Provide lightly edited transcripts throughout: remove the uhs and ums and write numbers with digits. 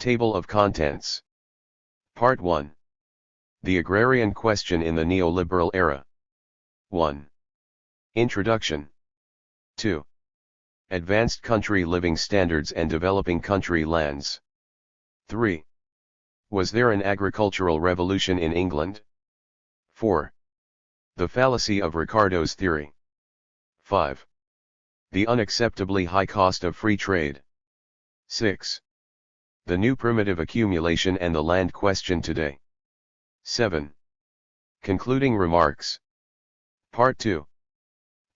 Table of Contents. Part 1. The Agrarian Question in the Neoliberal Era. 1. Introduction. 2. Advanced Country Living Standards and Developing Country Lands. 3. Was there an agricultural revolution in England? 4. The fallacy of Ricardo's theory. 5. The unacceptably high cost of free trade. 6. The new primitive accumulation and the land question today. 7. Concluding remarks. Part 2.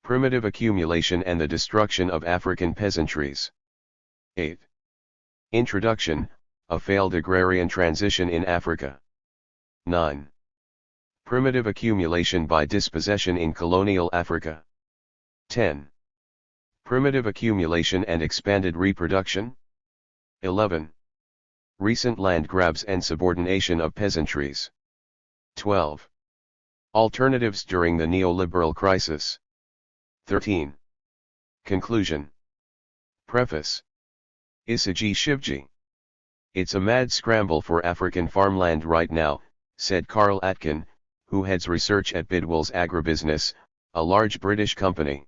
Primitive accumulation and the destruction of African peasantries. 8. Introduction, a failed agrarian transition in Africa. 9. Primitive accumulation by dispossession in colonial Africa. 10. Primitive accumulation and expanded reproduction. 11. Recent land grabs and subordination of peasantries. 12. Alternatives during the neoliberal crisis. 13. Conclusion. Preface. Isaji Shivji. It's a mad scramble for African farmland right now, said Carl Atkin, who heads research at Bidwell's Agribusiness, a large British company.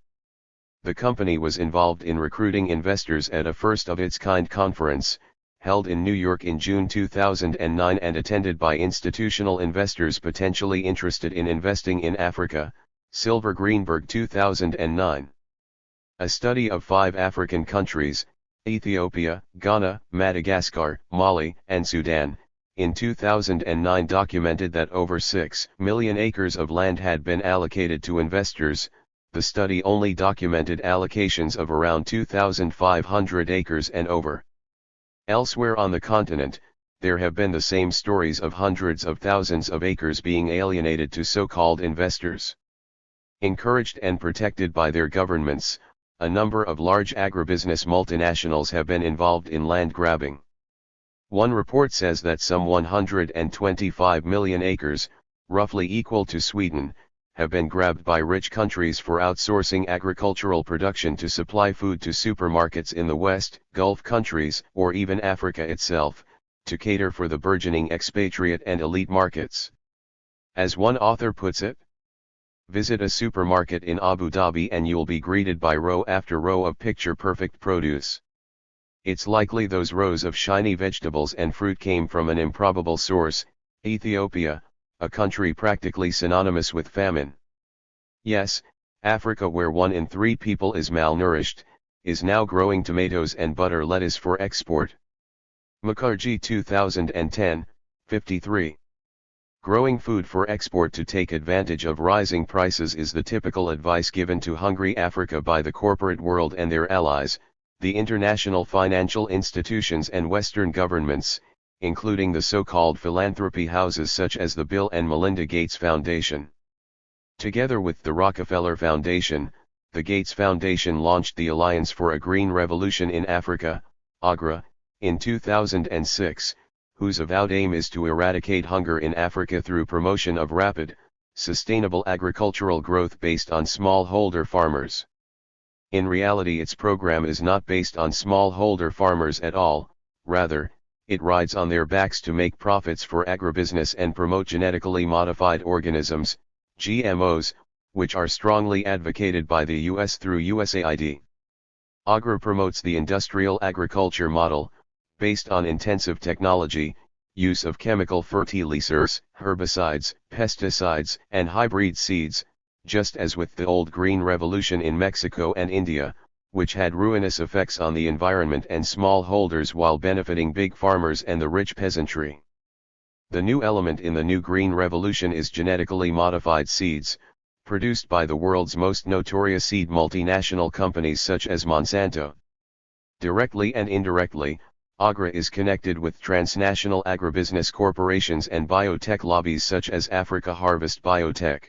The company was involved in recruiting investors at a first-of-its-kind conference, held in New York in June 2009 and attended by institutional investors potentially interested in investing in Africa, Silver Greenberg 2009. A study of 5 African countries, Ethiopia, Ghana, Madagascar, Mali, and Sudan, in 2009 documented that over 6 million acres of land had been allocated to investors. The study only documented allocations of around 2,500 acres and over. Elsewhere on the continent, there have been the same stories of hundreds of thousands of acres being alienated to so-called investors. Encouraged and protected by their governments, a number of large agribusiness multinationals have been involved in land grabbing. One report says that some 125 million acres, roughly equal to Sweden, have been grabbed by rich countries for outsourcing agricultural production to supply food to supermarkets in the West, Gulf countries, or even Africa itself, to cater for the burgeoning expatriate and elite markets. As one author puts it, visit a supermarket in Abu Dhabi and you'll be greeted by row after row of picture-perfect produce. It's likely those rows of shiny vegetables and fruit came from an improbable source, Ethiopia, a country practically synonymous with famine. Yes, Africa, where 1 in 3 people is malnourished, is now growing tomatoes and butter lettuce for export. Mukherjee 2010, 53. Growing food for export to take advantage of rising prices is the typical advice given to hungry Africa by the corporate world and their allies, the international financial institutions and Western governments, including the so-called philanthropy houses such as the Bill and Melinda Gates Foundation. Together with the Rockefeller Foundation, the Gates Foundation launched the Alliance for a Green Revolution in Africa, AGRA, in 2006, whose avowed aim is to eradicate hunger in Africa through promotion of rapid, sustainable agricultural growth based on smallholder farmers. In reality, its program is not based on smallholder farmers at all, rather, it rides on their backs to make profits for agribusiness and promote genetically modified organisms, GMOs, which are strongly advocated by the US through USAID. AGRA promotes the industrial agriculture model, based on intensive technology, use of chemical fertilizers, herbicides, pesticides, and hybrid seeds, just as with the old Green Revolution in Mexico and India, which had ruinous effects on the environment and smallholders while benefiting big farmers and the rich peasantry. The new element in the new Green Revolution is genetically modified seeds, produced by the world's most notorious seed multinational companies such as Monsanto. Directly and indirectly, AGRA is connected with transnational agribusiness corporations and biotech lobbies such as Africa Harvest Biotech.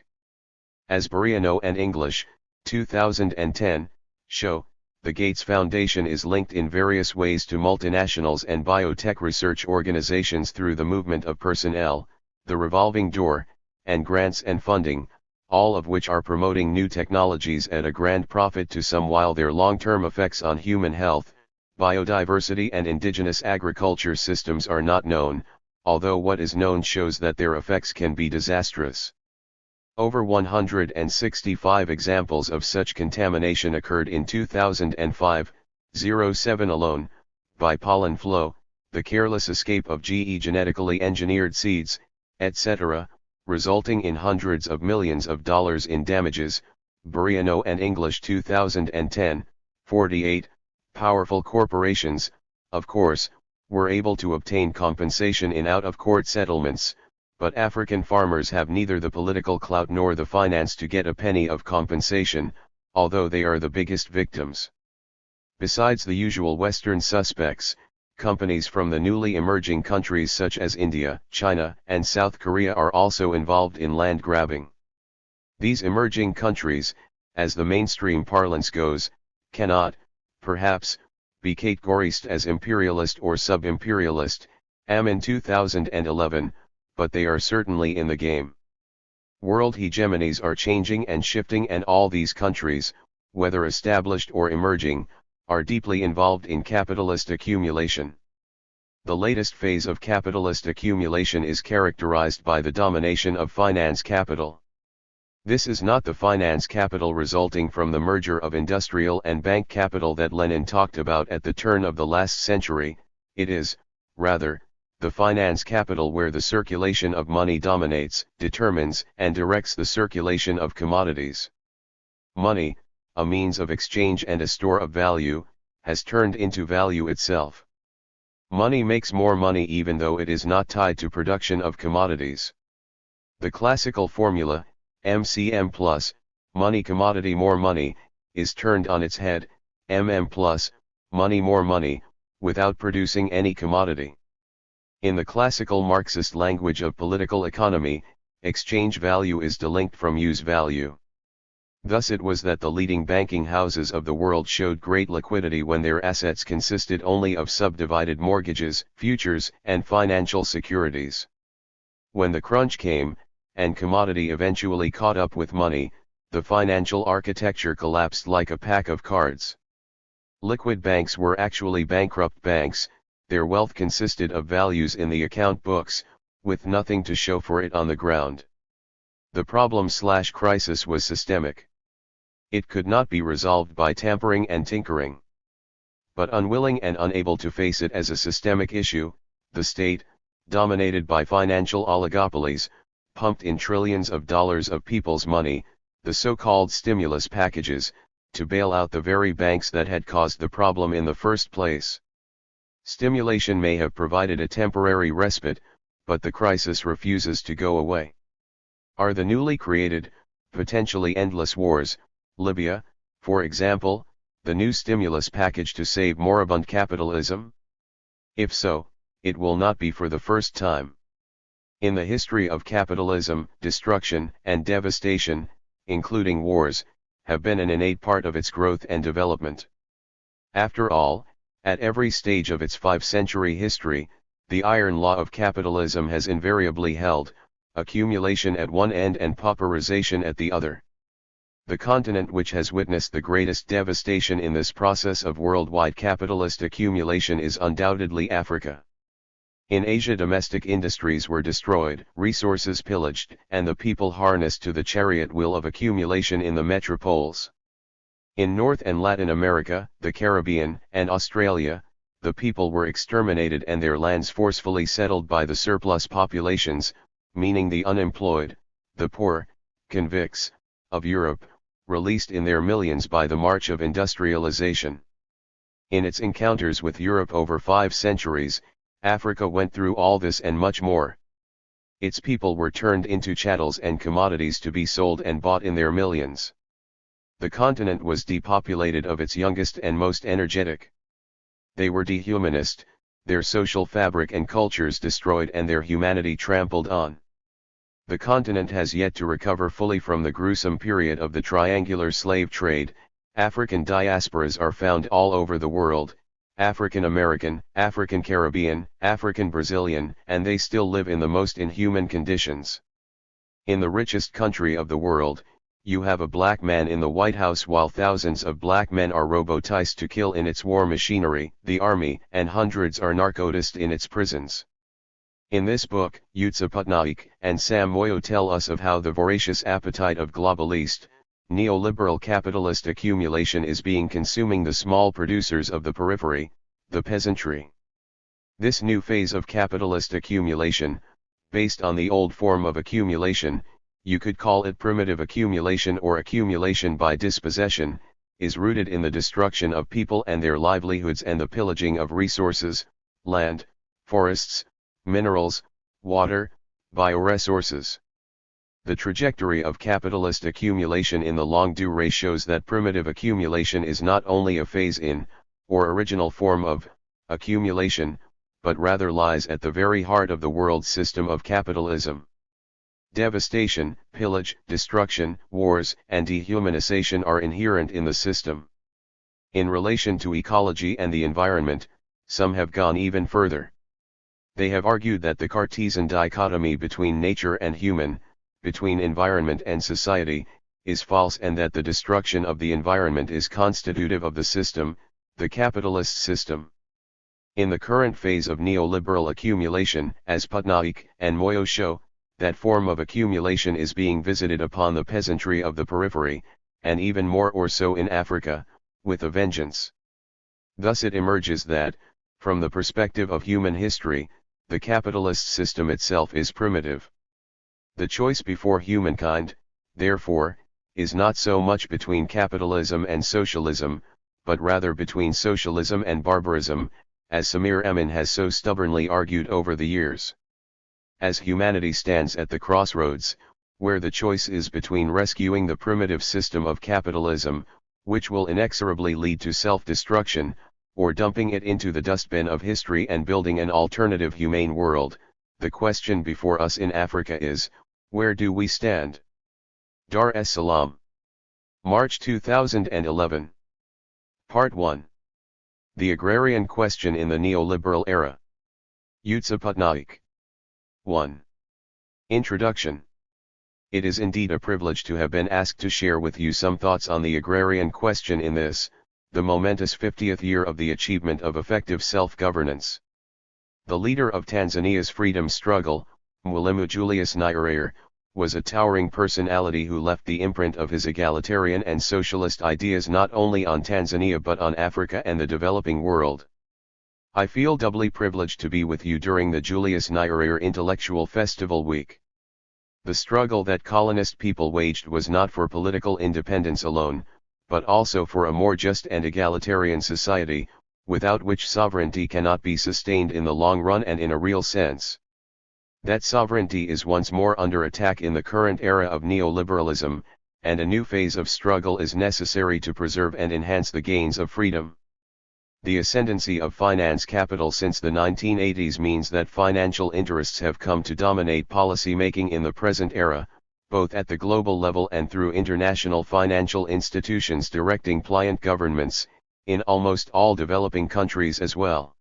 As Buriano and English, 2010, show, the Gates Foundation is linked in various ways to multinationals and biotech research organizations through the movement of personnel, the revolving door, and grants and funding, all of which are promoting new technologies at a grand profit to some while their long-term effects on human health, biodiversity and indigenous agriculture systems are not known, although what is known shows that their effects can be disastrous. Over 165 examples of such contamination occurred in 2005-07 alone, by pollen flow, the careless escape of genetically engineered seeds, etc., resulting in hundreds of millions of dollars in damages. Buriano and English 2010, 48. Powerful corporations, of course, were able to obtain compensation in out-of-court settlements, but African farmers have neither the political clout nor the finance to get a penny of compensation, although they are the biggest victims. Besides the usual Western suspects, companies from the newly emerging countries such as India, China, and South Korea are also involved in land grabbing. These emerging countries, as the mainstream parlance goes, cannot, perhaps, be categorized as imperialist or sub-imperialist, in 2011, but they are certainly in the game. World hegemonies are changing and shifting, and all these countries, whether established or emerging, are deeply involved in capitalist accumulation. The latest phase of capitalist accumulation is characterized by the domination of finance capital. This is not the finance capital resulting from the merger of industrial and bank capital that Lenin talked about at the turn of the last century. It is, rather, the finance capital where the circulation of money dominates, determines, and directs the circulation of commodities. Money, a means of exchange and a store of value, has turned into value itself. Money makes more money even though it is not tied to production of commodities. The classical formula, MCM plus, money commodity more money, is turned on its head, MM plus, money more money, without producing any commodity. In the classical Marxist language of political economy, exchange value is delinked from use value. Thus it was that the leading banking houses of the world showed great liquidity when their assets consisted only of subdivided mortgages, futures, and financial securities. When the crunch came, and commodity eventually caught up with money, the financial architecture collapsed like a pack of cards. Liquid banks were actually bankrupt banks, their wealth consisted of values in the account books, with nothing to show for it on the ground. The problem/crisis was systemic. It could not be resolved by tampering and tinkering. But unwilling and unable to face it as a systemic issue, the state, dominated by financial oligopolies, pumped in trillions of dollars of people's money, the so-called stimulus packages, to bail out the very banks that had caused the problem in the first place. Stimulation may have provided a temporary respite, but the crisis refuses to go away. Are the newly created, potentially endless wars, Libya, for example, the new stimulus package to save moribund capitalism? If so, it will not be for the first time. In the history of capitalism, destruction and devastation, including wars, have been an innate part of its growth and development. After all, at every stage of its 5-century history, the iron law of capitalism has invariably held, accumulation at one end and pauperization at the other. The continent which has witnessed the greatest devastation in this process of worldwide capitalist accumulation is undoubtedly Africa. In Asia, domestic industries were destroyed, resources pillaged, and the people harnessed to the chariot wheel of accumulation in the metropoles. In North and Latin America, the Caribbean, and Australia, the people were exterminated and their lands forcefully settled by the surplus populations, meaning the unemployed, the poor, convicts, of Europe, released in their millions by the march of industrialization. In its encounters with Europe over 5 centuries, Africa went through all this and much more. Its people were turned into chattels and commodities to be sold and bought in their millions. The continent was depopulated of its youngest and most energetic. They were dehumanized, their social fabric and cultures destroyed and their humanity trampled on. The continent has yet to recover fully from the gruesome period of the triangular slave trade. African diasporas are found all over the world, African American, African Caribbean, African Brazilian, and they still live in the most inhuman conditions. In the richest country of the world, you have a black man in the White House while thousands of black men are robotized to kill in its war machinery, the army, and hundreds are narcotized in its prisons. In this book, Utsa Patnaik and Sam Moyo tell us of how the voracious appetite of globalist, neoliberal capitalist accumulation is being consuming the small producers of the periphery, the peasantry. This new phase of capitalist accumulation, based on the old form of accumulation, you could call it primitive accumulation or accumulation by dispossession, is rooted in the destruction of people and their livelihoods and the pillaging of resources, land, forests, minerals, water, bioresources. The trajectory of capitalist accumulation in the longue durée shows that primitive accumulation is not only a phase in, or original form of, accumulation, but rather lies at the very heart of the world system of capitalism. Devastation, pillage, destruction, wars, and dehumanization are inherent in the system. In relation to ecology and the environment, some have gone even further. They have argued that the Cartesian dichotomy between nature and human, between environment and society, is false and that the destruction of the environment is constitutive of the system, the capitalist system. In the current phase of neoliberal accumulation, as Patnaik and Moyo show, that form of accumulation is being visited upon the peasantry of the periphery, and even more or so in Africa, with a vengeance. Thus it emerges that, from the perspective of human history, the capitalist system itself is primitive. The choice before humankind, therefore, is not so much between capitalism and socialism, but rather between socialism and barbarism, as Samir Emin has so stubbornly argued over the years. As humanity stands at the crossroads, where the choice is between rescuing the primitive system of capitalism, which will inexorably lead to self-destruction, or dumping it into the dustbin of history and building an alternative humane world, the question before us in Africa is, where do we stand? Dar es Salaam. March 2011. Part 1. The Agrarian Question in the Neoliberal Era. Utsa Patnaik. 1. Introduction. It is indeed a privilege to have been asked to share with you some thoughts on the agrarian question in this, the momentous 50th year of the achievement of effective self-governance. The leader of Tanzania's freedom struggle, Mwalimu Julius Nyerere, was a towering personality who left the imprint of his egalitarian and socialist ideas not only on Tanzania but on Africa and the developing world. I feel doubly privileged to be with you during the Julius Nyerere Intellectual Festival Week. The struggle that colonist people waged was not for political independence alone, but also for a more just and egalitarian society, without which sovereignty cannot be sustained in the long run and in a real sense. That sovereignty is once more under attack in the current era of neoliberalism, and a new phase of struggle is necessary to preserve and enhance the gains of freedom. The ascendancy of finance capital since the 1980s means that financial interests have come to dominate policy making in the present era, both at the global level and through international financial institutions directing pliant governments, in almost all developing countries as well.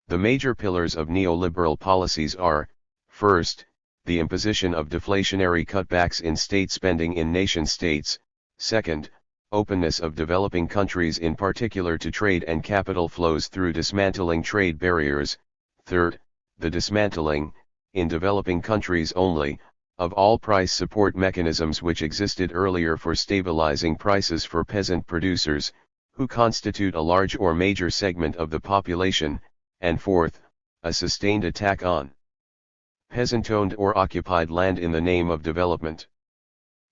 The major pillars of neoliberal policies are, first, the imposition of deflationary cutbacks in state spending in nation-states, second, openness of developing countries in particular to trade and capital flows through dismantling trade barriers, third, the dismantling, in developing countries only, of all price support mechanisms which existed earlier for stabilizing prices for peasant producers, who constitute a large or major segment of the population, and fourth, a sustained attack on peasant-owned or occupied land in the name of development.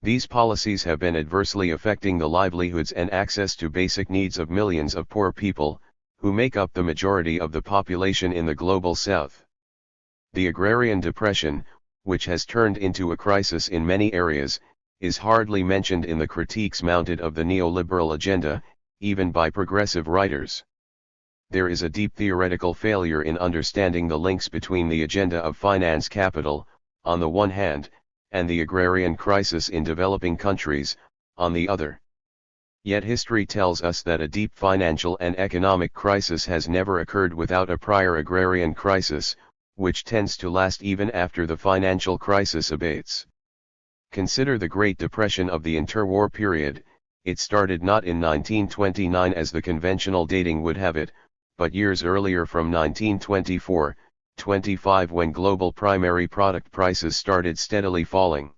These policies have been adversely affecting the livelihoods and access to basic needs of millions of poor people, who make up the majority of the population in the global south. The agrarian depression, which has turned into a crisis in many areas, is hardly mentioned in the critiques mounted of the neoliberal agenda, even by progressive writers. There is a deep theoretical failure in understanding the links between the agenda of finance capital, on the one hand, and the agrarian crisis in developing countries, on the other. Yet history tells us that a deep financial and economic crisis has never occurred without a prior agrarian crisis, which tends to last even after the financial crisis abates. Consider the Great Depression of the interwar period. It started not in 1929 as the conventional dating would have it, but years earlier from 1924-25 when global primary product prices started steadily falling.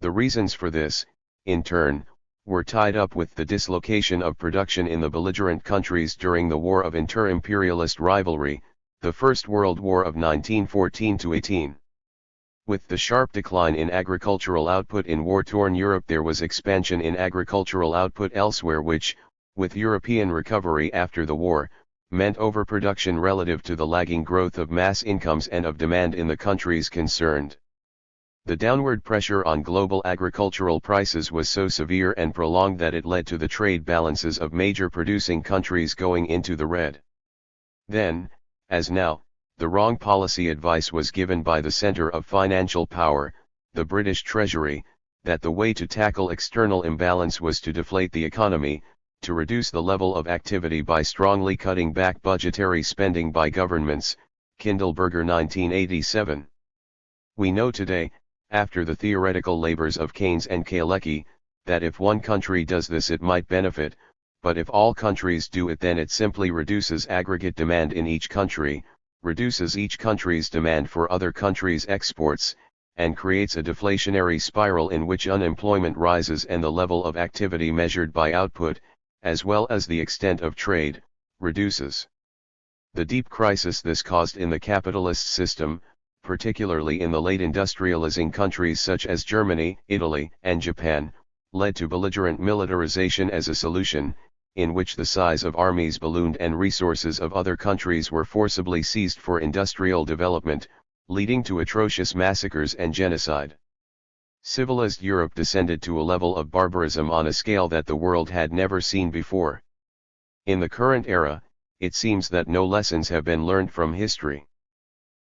The reasons for this, in turn, were tied up with the dislocation of production in the belligerent countries during the War of Inter-Imperialist Rivalry, the First World War of 1914-18. With the sharp decline in agricultural output in war-torn Europe, there was expansion in agricultural output elsewhere which, with European recovery after the war, meant overproduction relative to the lagging growth of mass incomes and of demand in the countries concerned. The downward pressure on global agricultural prices was so severe and prolonged that it led to the trade balances of major producing countries going into the red. Then, as now, the wrong policy advice was given by the center of financial power, the British Treasury, that the way to tackle external imbalance was to deflate the economy, to reduce the level of activity by strongly cutting back budgetary spending by governments, Kindleberger 1987. We know today, after the theoretical labors of Keynes and Kalecki, that if one country does this it might benefit, but if all countries do it then it simply reduces aggregate demand in each country, reduces each country's demand for other countries' exports, and creates a deflationary spiral in which unemployment rises and the level of activity measured by output, as well as the extent of trade, reduces. The deep crisis this caused in the capitalist system, particularly in the late industrializing countries such as Germany, Italy, and Japan, led to belligerent militarization as a solution, in which the size of armies ballooned and resources of other countries were forcibly seized for industrial development, leading to atrocious massacres and genocide. Civilized Europe descended to a level of barbarism on a scale that the world had never seen before. In the current era, it seems that no lessons have been learned from history.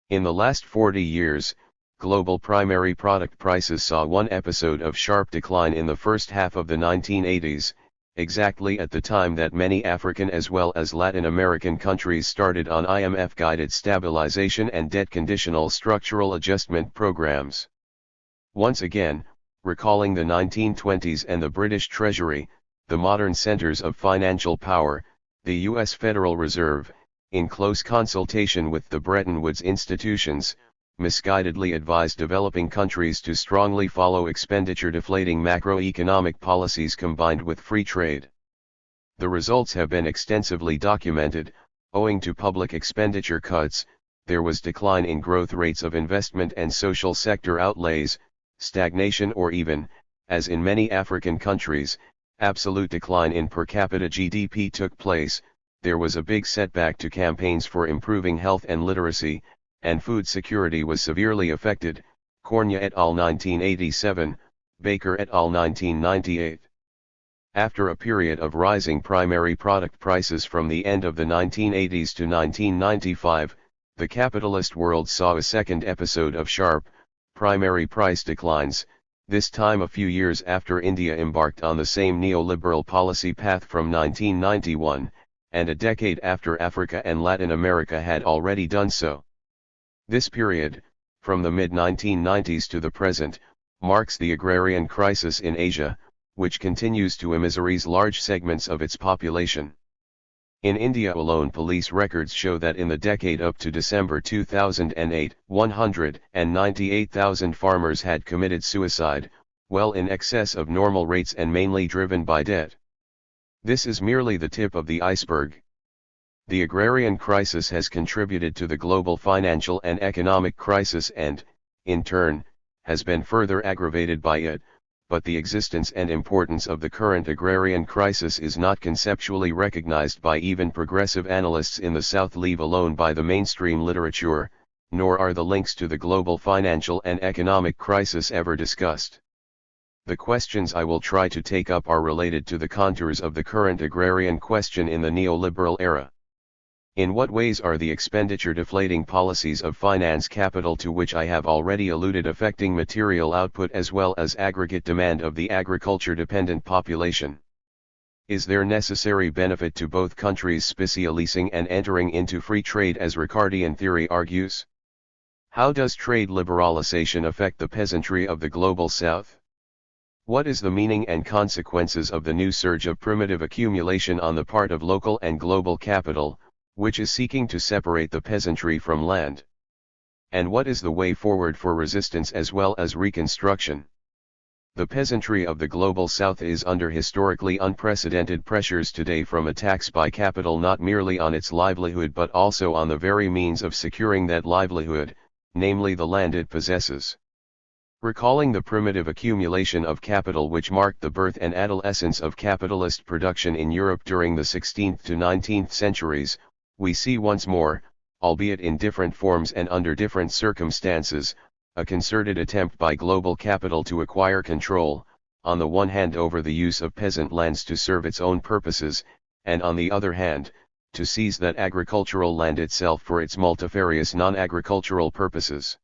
In the last 40 years, global primary product prices saw one episode of sharp decline in the first half of the 1980s, exactly at the time that many African as well as Latin American countries started on IMF-guided stabilization and debt-conditional structural adjustment programs. Once again, recalling the 1920s and the British Treasury, the modern centers of financial power, the U.S. Federal Reserve, in close consultation with the Bretton Woods institutions, misguidedly advised developing countries to strongly follow expenditure-deflating macroeconomic policies combined with free trade. The results have been extensively documented. Owing to public expenditure cuts, there was decline in growth rates of investment and social sector outlays, stagnation or even, as in many African countries, absolute decline in per capita GDP took place. There was a big setback to campaigns for improving health and literacy, and food security was severely affected. Cornea et al. 1987, Baker et al. 1998. After a period of rising primary product prices from the end of the 1980s to 1995, the capitalist world saw a second episode of sharp, primary price declines, this time a few years after India embarked on the same neoliberal policy path from 1991, and a decade after Africa and Latin America had already done so. This period, from the mid-1990s to the present, marks the agrarian crisis in Asia, which continues to immiserize large segments of its population. In India alone, police records show that in the decade up to December 2008, 198,000 farmers had committed suicide, well in excess of normal rates and mainly driven by debt. This is merely the tip of the iceberg. The agrarian crisis has contributed to the global financial and economic crisis and, in turn, has been further aggravated by it, but the existence and importance of the current agrarian crisis is not conceptually recognized by even progressive analysts in the South, leave alone by the mainstream literature, nor are the links to the global financial and economic crisis ever discussed. The questions I will try to take up are related to the contours of the current agrarian question in the neoliberal era. In what ways are the expenditure-deflating policies of finance capital to which I have already alluded affecting material output as well as aggregate demand of the agriculture-dependent population? Is there necessary benefit to both countries specialising and entering into free trade as Ricardian theory argues? How does trade liberalization affect the peasantry of the Global South? What is the meaning and consequences of the new surge of primitive accumulation on the part of local and global capital, which is seeking to separate the peasantry from land? And what is the way forward for resistance as well as reconstruction? The peasantry of the Global South is under historically unprecedented pressures today from attacks by capital not merely on its livelihood but also on the very means of securing that livelihood, namely the land it possesses. Recalling the primitive accumulation of capital which marked the birth and adolescence of capitalist production in Europe during the 16th to 19th centuries, we see once more, albeit in different forms and under different circumstances, a concerted attempt by global capital to acquire control, on the one hand over the use of peasant lands to serve its own purposes, and on the other hand, to seize that agricultural land itself for its multifarious non-agricultural purposes.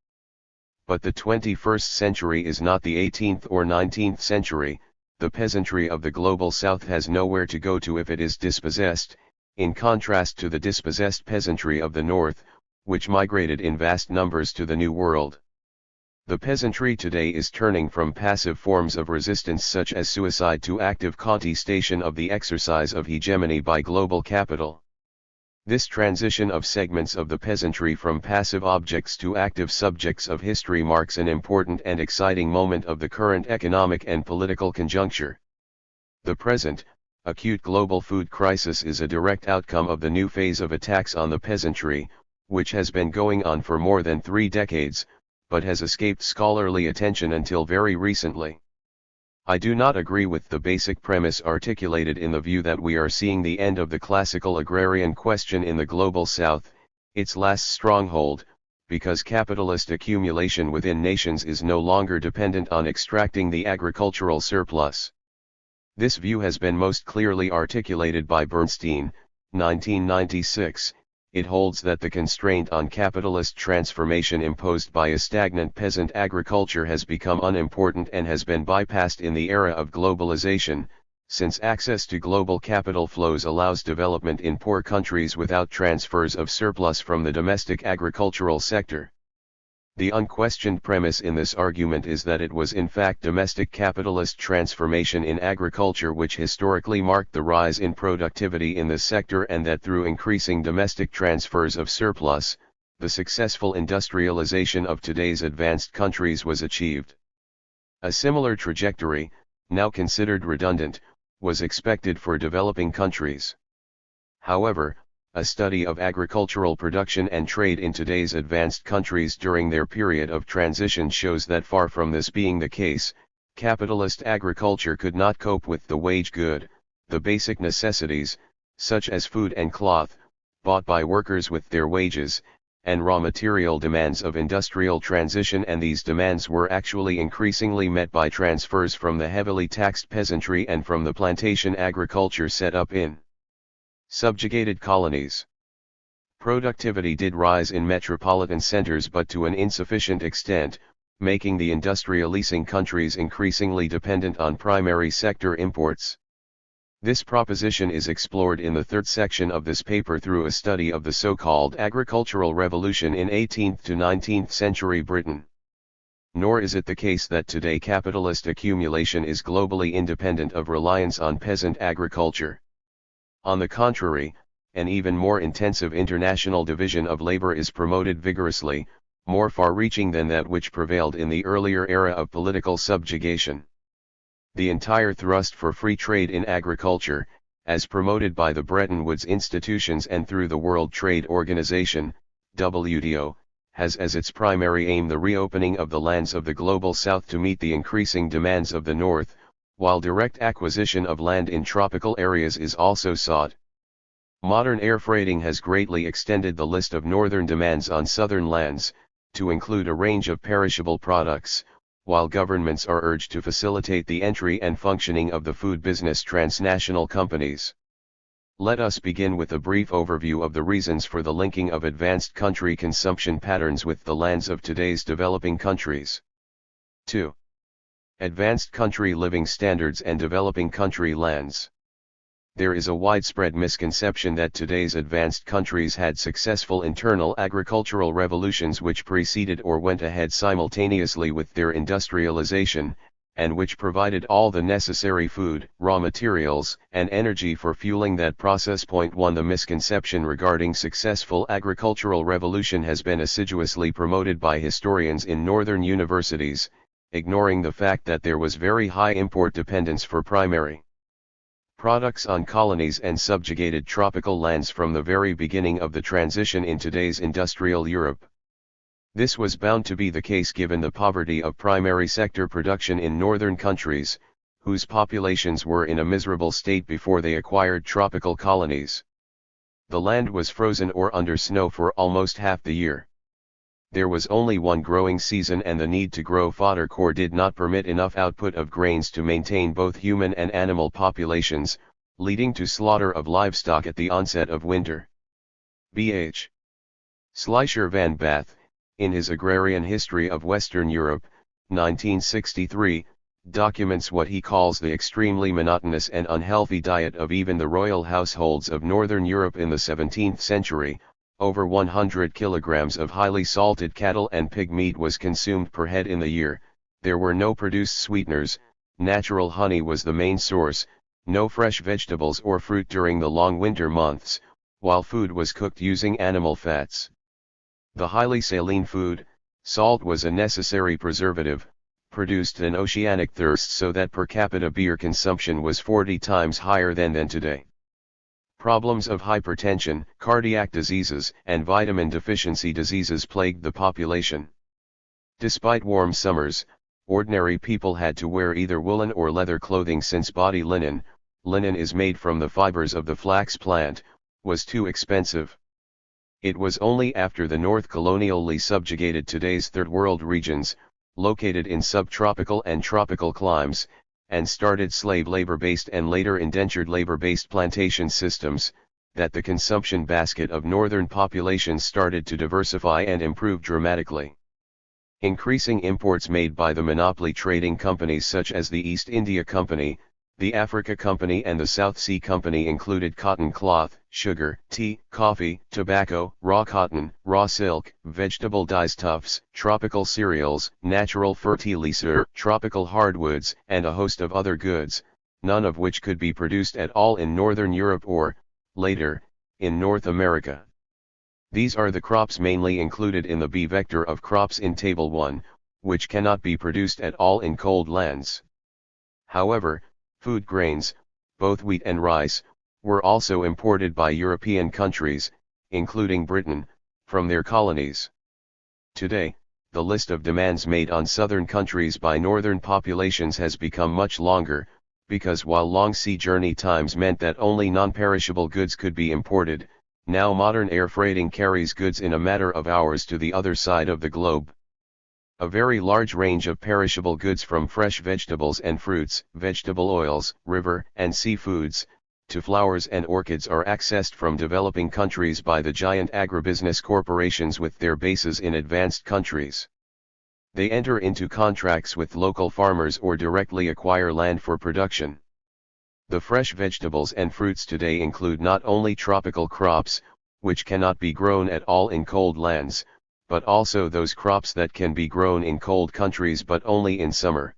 But the 21st century is not the 18th or 19th century. The peasantry of the Global South has nowhere to go to if it is dispossessed, in contrast to the dispossessed peasantry of the North, which migrated in vast numbers to the New World. The peasantry today is turning from passive forms of resistance such as suicide to active contestation of the exercise of hegemony by global capital. This transition of segments of the peasantry from passive objects to active subjects of history marks an important and exciting moment of the current economic and political conjuncture. The present, acute global food crisis is a direct outcome of the new phase of attacks on the peasantry, which has been going on for more than 3 decades, but has escaped scholarly attention until very recently. I do not agree with the basic premise articulated in the view that we are seeing the end of the classical agrarian question in the Global South, its last stronghold, because capitalist accumulation within nations is no longer dependent on extracting the agricultural surplus. This view has been most clearly articulated by Bernstein, 1996. It holds that the constraint on capitalist transformation imposed by a stagnant peasant agriculture has become unimportant and has been bypassed in the era of globalization, since access to global capital flows allows development in poor countries without transfers of surplus from the domestic agricultural sector. The unquestioned premise in this argument is that it was in fact domestic capitalist transformation in agriculture which historically marked the rise in productivity in this sector, and that through increasing domestic transfers of surplus, the successful industrialization of today's advanced countries was achieved. A similar trajectory, now considered redundant, was expected for developing countries. However, a study of agricultural production and trade in today's advanced countries during their period of transition shows that far from this being the case, capitalist agriculture could not cope with the wage good, the basic necessities, such as food and cloth, bought by workers with their wages, and raw material demands of industrial transition, and these demands were actually increasingly met by transfers from the heavily taxed peasantry and from the plantation agriculture set up in subjugated colonies. Productivity did rise in metropolitan centers but to an insufficient extent, making the industrializing countries increasingly dependent on primary sector imports. This proposition is explored in the third section of this paper through a study of the so-called agricultural revolution in 18th to 19th century Britain. Nor is it the case that today capitalist accumulation is globally independent of reliance on peasant agriculture. On the contrary, an even more intensive international division of labor is promoted vigorously, more far-reaching than that which prevailed in the earlier era of political subjugation. The entire thrust for free trade in agriculture, as promoted by the Bretton Woods institutions and through the World Trade Organization, WTO, has as its primary aim the reopening of the lands of the Global South to meet the increasing demands of the North, while direct acquisition of land in tropical areas is also sought. Modern air freighting has greatly extended the list of northern demands on southern lands, to include a range of perishable products, while governments are urged to facilitate the entry and functioning of the food business transnational companies. Let us begin with a brief overview of the reasons for the linking of advanced country consumption patterns with the lands of today's developing countries. 2. Advanced country living standards and developing country lands. There is a widespread misconception that today's advanced countries had successful internal agricultural revolutions which preceded or went ahead simultaneously with their industrialization, and which provided all the necessary food, raw materials, and energy for fueling that process. Point 1. The misconception regarding successful agricultural revolution has been assiduously promoted by historians in northern universities, ignoring the fact that there was very high import dependence for primary products on colonies and subjugated tropical lands from the very beginning of the transition in today's industrial Europe. This was bound to be the case given the poverty of primary sector production in northern countries, whose populations were in a miserable state before they acquired tropical colonies. The land was frozen or under snow for almost half the year. There was only one growing season and the need to grow fodder core did not permit enough output of grains to maintain both human and animal populations, leading to slaughter of livestock at the onset of winter. B.H. Schleicher van Bath, in his Agrarian History of Western Europe, 1963, documents what he calls the extremely monotonous and unhealthy diet of even the royal households of northern Europe in the 17th century. Over 100 kilograms of highly salted cattle and pig meat was consumed per head in the year. There were no produced sweeteners, natural honey was the main source, no fresh vegetables or fruit during the long winter months, while food was cooked using animal fats. The highly saline food, salt was a necessary preservative, produced an oceanic thirst so that per capita beer consumption was 40 times higher than today. Problems of hypertension, cardiac diseases, and vitamin deficiency diseases plagued the population. Despite warm summers, ordinary people had to wear either woolen or leather clothing since body linen is made from the fibers of the flax plant, was too expensive. It was only after the North colonially subjugated today's Third World regions, located in subtropical and tropical climes, and started slave labor-based and later indentured labor-based plantation systems, that the consumption basket of northern populations started to diversify and improve dramatically. Increasing imports made by the monopoly trading companies such as the East India Company, the Africa Company and the South Sea Company included cotton cloth, sugar, tea, coffee, tobacco, raw cotton, raw silk, vegetable dyes, tufts, tropical cereals, natural fertilizer, tropical hardwoods, and a host of other goods, none of which could be produced at all in Northern Europe or, later, in North America. These are the crops mainly included in the B vector of crops in Table 1, which cannot be produced at all in cold lands. However, food grains, both wheat and rice, were also imported by European countries, including Britain, from their colonies. Today, the list of demands made on southern countries by northern populations has become much longer, because while long sea journey times meant that only non-perishable goods could be imported, now modern air freighting carries goods in a matter of hours to the other side of the globe. A very large range of perishable goods from fresh vegetables and fruits, vegetable oils, river and seafoods, to flowers and orchids are accessed from developing countries by the giant agribusiness corporations with their bases in advanced countries. They enter into contracts with local farmers or directly acquire land for production. The fresh vegetables and fruits today include not only tropical crops, which cannot be grown at all in cold lands, but also those crops that can be grown in cold countries but only in summer.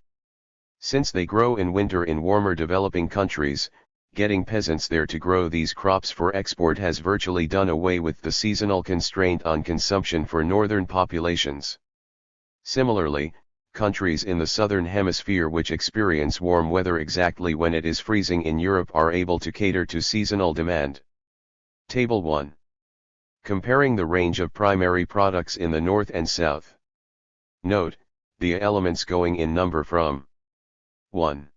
Since they grow in winter in warmer developing countries, getting peasants there to grow these crops for export has virtually done away with the seasonal constraint on consumption for northern populations. Similarly, countries in the southern hemisphere which experience warm weather exactly when it is freezing in Europe are able to cater to seasonal demand. Table 1. Comparing the range of primary products in the north and south. Note, the elements going in number from 1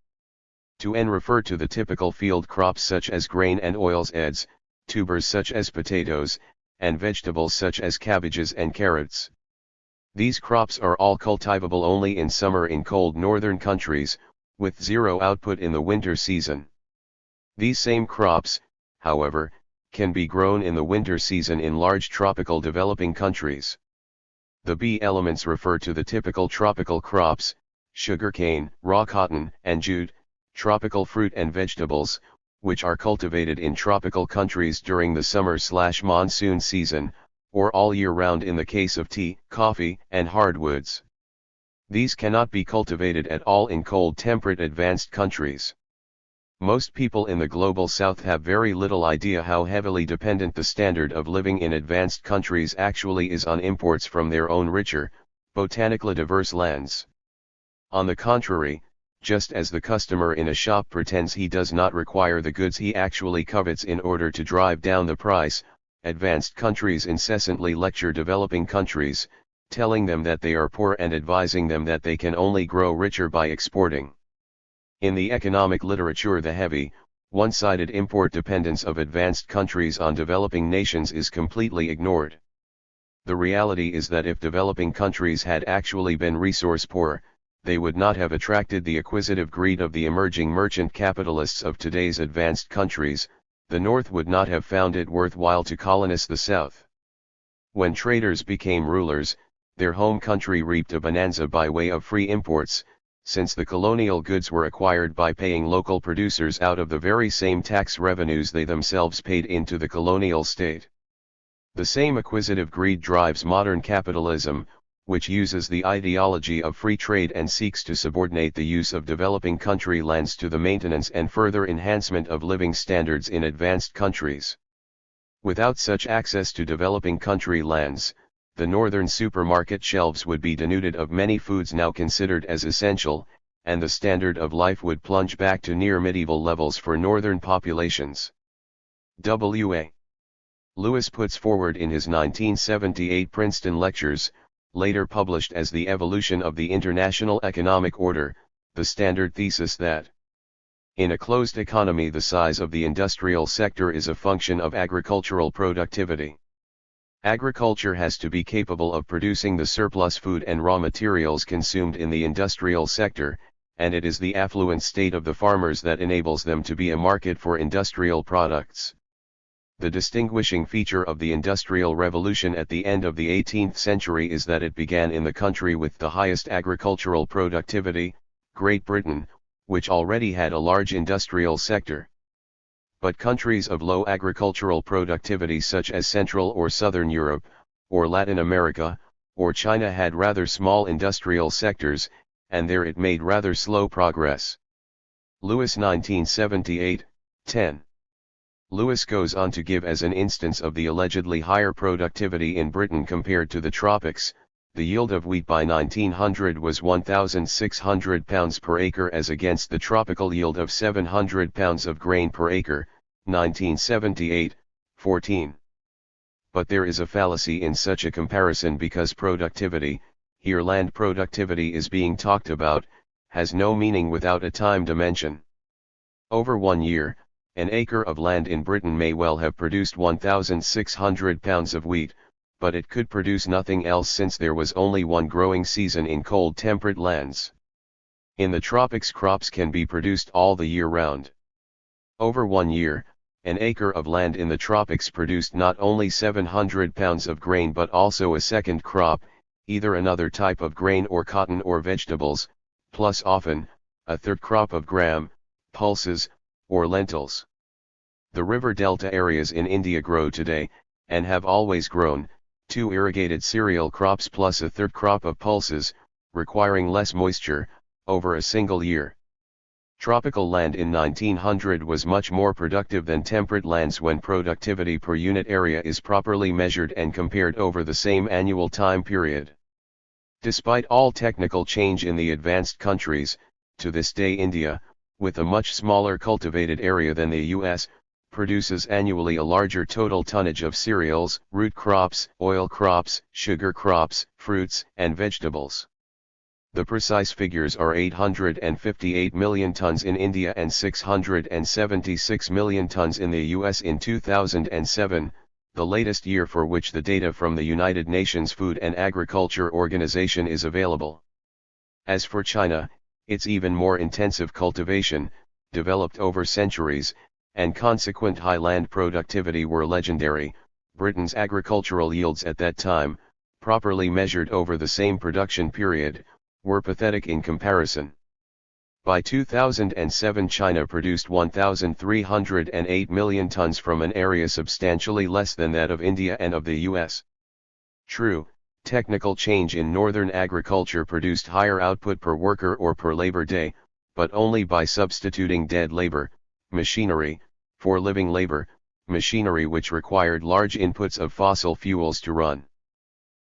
to n refer to the typical field crops such as grain and oilseeds, tubers such as potatoes, and vegetables such as cabbages and carrots. These crops are all cultivable only in summer in cold northern countries, with zero output in the winter season. These same crops, however, can be grown in the winter season in large tropical developing countries. The B elements refer to the typical tropical crops, sugarcane, raw cotton, and jute, tropical fruit and vegetables, which are cultivated in tropical countries during the summer/monsoon season, or all year round in the case of tea, coffee, and hardwoods. These cannot be cultivated at all in cold-temperate advanced countries. Most people in the global south have very little idea how heavily dependent the standard of living in advanced countries actually is on imports from their own richer, botanically diverse lands. On the contrary, just as the customer in a shop pretends he does not require the goods he actually covets in order to drive down the price, advanced countries incessantly lecture developing countries, telling them that they are poor and advising them that they can only grow richer by exporting. In the economic literature, the heavy, one-sided import dependence of advanced countries on developing nations is completely ignored. The reality is that if developing countries had actually been resource poor, they would not have attracted the acquisitive greed of the emerging merchant capitalists of today's advanced countries. The North would not have found it worthwhile to colonize the South. When traders became rulers, their home country reaped a bonanza by way of free imports, since the colonial goods were acquired by paying local producers out of the very same tax revenues they themselves paid into the colonial state. The same acquisitive greed drives modern capitalism, which uses the ideology of free trade and seeks to subordinate the use of developing country lands to the maintenance and further enhancement of living standards in advanced countries. Without such access to developing country lands, the northern supermarket shelves would be denuded of many foods now considered as essential, and the standard of life would plunge back to near medieval levels for northern populations. W.A. Lewis puts forward in his 1978 Princeton Lectures, later published as The Evolution of the International Economic Order, the standard thesis that in a closed economy the size of the industrial sector is a function of agricultural productivity. Agriculture has to be capable of producing the surplus food and raw materials consumed in the industrial sector, and it is the affluent state of the farmers that enables them to be a market for industrial products. The distinguishing feature of the Industrial Revolution at the end of the 18th century is that it began in the country with the highest agricultural productivity, Great Britain, which already had a large industrial sector. But countries of low agricultural productivity such as Central or Southern Europe, or Latin America, or China had rather small industrial sectors, and there it made rather slow progress. Lewis 1978, 10. Lewis goes on to give as an instance of the allegedly higher productivity in Britain compared to the tropics, the yield of wheat by 1900 was 1,600 pounds per acre as against the tropical yield of 700 pounds of grain per acre, 1978, 14. But there is a fallacy in such a comparison because productivity, here land productivity is being talked about, has no meaning without a time dimension. Over 1 year, an acre of land in Britain may well have produced 1,600 pounds of wheat, but it could produce nothing else since there was only one growing season in cold temperate lands. In the tropics crops can be produced all the year round. Over 1 year, an acre of land in the tropics produced not only 700 pounds of grain but also a second crop, either another type of grain or cotton or vegetables, plus often, a third crop of gram, pulses, or lentils. The river delta areas in India grow today, and have always grown, 2 irrigated cereal crops plus a third crop of pulses, requiring less moisture, over a single year. Tropical land in 1900 was much more productive than temperate lands when productivity per unit area is properly measured and compared over the same annual time period. Despite all technical change in the advanced countries, to this day India, with a much smaller cultivated area than the US, produces annually a larger total tonnage of cereals, root crops, oil crops, sugar crops, fruits, and vegetables. The precise figures are 858 million tons in India and 676 million tons in the US in 2007, the latest year for which the data from the United Nations Food and Agriculture Organization is available. As for China, its even more intensive cultivation, developed over centuries, and consequent high land productivity were legendary. Britain's agricultural yields at that time, properly measured over the same production period, were pathetic in comparison. By 2007, China produced 1,308 million tons from an area substantially less than that of India and of the US. True, technical change in northern agriculture produced higher output per worker or per labor day, but only by substituting dead labor, machinery, for living labor, machinery which required large inputs of fossil fuels to run.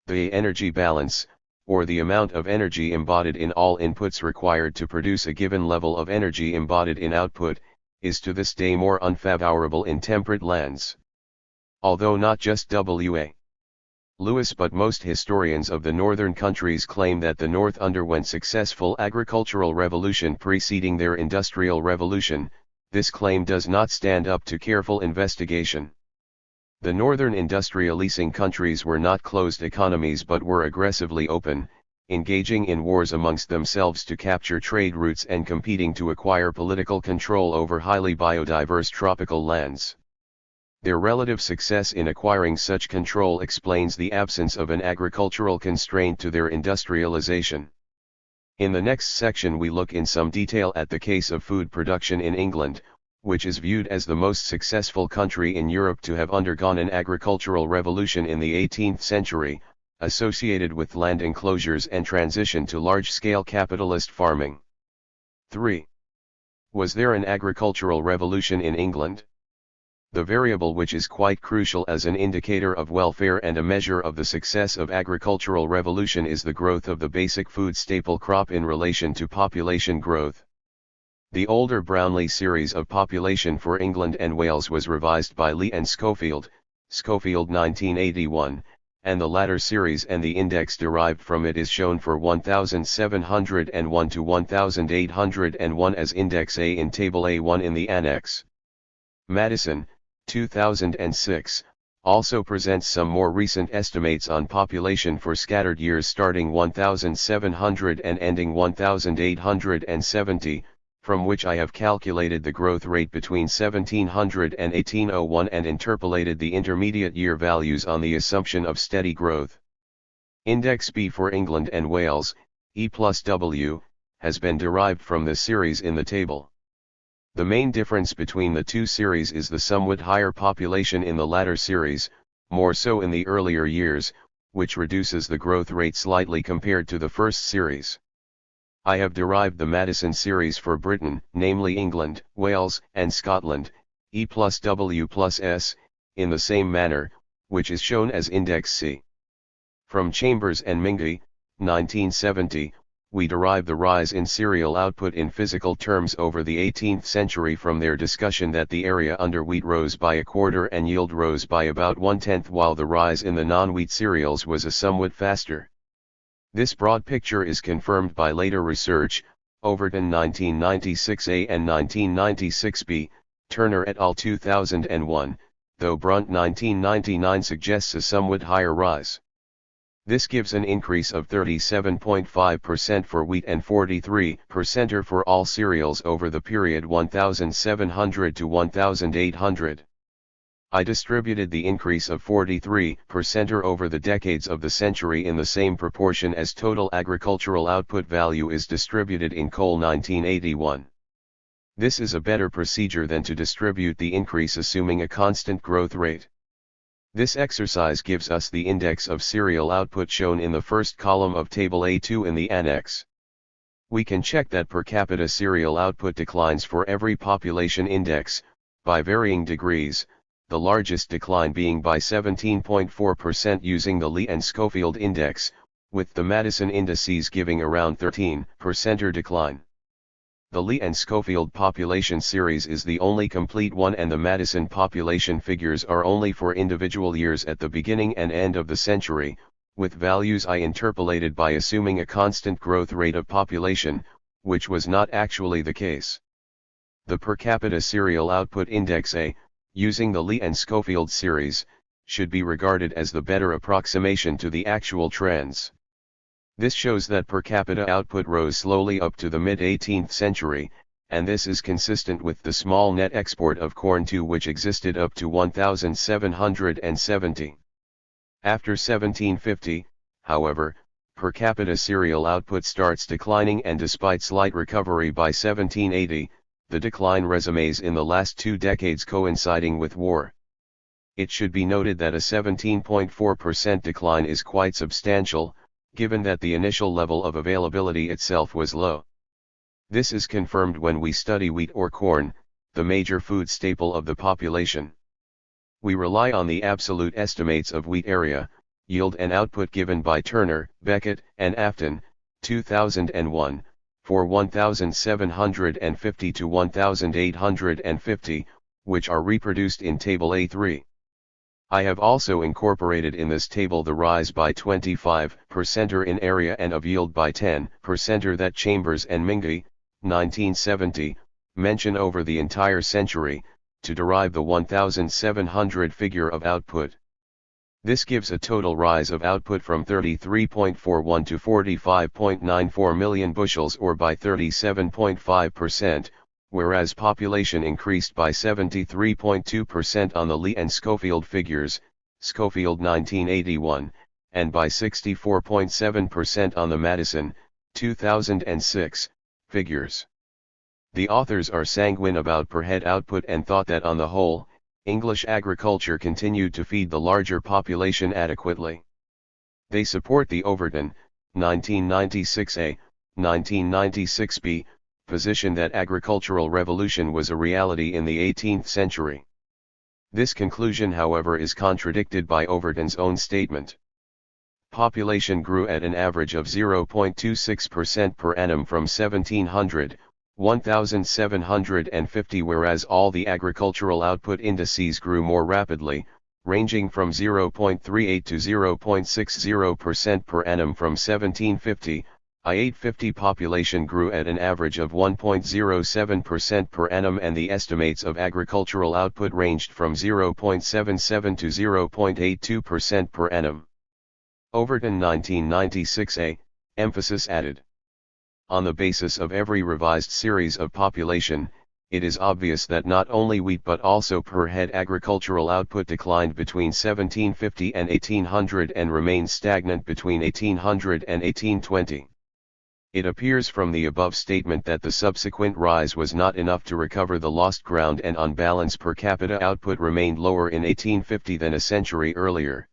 The energy balance, or the amount of energy embodied in all inputs required to produce a given level of energy embodied in output, is to this day more unfavorable in temperate lands. Although not just W.A. Lewis but most historians of the northern countries claim that the North underwent successful agricultural revolution preceding their industrial revolution, this claim does not stand up to careful investigation. The northern industrializing countries were not closed economies but were aggressively open, engaging in wars amongst themselves to capture trade routes and competing to acquire political control over highly biodiverse tropical lands. Their relative success in acquiring such control explains the absence of an agricultural constraint to their industrialization. In the next section we look in some detail at the case of food production in England, which is viewed as the most successful country in Europe to have undergone an agricultural revolution in the 18th century, associated with land enclosures and transition to large-scale capitalist farming. 3. Was there an agricultural revolution in England? The variable which is quite crucial as an indicator of welfare and a measure of the success of agricultural revolution is the growth of the basic food staple crop in relation to population growth. The older Brownlee series of population for England and Wales was revised by Lee and Schofield, Schofield 1981, and the latter series and the index derived from it is shown for 1701 to 1801 as Index A in Table A1 in the Annex. Madison, 2006, also presents some more recent estimates on population for scattered years starting 1700 and ending 1870, from which I have calculated the growth rate between 1700 and 1801 and interpolated the intermediate year values on the assumption of steady growth. Index B for England and Wales, E plus W, has been derived from this series in the table. The main difference between the two series is the somewhat higher population in the latter series, more so in the earlier years, which reduces the growth rate slightly compared to the first series. I have derived the Madison series for Britain, namely England, Wales, and Scotland, E plus W plus S, in the same manner, which is shown as Index C. From Chambers and Mingy, 1970, we derive the rise in cereal output in physical terms over the 18th century from their discussion that the area under wheat rose by a quarter and yield rose by about 1/10 while the rise in the non-wheat cereals was a somewhat faster. This broad picture is confirmed by later research, Overton 1996a and 1996b, Turner et al. 2001, though Brunt 1999 suggests a somewhat higher rise. This gives an increase of 37.5% for wheat and 43% for all cereals over the period 1700 to 1800. I distributed the increase of 43% over the decades of the century in the same proportion as total agricultural output value is distributed in coal 1981. This is a better procedure than to distribute the increase assuming a constant growth rate. This exercise gives us the index of cereal output shown in the first column of Table A2 in the Annex. We can check that per capita cereal output declines for every population index, by varying degrees, the largest decline being by 17.4% using the Lee and Schofield index, with the Madison indices giving around 13% decline. The Lee and Schofield population series is the only complete one and the Madison population figures are only for individual years at the beginning and end of the century, with values I interpolated by assuming a constant growth rate of population, which was not actually the case. The per capita cereal output index A, using the Lee and Schofield series, should be regarded as the better approximation to the actual trends. This shows that per capita output rose slowly up to the mid-18th century, and this is consistent with the small net export of corn too which existed up to 1770. After 1750, however, per capita cereal output starts declining, and despite slight recovery by 1780, the decline resumes in the last 2 decades coinciding with war. It should be noted that a 17.4% decline is quite substantial, given that the initial level of availability itself was low. This is confirmed when we study wheat or corn, the major food staple of the population. We rely on the absolute estimates of wheat area, yield and output given by Turner, Beckett, and Afton, 2001, for 1,750 to 1,850, which are reproduced in Table A3. I have also incorporated in this table the rise by 25% in area and of yield by 10% that Chambers and Mingy, 1970, mention over the entire century, to derive the 1,700 figure of output. This gives a total rise of output from 33.41 to 45.94 million bushels, or by 37.5%, whereas population increased by 73.2% on the Lee and Schofield figures, Schofield 1981, and by 64.7% on the Madison, 2006, figures. The authors are sanguine about per head output and thought that on the whole, English agriculture continued to feed the larger population adequately. They support the Overton, 1996a, 1996b, position that agricultural revolution was a reality in the 18th century. This conclusion, however, is contradicted by Overton's own statement. Population grew at an average of 0.26% per annum from 1700, 1,750, whereas all the agricultural output indices grew more rapidly, ranging from 0.38 to 0.60% per annum from 1750. 850 population grew at an average of 1.07% per annum, and the estimates of agricultural output ranged from 0.77 to 0.82% per annum. Overton 1996a, emphasis added. On the basis of every revised series of population, it is obvious that not only wheat but also per head agricultural output declined between 1750 and 1800 and remained stagnant between 1800 and 1820. It appears from the above statement that the subsequent rise was not enough to recover the lost ground, and on balance per capita output remained lower in 1850 than a century earlier.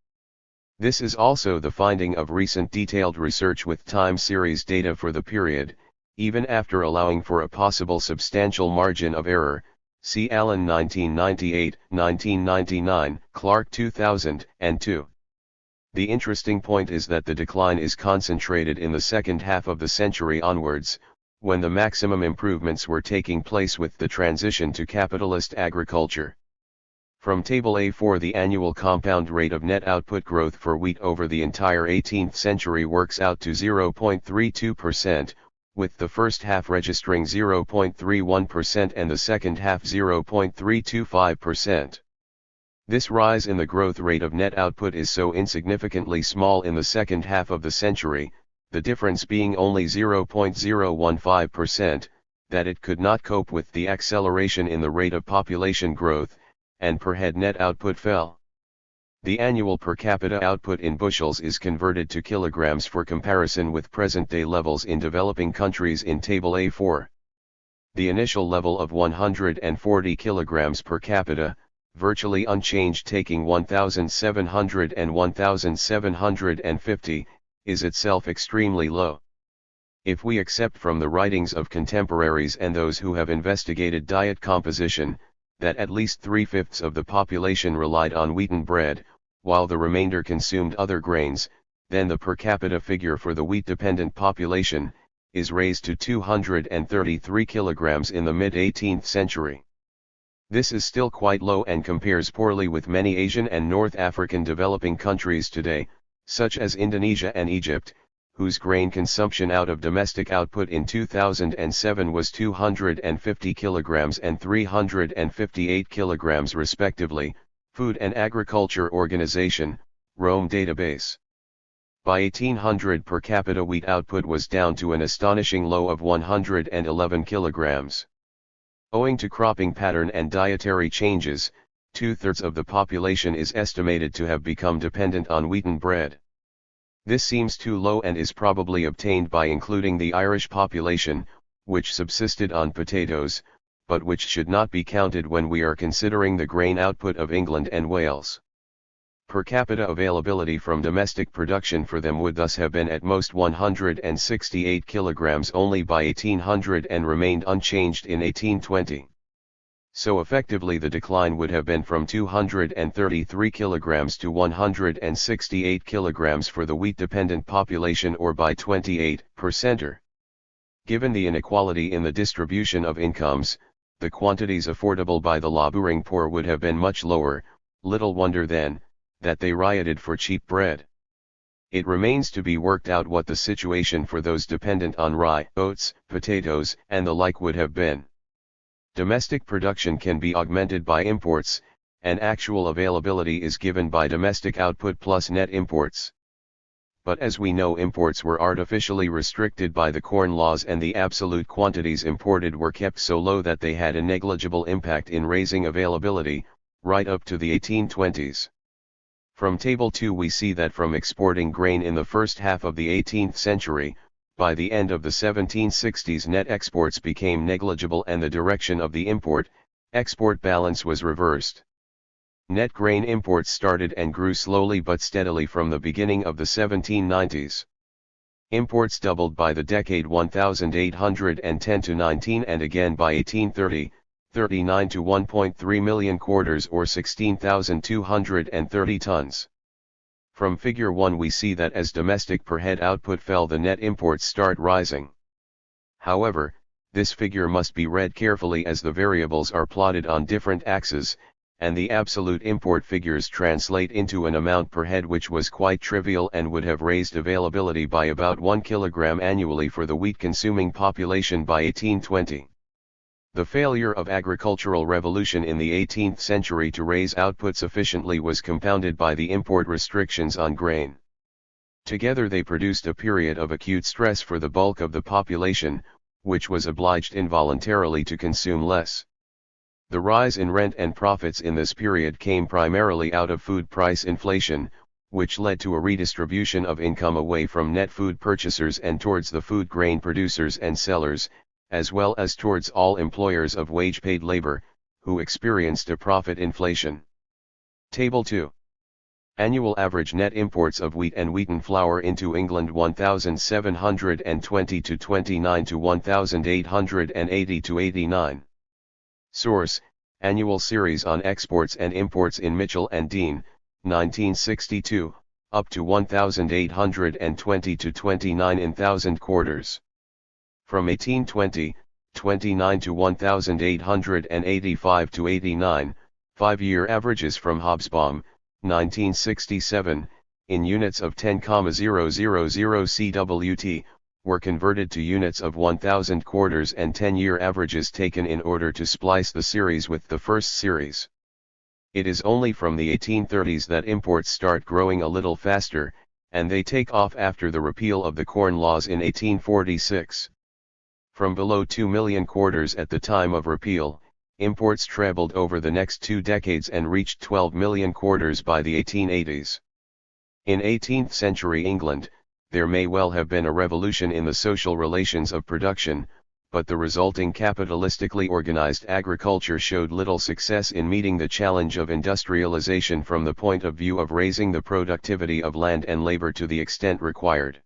This is also the finding of recent detailed research with time series data for the period, even after allowing for a possible substantial margin of error. See Allen 1998, 1999, Clark 2002. The interesting point is that the decline is concentrated in the second half of the century onwards, when the maximum improvements were taking place with the transition to capitalist agriculture. From Table A4, the annual compound rate of net output growth for wheat over the entire 18th century works out to 0.32%, with the first half registering 0.31% and the second half 0.325%. This rise in the growth rate of net output is so insignificantly small in the second half of the century, the difference being only 0.015%, that it could not cope with the acceleration in the rate of population growth, and per head net output fell. The annual per capita output in bushels is converted to kilograms for comparison with present-day levels in developing countries in Table A4. The initial level of 140 kilograms per capita, virtually unchanged taking 1,700 and 1,750, is itself extremely low. If we accept from the writings of contemporaries and those who have investigated diet composition, that at least 3/5 of the population relied on wheaten bread, while the remainder consumed other grains, then the per capita figure for the wheat-dependent population is raised to 233 kilograms in the mid-18th century. This is still quite low and compares poorly with many Asian and North African developing countries today, such as Indonesia and Egypt, whose grain consumption out of domestic output in 2007 was 250 kilograms and 358 kilograms respectively. Food and Agriculture Organization, Rome database. By 1800 per capita wheat output was down to an astonishing low of 111 kilograms. Owing to cropping pattern and dietary changes, 2/3 of the population is estimated to have become dependent on wheaten bread. This seems too low and is probably obtained by including the Irish population, which subsisted on potatoes, but which should not be counted when we are considering the grain output of England and Wales. Per capita availability from domestic production for them would thus have been at most 168 kilograms only by 1800 and remained unchanged in 1820. So effectively the decline would have been from 233 kilograms to 168 kilograms for the wheat-dependent population, or by 28%. Given the inequality in the distribution of incomes, the quantities affordable by the laboring poor would have been much lower. Little wonder then, that they rioted for cheap bread. It remains to be worked out what the situation for those dependent on rye, oats, potatoes, and the like would have been. Domestic production can be augmented by imports, and actual availability is given by domestic output plus net imports. But as we know, imports were artificially restricted by the Corn Laws, and the absolute quantities imported were kept so low that they had a negligible impact in raising availability, right up to the 1820s. From Table 2 we see that from exporting grain in the first half of the 18th century, by the end of the 1760s net exports became negligible and the direction of the import-export balance was reversed. Net grain imports started and grew slowly but steadily from the beginning of the 1790s. Imports doubled by the decade 1810 to 19 and again by 1830. 39 to 1.3 million quarters, or 16,230 tons. From Figure 1 we see that as domestic per head output fell, the net imports start rising. However, this figure must be read carefully as the variables are plotted on different axes, and the absolute import figures translate into an amount per head which was quite trivial and would have raised availability by about 1 kilogram annually for the wheat-consuming population by 1820. The failure of agricultural revolution in the 18th century to raise output sufficiently was compounded by the import restrictions on grain. Together they produced a period of acute stress for the bulk of the population, which was obliged involuntarily to consume less. The rise in rent and profits in this period came primarily out of food price inflation, which led to a redistribution of income away from net food purchasers and towards the food grain producers and sellers, as well as towards all employers of wage-paid labor, who experienced a profit inflation. Table 2. Annual average net imports of wheat and wheaten flour into England 1720 to 29 to 1880 to 89. Source: Annual Series on Exports and Imports in Mitchell and Dean, 1962, up to 1820 to 29 in thousand quarters. From 1820, 29 to 1885 to 89, 5-year averages from Hobsbawm, 1967, in units of 10,000 CWT, were converted to units of 1,000 quarters, and 10-year averages taken in order to splice the series with the first series. It is only from the 1830s that imports start growing a little faster, and they take off after the repeal of the Corn Laws in 1846. From below 2 million quarters at the time of repeal, imports trebled over the next 2 decades and reached 12 million quarters by the 1880s. In 18th century England, there may well have been a revolution in the social relations of production, but the resulting capitalistically organized agriculture showed little success in meeting the challenge of industrialization from the point of view of raising the productivity of land and labor to the extent required.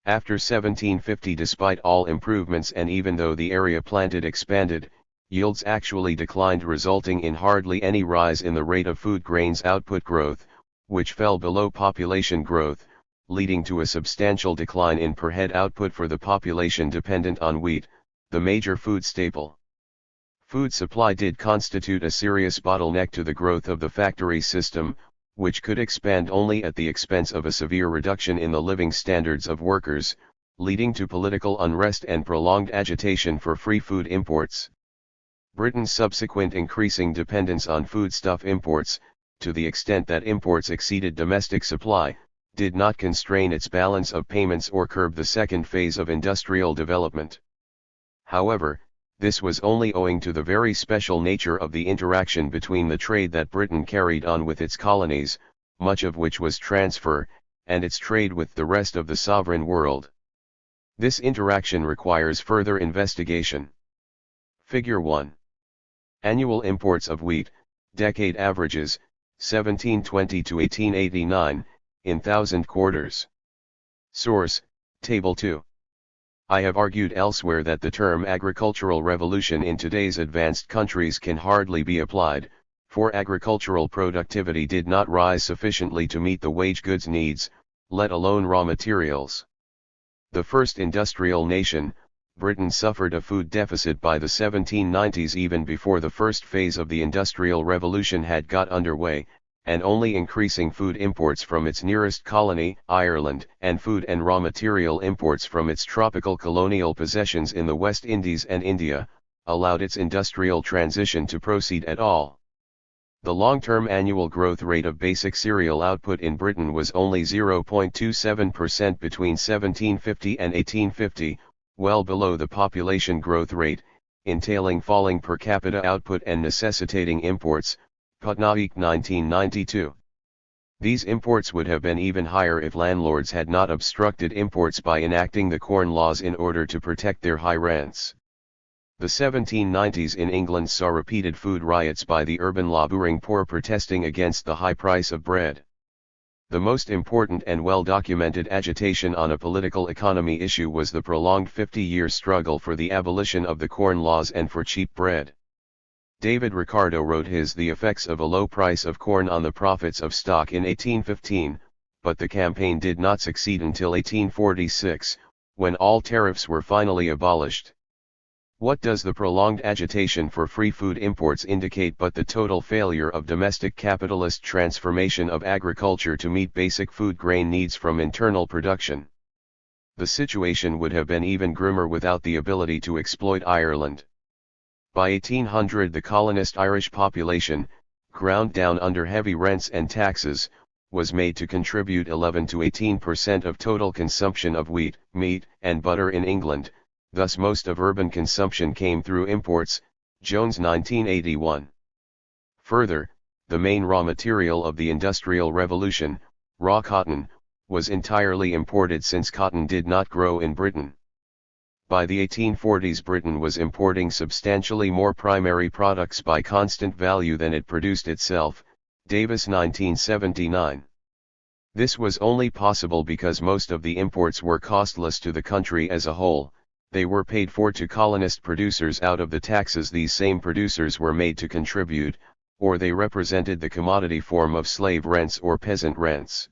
After 1750, despite all improvements and even though the area planted expanded, yields actually declined, resulting in hardly any rise in the rate of food grains output growth, which fell below population growth, leading to a substantial decline in per head output for the population dependent on wheat, the major food staple. Food supply did constitute a serious bottleneck to the growth of the factory system, which could expand only at the expense of a severe reduction in the living standards of workers, leading to political unrest and prolonged agitation for free food imports. Britain's subsequent increasing dependence on foodstuff imports, to the extent that imports exceeded domestic supply, did not constrain its balance of payments or curb the second phase of industrial development. However, this was only owing to the very special nature of the interaction between the trade that Britain carried on with its colonies, much of which was transfer, and its trade with the rest of the sovereign world. This interaction requires further investigation. Figure 1. Annual imports of wheat, decade averages, 1720 to 1889, in 1,000 quarters. Source, Table 2. I have argued elsewhere that the term agricultural revolution in today's advanced countries can hardly be applied, for agricultural productivity did not rise sufficiently to meet the wage goods needs, let alone raw materials. The first industrial nation, Britain, suffered a food deficit by the 1790s even before the first phase of the Industrial Revolution had got underway, and only increasing food imports from its nearest colony, Ireland, and food and raw material imports from its tropical colonial possessions in the West Indies and India, allowed its industrial transition to proceed at all. The long-term annual growth rate of basic cereal output in Britain was only 0.27% between 1750 and 1850, well below the population growth rate, entailing falling per capita output and necessitating imports. Patnaik 1992. These imports would have been even higher if landlords had not obstructed imports by enacting the Corn Laws in order to protect their high rents. The 1790s in England saw repeated food riots by the urban laboring poor protesting against the high price of bread. The most important and well-documented agitation on a political economy issue was the prolonged 50-year struggle for the abolition of the Corn Laws and for cheap bread. David Ricardo wrote his The Effects of a Low Price of Corn on the Profits of Stock in 1815, but the campaign did not succeed until 1846, when all tariffs were finally abolished. What does the prolonged agitation for free food imports indicate but the total failure of domestic capitalist transformation of agriculture to meet basic food grain needs from internal production? The situation would have been even grimmer without the ability to exploit Ireland. By 1800 the colonist Irish population, ground down under heavy rents and taxes, was made to contribute 11 to 18% of total consumption of wheat, meat, and butter in England, thus most of urban consumption came through imports, Jones 1981. Further, the main raw material of the Industrial Revolution, raw cotton, was entirely imported since cotton did not grow in Britain. By the 1840s Britain was importing substantially more primary products by constant value than it produced itself, Davis 1979. This was only possible because most of the imports were costless to the country as a whole, they were paid for to colonist producers out of the taxes these same producers were made to contribute, or they represented the commodity form of slave rents or peasant rents.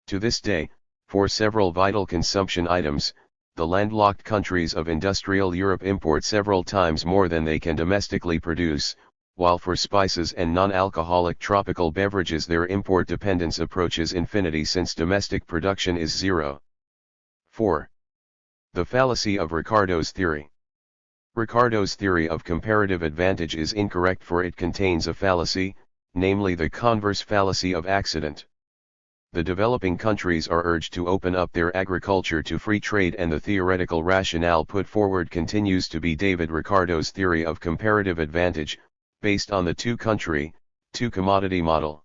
To this day, for several vital consumption items, the landlocked countries of industrial Europe import several times more than they can domestically produce, while for spices and non-alcoholic tropical beverages their import dependence approaches infinity since domestic production is zero. 4. The fallacy of Ricardo's theory. Ricardo's theory of comparative advantage is incorrect for it contains a fallacy, namely the converse fallacy of accident. The developing countries are urged to open up their agriculture to free trade and the theoretical rationale put forward continues to be David Ricardo's theory of comparative advantage, based on the two-country, two-commodity model.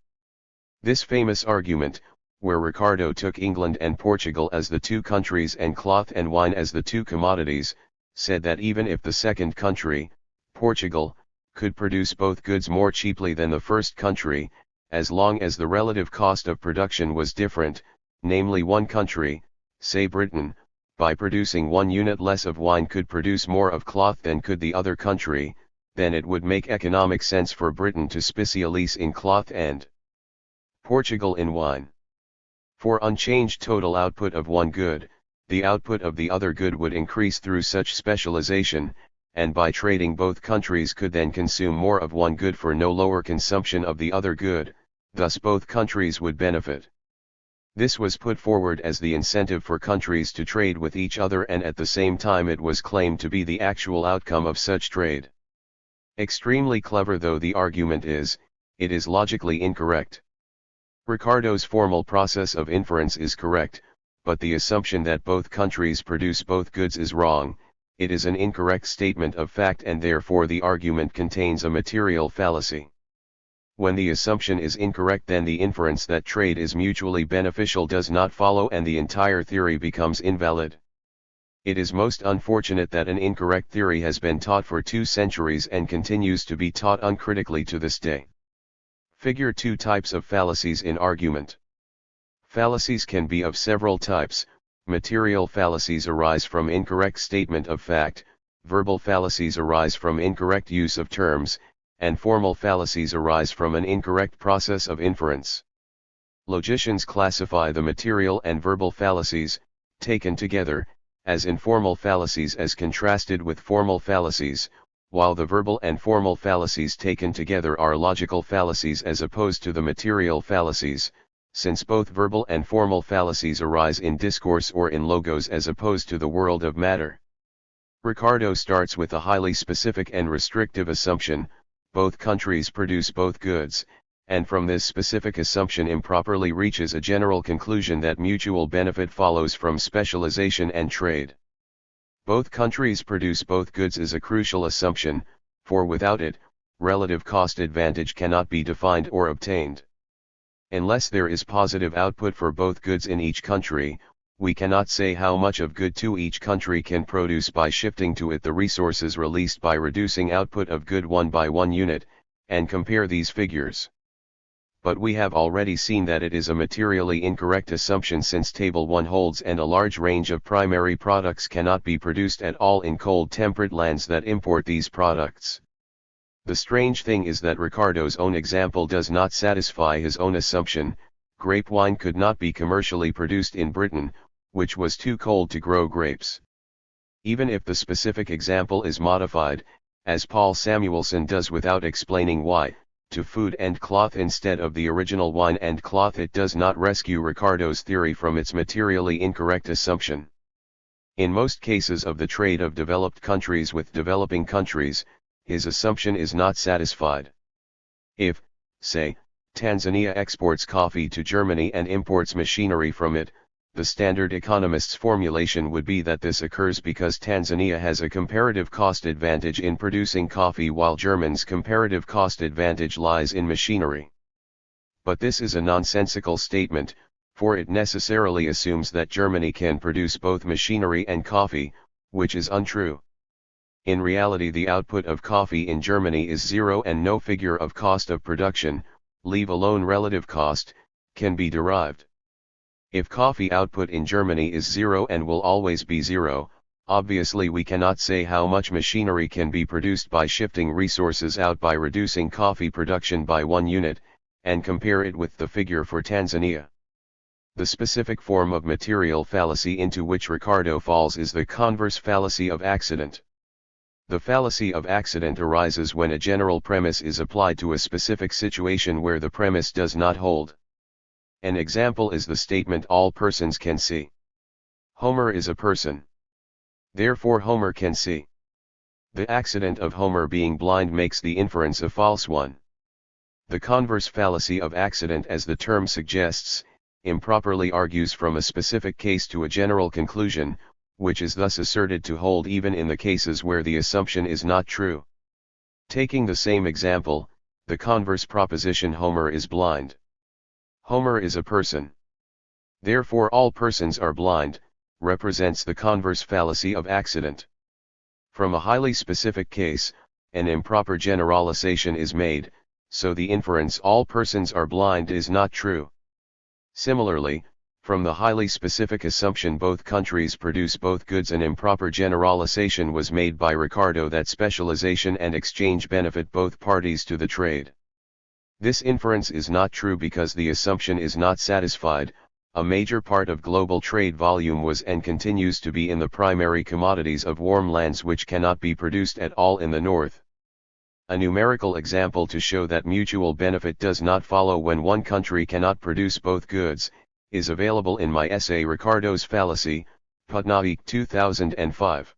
This famous argument, where Ricardo took England and Portugal as the two countries and cloth and wine as the two commodities, said that even if the second country, Portugal, could produce both goods more cheaply than the first country, as long as the relative cost of production was different, namely one country, say Britain, by producing 1 unit less of wine could produce more of cloth than could the other country, then it would make economic sense for Britain to specialise in cloth and Portugal in wine. For unchanged total output of one good, the output of the other good would increase through such specialization, and by trading both countries could then consume more of one good for no lower consumption of the other good, thus both countries would benefit. This was put forward as the incentive for countries to trade with each other and at the same time it was claimed to be the actual outcome of such trade. Extremely clever though the argument is, it is logically incorrect. Ricardo's formal process of inference is correct, but the assumption that both countries produce both goods is wrong. It is an incorrect statement of fact and therefore the argument contains a material fallacy. When the assumption is incorrect, then the inference that trade is mutually beneficial does not follow and the entire theory becomes invalid. It is most unfortunate that an incorrect theory has been taught for 2 centuries and continues to be taught uncritically to this day. Figure 2 types of fallacies in argument. Fallacies can be of several types. Material fallacies arise from incorrect statement of fact, verbal fallacies arise from incorrect use of terms, and formal fallacies arise from an incorrect process of inference. Logicians classify the material and verbal fallacies, taken together, as informal fallacies as contrasted with formal fallacies, while the verbal and formal fallacies taken together are logical fallacies as opposed to the material fallacies, since both verbal and formal fallacies arise in discourse or in logos as opposed to the world of matter. Ricardo starts with a highly specific and restrictive assumption: both countries produce both goods, and from this specific assumption improperly reaches a general conclusion that mutual benefit follows from specialization and trade. Both countries produce both goods is a crucial assumption, for without it, relative cost advantage cannot be defined or obtained. Unless there is positive output for both goods in each country, we cannot say how much of good to each country can produce by shifting to it the resources released by reducing output of good 1 by 1 unit, and compare these figures. But we have already seen that it is a materially incorrect assumption, since Table 1 holds and a large range of primary products cannot be produced at all in cold temperate lands that import these products. The strange thing is that Ricardo's own example does not satisfy his own assumption. Grape wine could not be commercially produced in Britain, which was too cold to grow grapes. Even if the specific example is modified, as Paul Samuelson does without explaining why, to food and cloth instead of the original wine and cloth, it does not rescue Ricardo's theory from its materially incorrect assumption. In most cases of the trade of developed countries with developing countries, his assumption is not satisfied. If, say, Tanzania exports coffee to Germany and imports machinery from it, the standard economist's formulation would be that this occurs because Tanzania has a comparative cost advantage in producing coffee while Germany's comparative cost advantage lies in machinery. But this is a nonsensical statement, for it necessarily assumes that Germany can produce both machinery and coffee, which is untrue. In reality, the output of coffee in Germany is 0 and no figure of cost of production, leave alone relative cost, can be derived. If coffee output in Germany is 0 and will always be 0, obviously we cannot say how much machinery can be produced by shifting resources out by reducing coffee production by 1 unit, and compare it with the figure for Tanzania. The specific form of material fallacy into which Ricardo falls is the converse fallacy of accident. The fallacy of accident arises when a general premise is applied to a specific situation where the premise does not hold. An example is the statement all persons can see. Homer is a person. Therefore Homer can see. The accident of Homer being blind makes the inference a false one. The converse fallacy of accident, as the term suggests, improperly argues from a specific case to a general conclusion, which is thus asserted to hold even in the cases where the assumption is not true. Taking the same example, the converse proposition Homer is blind. Homer is a person. Therefore all persons are blind, represents the converse fallacy of accident. From a highly specific case, an improper generalization is made, so the inference all persons are blind is not true. Similarly, from the highly specific assumption both countries produce both goods, an improper generalization was made by Ricardo that specialization and exchange benefit both parties to the trade. This inference is not true because the assumption is not satisfied. A major part of global trade volume was and continues to be in the primary commodities of warm lands which cannot be produced at all in the north. A numerical example to show that mutual benefit does not follow when one country cannot produce both goods, is available in my essay Ricardo's Fallacy, Patnaik 2005.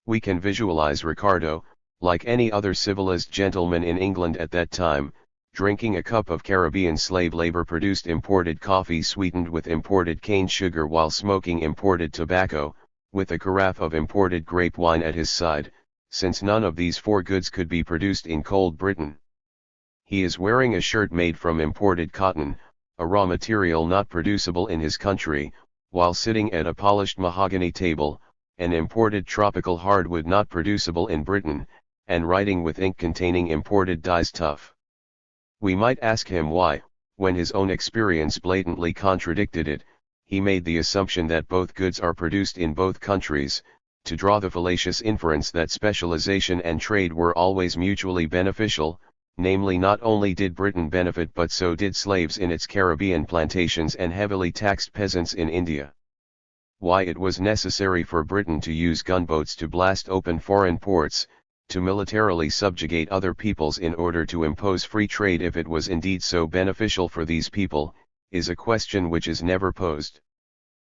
We can visualize Ricardo, like any other civilized gentleman in England at that time, drinking a cup of Caribbean slave labor produced imported coffee sweetened with imported cane sugar while smoking imported tobacco, with a carafe of imported grape wine at his side, since none of these 4 goods could be produced in cold Britain. He is wearing a shirt made from imported cotton, a raw material not producible in his country, while sitting at a polished mahogany table, an imported tropical hardwood not producible in Britain, and writing with ink containing imported dyes tough. We might ask him why, when his own experience blatantly contradicted it, he made the assumption that both goods are produced in both countries, to draw the fallacious inference that specialization and trade were always mutually beneficial, namely not only did Britain benefit but so did slaves in its Caribbean plantations and heavily taxed peasants in India. Why it was necessary for Britain to use gunboats to blast open foreign ports, to militarily subjugate other peoples in order to impose free trade if it was indeed so beneficial for these people, is a question which is never posed.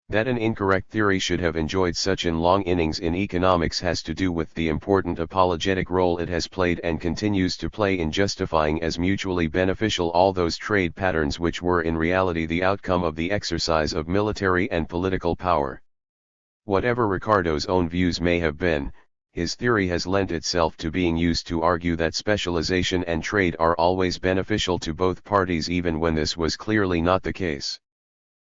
That an incorrect theory should have enjoyed such an long innings in economics has to do with the important apologetic role it has played and continues to play in justifying as mutually beneficial all those trade patterns which were in reality the outcome of the exercise of military and political power. Whatever Ricardo's own views may have been, his theory has lent itself to being used to argue that specialization and trade are always beneficial to both parties even when this was clearly not the case.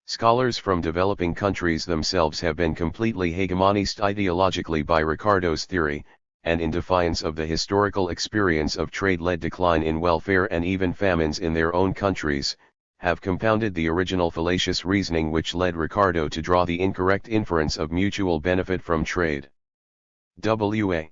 Scholars from developing countries themselves have been completely hegemonized ideologically by Ricardo's theory, and in defiance of the historical experience of trade-led decline in welfare and even famines in their own countries, have compounded the original fallacious reasoning which led Ricardo to draw the incorrect inference of mutual benefit from trade. W.A.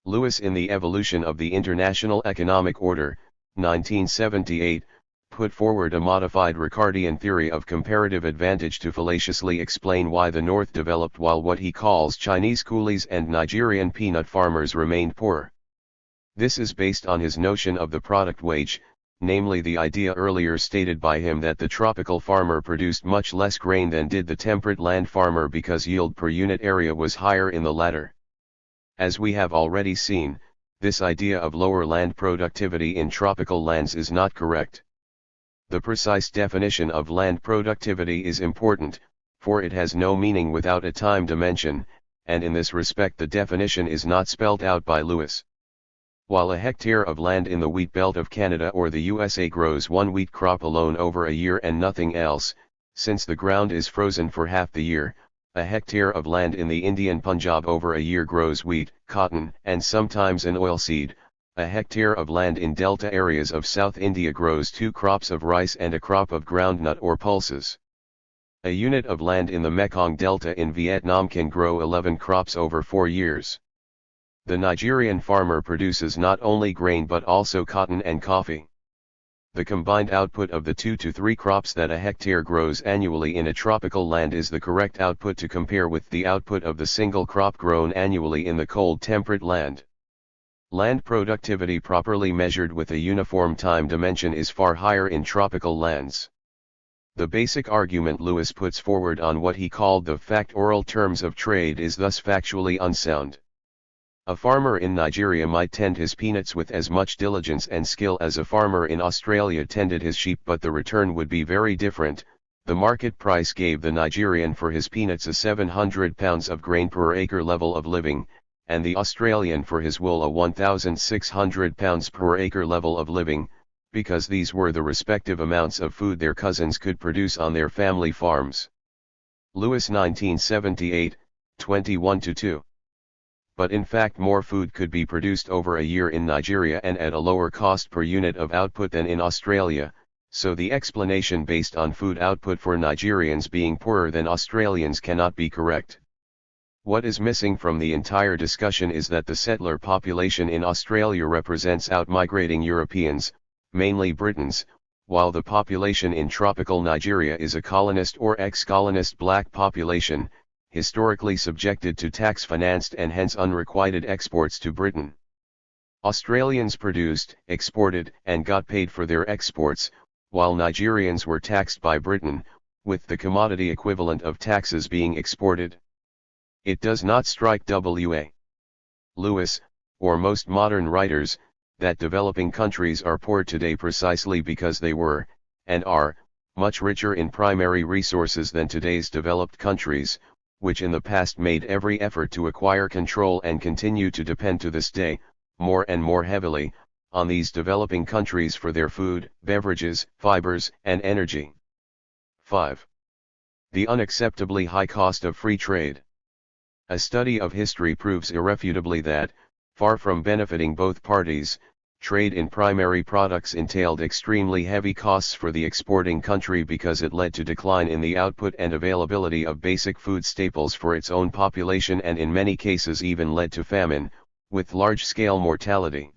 Lewis in The Evolution of the International Economic Order, 1978, put forward a modified Ricardian theory of comparative advantage to fallaciously explain why the North developed while what he calls Chinese coolies and Nigerian peanut farmers remained poor. This is based on his notion of the product wage, namely the idea earlier stated by him that the tropical farmer produced much less grain than did the temperate land farmer because yield per unit area was higher in the latter. As we have already seen, this idea of lower land productivity in tropical lands is not correct. The precise definition of land productivity is important, for it has no meaning without a time dimension, and in this respect the definition is not spelled out by Lewis. While a hectare of land in the wheat belt of Canada or the USA grows one wheat crop alone over a year and nothing else, since the ground is frozen for half the year, a hectare of land in the Indian Punjab over a year grows wheat, cotton, and sometimes an oilseed. A hectare of land in delta areas of South India grows 2 crops of rice and a crop of groundnut or pulses. A unit of land in the Mekong Delta in Vietnam can grow 11 crops over 4 years. The Nigerian farmer produces not only grain but also cotton and coffee. The combined output of the 2 to 3 crops that a hectare grows annually in a tropical land is the correct output to compare with the output of the single crop grown annually in the cold temperate land. Land productivity properly measured with a uniform time dimension is far higher in tropical lands. The basic argument Lewis puts forward on what he called the factorial terms of trade is thus factually unsound. A farmer in Nigeria might tend his peanuts with as much diligence and skill as a farmer in Australia tended his sheep, but the return would be very different. The market price gave the Nigerian for his peanuts a 700 pounds of grain per acre level of living, and the Australian for his wool a 1,600 pounds per acre level of living, because these were the respective amounts of food their cousins could produce on their family farms. Lewis 1978, 21-2. But in fact more food could be produced over a year in Nigeria and at a lower cost per unit of output than in Australia, so the explanation based on food output for Nigerians being poorer than Australians cannot be correct. What is missing from the entire discussion is that the settler population in Australia represents out-migrating Europeans, mainly Britons, while the population in tropical Nigeria is a colonist or ex-colonist black population, historically subjected to tax-financed and hence unrequited exports to Britain. Australians produced, exported, and got paid for their exports, while Nigerians were taxed by Britain, with the commodity equivalent of taxes being exported. It does not strike W.A. Lewis, or most modern writers, that developing countries are poor today precisely because they were, and are, much richer in primary resources than today's developed countries, which in the past made every effort to acquire control and continue to depend to this day, more and more heavily, on these developing countries for their food, beverages, fibers, and energy. 5. The unacceptably high cost of free trade. A study of history proves irrefutably that, far from benefiting both parties, trade in primary products entailed extremely heavy costs for the exporting country because it led to decline in the output and availability of basic food staples for its own population and in many cases even led to famine, with large-scale mortality.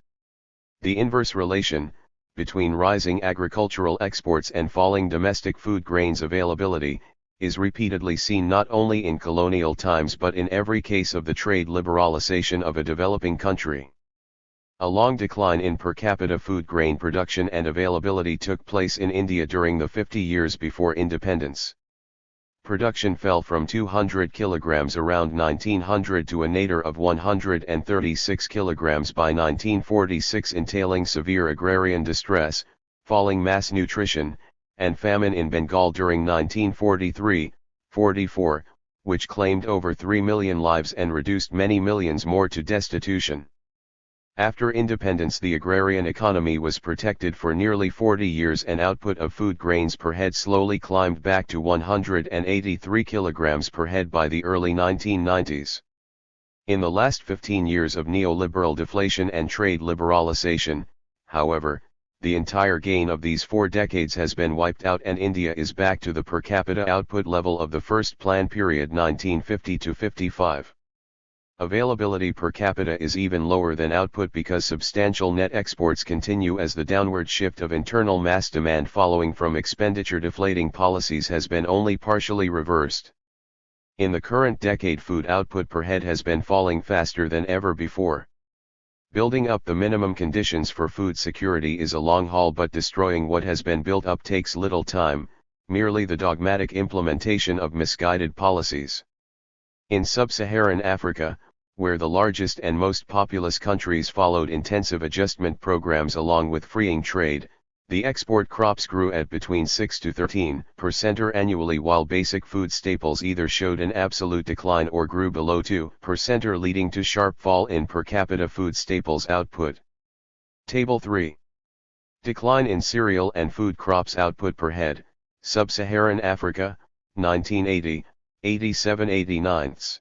The inverse relation, between rising agricultural exports and falling domestic food grains availability, is repeatedly seen not only in colonial times but in every case of the trade liberalization of a developing country. A long decline in per capita food grain production and availability took place in India during the 50 years before independence. Production fell from 200 kilograms around 1900 to a nadir of 136 kilograms by 1946, entailing severe agrarian distress, falling mass nutrition, and famine in Bengal during 1943-44, which claimed over 3 million lives and reduced many millions more to destitution. After independence, the agrarian economy was protected for nearly 40 years and output of food grains per head slowly climbed back to 183 kilograms per head by the early 1990s. In the last 15 years of neoliberal deflation and trade liberalization, however, the entire gain of these 4 decades has been wiped out and India is back to the per capita output level of the first plan period 1950-55. Availability per capita is even lower than output because substantial net exports continue as the downward shift of internal mass demand following from expenditure deflating policies has been only partially reversed. In the current decade, food output per head has been falling faster than ever before. Building up the minimum conditions for food security is a long haul, but destroying what has been built up takes little time, merely the dogmatic implementation of misguided policies. In sub-Saharan Africa, where the largest and most populous countries followed intensive adjustment programs along with freeing trade, the export crops grew at between 6 to 13% annually, while basic food staples either showed an absolute decline or grew below 2%, leading to sharp fall in per capita food staples output. Table 3. Decline in cereal and food crops output per head, Sub-Saharan Africa, 1980, 87/89.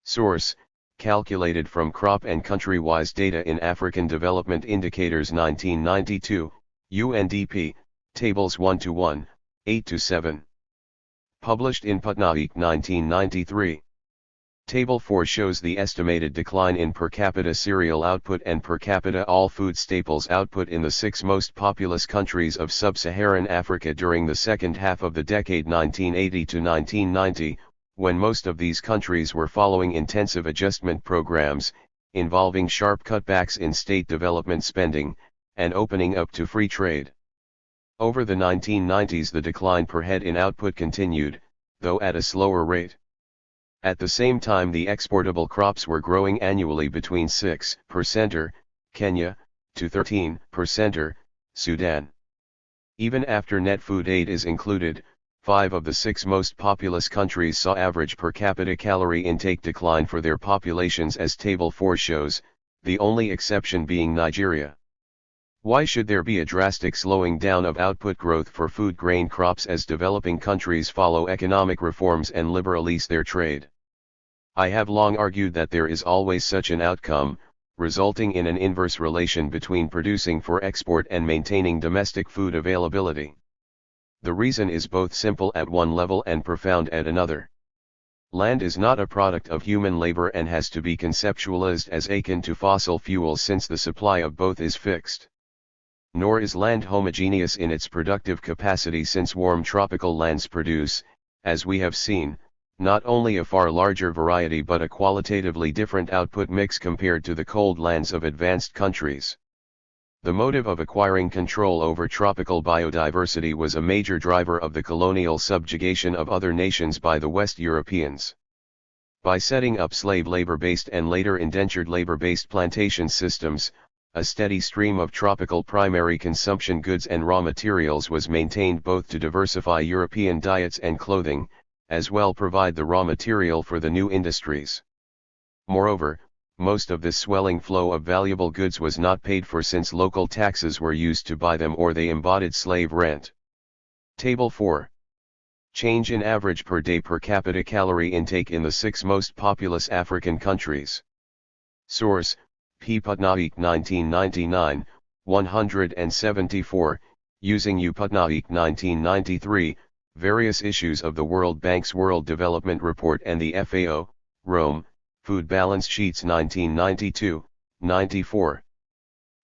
Source: calculated from crop and country-wise data in African Development Indicators 1992, UNDP, Tables 1-1, 8-7. Published in Patnaik 1993. Table 4 shows the estimated decline in per capita cereal output and per capita all food staples output in the 6 most populous countries of sub-Saharan Africa during the second half of the decade 1980 to 1990, when most of these countries were following intensive adjustment programs, involving sharp cutbacks in state development spending, and opening up to free trade. Over the 1990s, the decline per head in output continued, though at a slower rate. At the same time, the exportable crops were growing annually between 6%, Kenya, to 13%, Sudan. Even after net food aid is included, 5 of the 6 most populous countries saw average per capita calorie intake decline for their populations, as Table 4 shows, the only exception being Nigeria. Why should there be a drastic slowing down of output growth for food grain crops as developing countries follow economic reforms and liberalize their trade? I have long argued that there is always such an outcome, resulting in an inverse relation between producing for export and maintaining domestic food availability. The reason is both simple at one level and profound at another. Land is not a product of human labor and has to be conceptualized as akin to fossil fuels, since the supply of both is fixed. Nor is land homogeneous in its productive capacity, since warm tropical lands produce, as we have seen, not only a far larger variety but a qualitatively different output mix compared to the cold lands of advanced countries. The motive of acquiring control over tropical biodiversity was a major driver of the colonial subjugation of other nations by the West Europeans. By setting up slave labor-based and later indentured labor-based plantation systems, a steady stream of tropical primary consumption goods and raw materials was maintained, both to diversify European diets and clothing, as well provide the raw material for the new industries. Moreover, most of this swelling flow of valuable goods was not paid for since local taxes were used to buy them or they embodied slave rent. Table 4. Change in average per day per capita calorie intake in the 6 most populous African countries. Source: Patnaik 1999, 174, using Patnaik 1993, various issues of the World Bank's World Development Report and the FAO, Rome, Food Balance Sheets 1992, 94.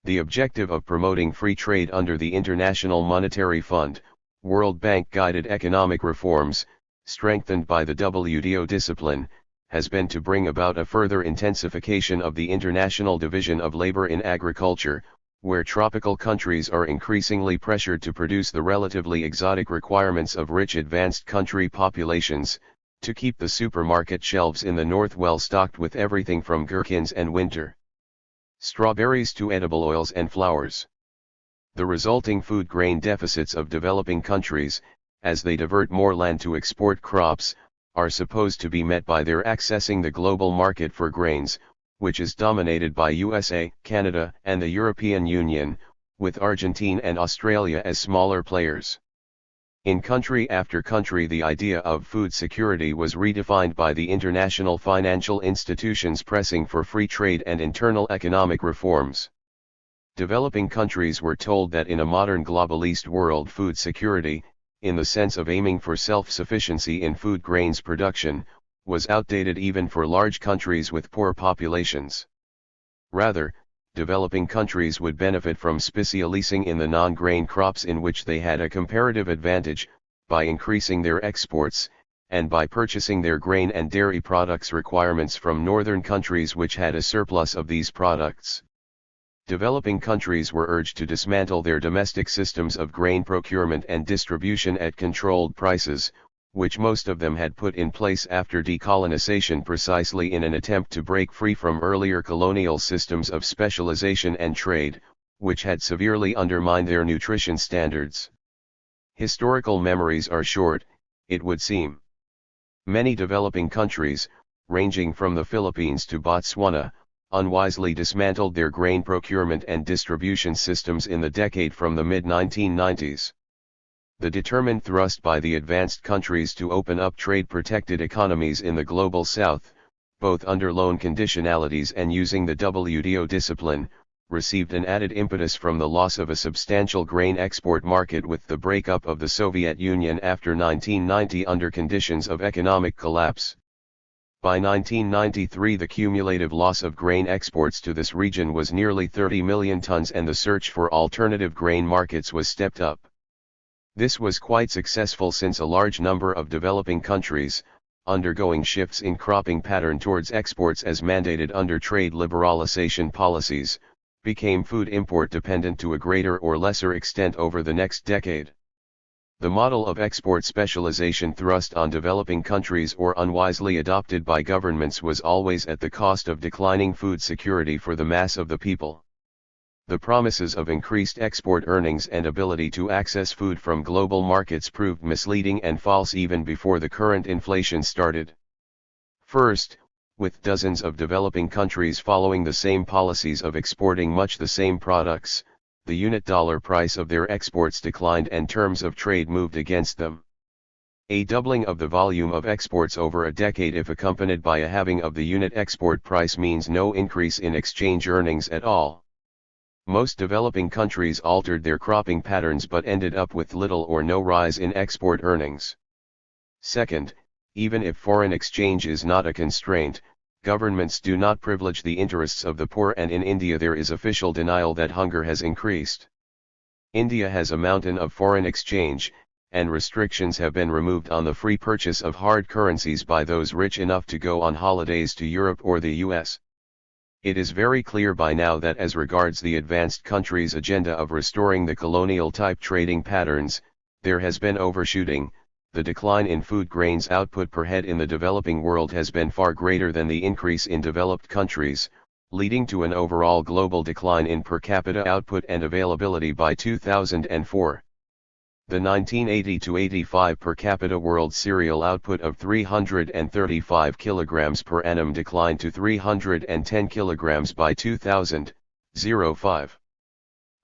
The objective of promoting free trade under the International Monetary Fund, World Bank-guided economic reforms, strengthened by the WTO discipline, has been to bring about a further intensification of the international division of labor in agriculture, where tropical countries are increasingly pressured to produce the relatively exotic requirements of rich advanced country populations, to keep the supermarket shelves in the north well stocked with everything from gherkins and winter strawberries to edible oils and flowers. The resulting food grain deficits of developing countries, as they divert more land to export crops, are supposed to be met by their accessing the global market for grains, which is dominated by USA, Canada, and the European Union, with Argentina and Australia as smaller players. In country after country, the idea of food security was redefined by the international financial institutions pressing for free trade and internal economic reforms. Developing countries were told that in a modern globalist world, food security, in the sense of aiming for self-sufficiency in food grains production, was outdated even for large countries with poor populations. Rather, developing countries would benefit from specializing in the non-grain crops in which they had a comparative advantage, by increasing their exports, and by purchasing their grain and dairy products requirements from northern countries which had a surplus of these products. Developing countries were urged to dismantle their domestic systems of grain procurement and distribution at controlled prices, which most of them had put in place after decolonization precisely in an attempt to break free from earlier colonial systems of specialization and trade, which had severely undermined their nutrition standards. Historical memories are short, it would seem. Many developing countries, ranging from the Philippines to Botswana, unwisely dismantled their grain procurement and distribution systems in the decade from the mid-1990s. The determined thrust by the advanced countries to open up trade-protected economies in the global south, both under loan conditionalities and using the WTO discipline, received an added impetus from the loss of a substantial grain export market with the breakup of the Soviet Union after 1990 under conditions of economic collapse. By 1993, the cumulative loss of grain exports to this region was nearly 30 million tons, and the search for alternative grain markets was stepped up. This was quite successful since a large number of developing countries, undergoing shifts in cropping pattern towards exports as mandated under trade liberalization policies, became food import dependent to a greater or lesser extent over the next decade. The model of export specialization thrust on developing countries or unwisely adopted by governments was always at the cost of declining food security for the mass of the people. The promises of increased export earnings and ability to access food from global markets proved misleading and false even before the current inflation started. First, with dozens of developing countries following the same policies of exporting much the same products, the unit dollar price of their exports declined and terms of trade moved against them. A doubling of the volume of exports over a decade, if accompanied by a halving of the unit export price, means no increase in exchange earnings at all. Most developing countries altered their cropping patterns but ended up with little or no rise in export earnings. Second, even if foreign exchange is not a constraint, governments do not privilege the interests of the poor, and in India there is official denial that hunger has increased. India has a mountain of foreign exchange, and restrictions have been removed on the free purchase of hard currencies by those rich enough to go on holidays to Europe or the US. It is very clear by now that as regards the advanced countries' agenda of restoring the colonial-type trading patterns, there has been overshooting. The decline in food grains output per head in the developing world has been far greater than the increase in developed countries, leading to an overall global decline in per capita output and availability by 2004. The 1980-85 per capita world cereal output of 335 kilograms per annum declined to 310 kilograms by 2005.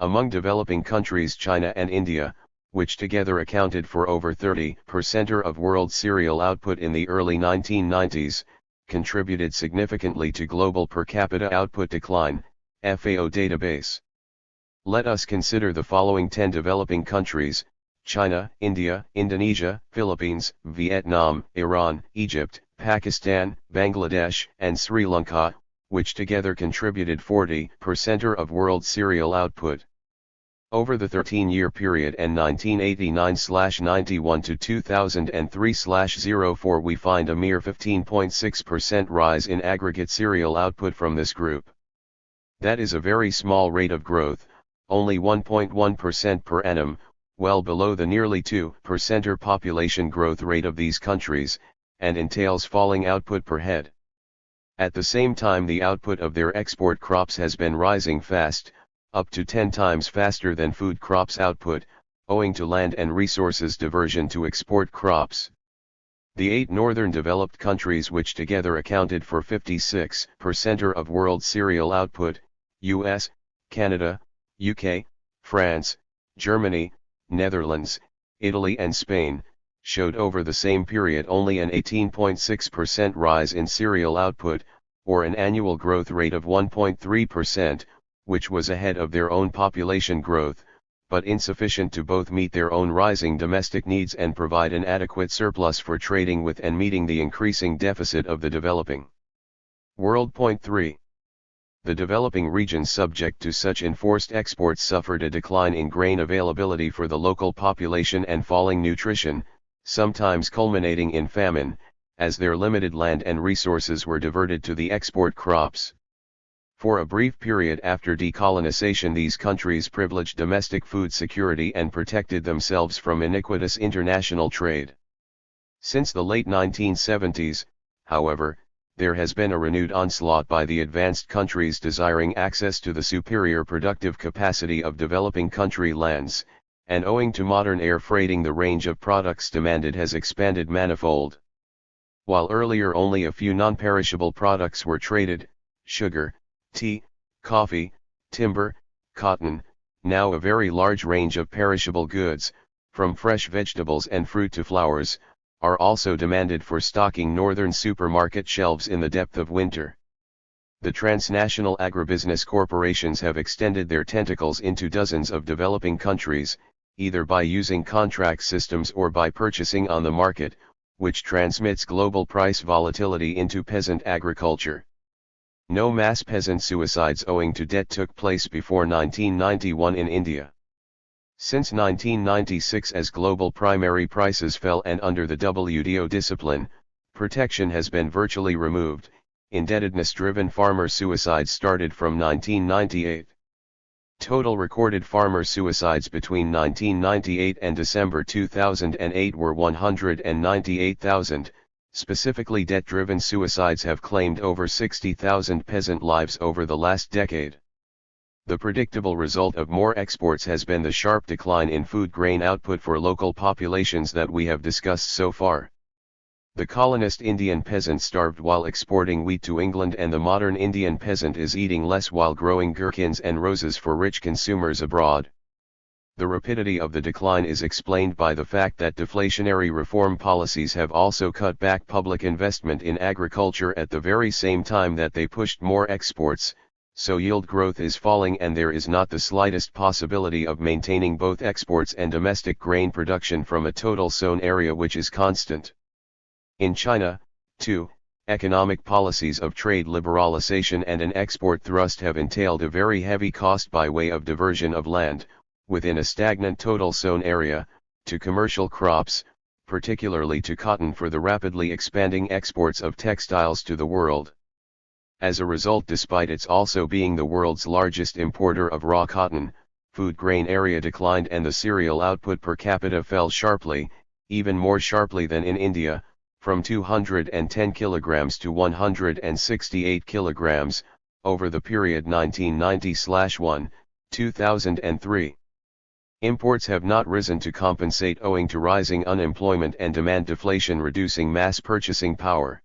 Among developing countries, China and India, which together accounted for over 30% of world cereal output in the early 1990s, contributed significantly to global per capita output decline, FAO database. Let us consider the following 10 developing countries: China, India, Indonesia, Philippines, Vietnam, Iran, Egypt, Pakistan, Bangladesh, and Sri Lanka, which together contributed 40% of world cereal output. Over the 13-year period and 1989/91 to 2003/04 we find a mere 15.6% rise in aggregate cereal output from this group. That is a very small rate of growth, only 1.1% per annum, well below the nearly 2% population growth rate of these countries, and entails falling output per head. At the same time, the output of their export crops has been rising fast, up to 10 times faster than food crops output, owing to land and resources diversion to export crops. The 8 northern developed countries, which together accounted for 56% of world cereal output, US, Canada, UK, France, Germany, Netherlands, Italy and Spain, showed over the same period only an 18.6% rise in cereal output, or an annual growth rate of 1.3%, which was ahead of their own population growth, but insufficient to both meet their own rising domestic needs and provide an adequate surplus for trading with and meeting the increasing deficit of the developing world. Point 3. The developing regions subject to such enforced exports suffered a decline in grain availability for the local population and falling nutrition, sometimes culminating in famine, as their limited land and resources were diverted to the export crops. For a brief period after decolonization, these countries privileged domestic food security and protected themselves from iniquitous international trade. Since the late 1970s, however, there has been a renewed onslaught by the advanced countries desiring access to the superior productive capacity of developing country lands, and owing to modern air freighting, the range of products demanded has expanded manifold. While earlier only a few non-perishable products were traded, sugar, tea, coffee, timber, cotton, now a very large range of perishable goods, from fresh vegetables and fruit to flowers, are also demanded for stocking northern supermarket shelves in the depth of winter. The transnational agribusiness corporations have extended their tentacles into dozens of developing countries, either by using contract systems or by purchasing on the market, which transmits global price volatility into peasant agriculture. No mass peasant suicides owing to debt took place before 1991 in India. Since 1996, as global primary prices fell and under the WTO discipline, protection has been virtually removed. Indebtedness-driven farmer suicides started from 1998. Total recorded farmer suicides between 1998 and December 2008 were 198,000. Specifically, debt-driven suicides have claimed over 60,000 peasant lives over the last decade. The predictable result of more exports has been the sharp decline in food grain output for local populations that we have discussed so far. The colonist Indian peasant starved while exporting wheat to England, and the modern Indian peasant is eating less while growing gherkins and roses for rich consumers abroad. The rapidity of the decline is explained by the fact that deflationary reform policies have also cut back public investment in agriculture at the very same time that they pushed more exports, so yield growth is falling and there is not the slightest possibility of maintaining both exports and domestic grain production from a total sown area which is constant. In China, too, economic policies of trade liberalization and an export thrust have entailed a very heavy cost by way of diversion of land, within a stagnant total sown area, to commercial crops, particularly to cotton for the rapidly expanding exports of textiles to the world. As a result, despite its also being the world's largest importer of raw cotton, food grain area declined and the cereal output per capita fell sharply, even more sharply than in India, from 210 kilograms to 168 kilograms, over the period 1990/1, 2003. Imports have not risen to compensate owing to rising unemployment and demand deflation reducing mass purchasing power.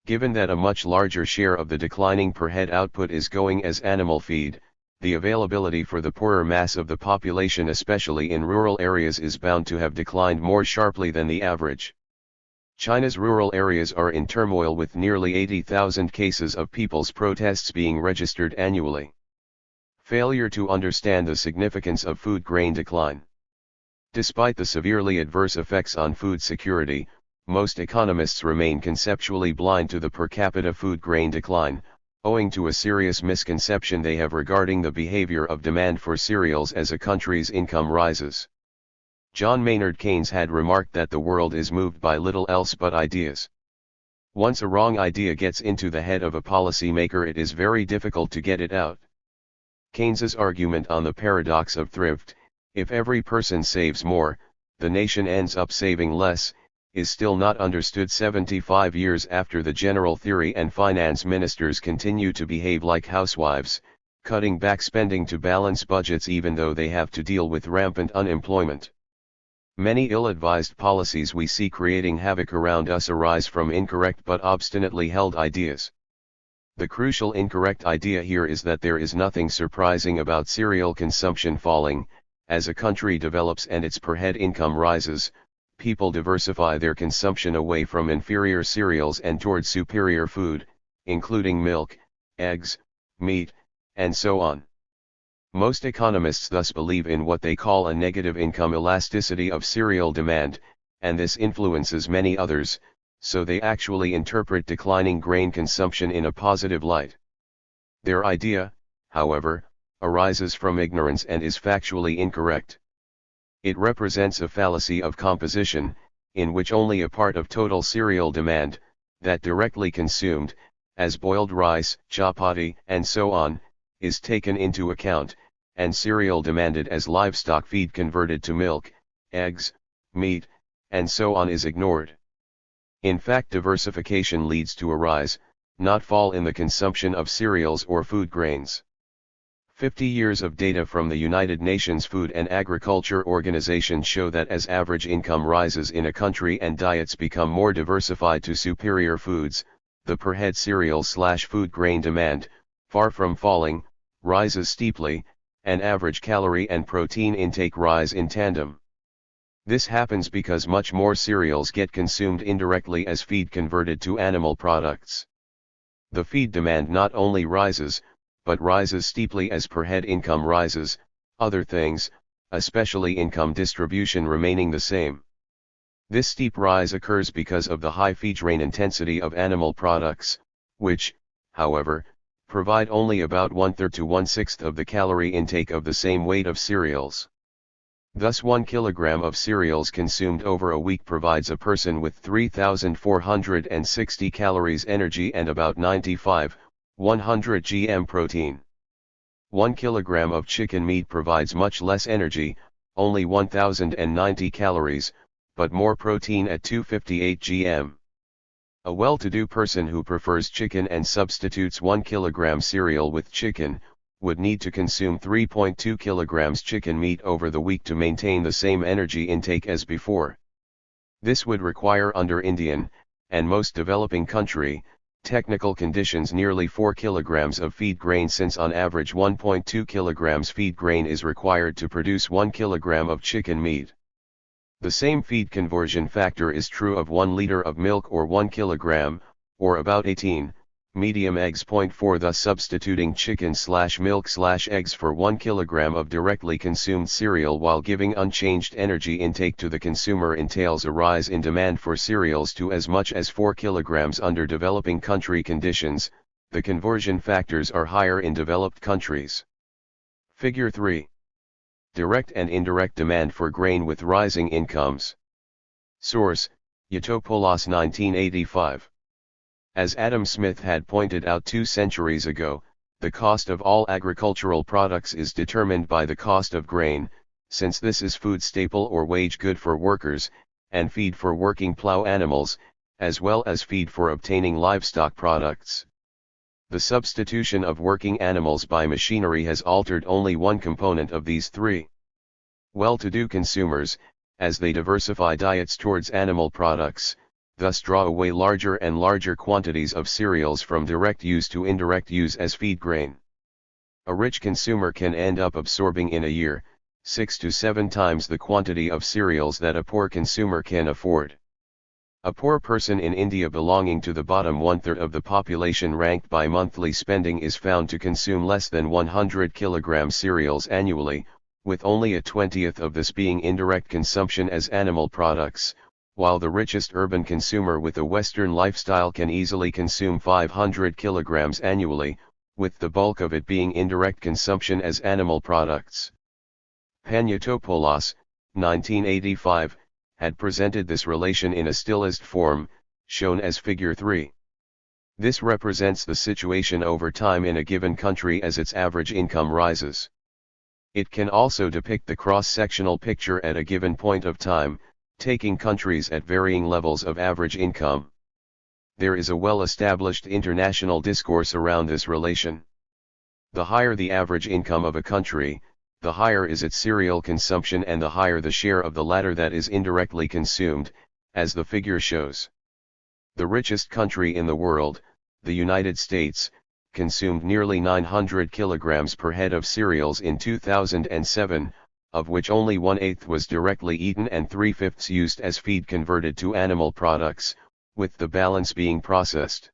Given that a much larger share of the declining per head output is going as animal feed, the availability for the poorer mass of the population especially in rural areas is bound to have declined more sharply than the average. China's rural areas are in turmoil with nearly 80,000 cases of people's protests being registered annually. Failure to understand the significance of food grain decline. Despite the severely adverse effects on food security, most economists remain conceptually blind to the per capita food grain decline, owing to a serious misconception they have regarding the behavior of demand for cereals as a country's income rises. John Maynard Keynes had remarked that the world is moved by little else but ideas. Once a wrong idea gets into the head of a policymaker, it is very difficult to get it out. Keynes's argument on the paradox of thrift, if every person saves more, the nation ends up saving less, is still not understood 75 years after the general theory, and finance ministers continue to behave like housewives, cutting back spending to balance budgets even though they have to deal with rampant unemployment. Many ill-advised policies we see creating havoc around us arise from incorrect but obstinately held ideas. The crucial incorrect idea here is that there is nothing surprising about cereal consumption falling. As a country develops and its per head income rises, people diversify their consumption away from inferior cereals and towards superior food, including milk, eggs, meat, and so on. Most economists thus believe in what they call a negative income elasticity of cereal demand, and this influences many others, so they actually interpret declining grain consumption in a positive light. Their idea, however, arises from ignorance and is factually incorrect. It represents a fallacy of composition, in which only a part of total cereal demand, that directly consumed, as boiled rice, chapati, and so on, is taken into account, and cereal demanded as livestock feed converted to milk, eggs, meat, and so on is ignored. In fact, diversification leads to a rise, not fall in the consumption of cereals or food grains. 50 years of data from the United Nations Food and Agriculture Organization show that as average income rises in a country and diets become more diversified to superior foods, the per head cereal/food grain demand, far from falling, rises steeply, and average calorie and protein intake rise in tandem. This happens because much more cereals get consumed indirectly as feed converted to animal products. The feed demand not only rises, but rises steeply as per head income rises, other things, especially income distribution, remaining the same. This steep rise occurs because of the high feed grain intensity of animal products, which, however, provide only about 1/3 to 1/6 of the calorie intake of the same weight of cereals. Thus 1 kilogram of cereals consumed over a week provides a person with 3,460 calories energy and about 95–100 gm protein. 1 kilogram of chicken meat provides much less energy, only 1,090 calories, but more protein at 258 gm. A well-to-do person who prefers chicken and substitutes 1 kilogram cereal with chicken, would need to consume 3.2 kilograms chicken meat over the week to maintain the same energy intake as before. This would require under Indian, and most developing country, technical conditions nearly 4 kilograms of feed grain, since on average 1.2 kilograms feed grain is required to produce 1 kilogram of chicken meat. The same feed conversion factor is true of 1 liter of milk or 1 kilogram, or about 18, medium eggs. 4 Thus substituting chicken/milk/eggs for 1 kilogram of directly consumed cereal while giving unchanged energy intake to the consumer entails a rise in demand for cereals to as much as 4 kilograms under developing country conditions. The conversion factors are higher in developed countries. Figure 3. Direct and indirect demand for grain with rising incomes. Source: Yatopoulos 1985. As Adam Smith had pointed out 2 centuries ago, the cost of all agricultural products is determined by the cost of grain, since this is food staple or wage good for workers, and feed for working plow animals, as well as feed for obtaining livestock products. The substitution of working animals by machinery has altered only one component of these 3. Well-to-do consumers, as they diversify diets towards animal products, thus draw away larger and larger quantities of cereals from direct use to indirect use as feed grain. A rich consumer can end up absorbing in a year, 6 to 7 times the quantity of cereals that a poor consumer can afford. A poor person in India belonging to the bottom one-third of the population ranked by monthly spending is found to consume less than 100 kilograms cereals annually, with only a 20th of this being indirect consumption as animal products, while the richest urban consumer with a Western lifestyle can easily consume 500 kilograms annually, with the bulk of it being indirect consumption as animal products. Panyatopoulos, 1985, had presented this relation in a stylized form, shown as Figure 3. This represents the situation over time in a given country as its average income rises. It can also depict the cross-sectional picture at a given point of time, taking countries at varying levels of average income. There is a well-established international discourse around this relation. The higher the average income of a country, the higher is its cereal consumption and the higher the share of the latter that is indirectly consumed, as the figure shows. The richest country in the world, the United States, consumed nearly 900 kilograms per head of cereals in 2007, of which only 1/8 was directly eaten and 3/5 used as feed converted to animal products, with the balance being processed.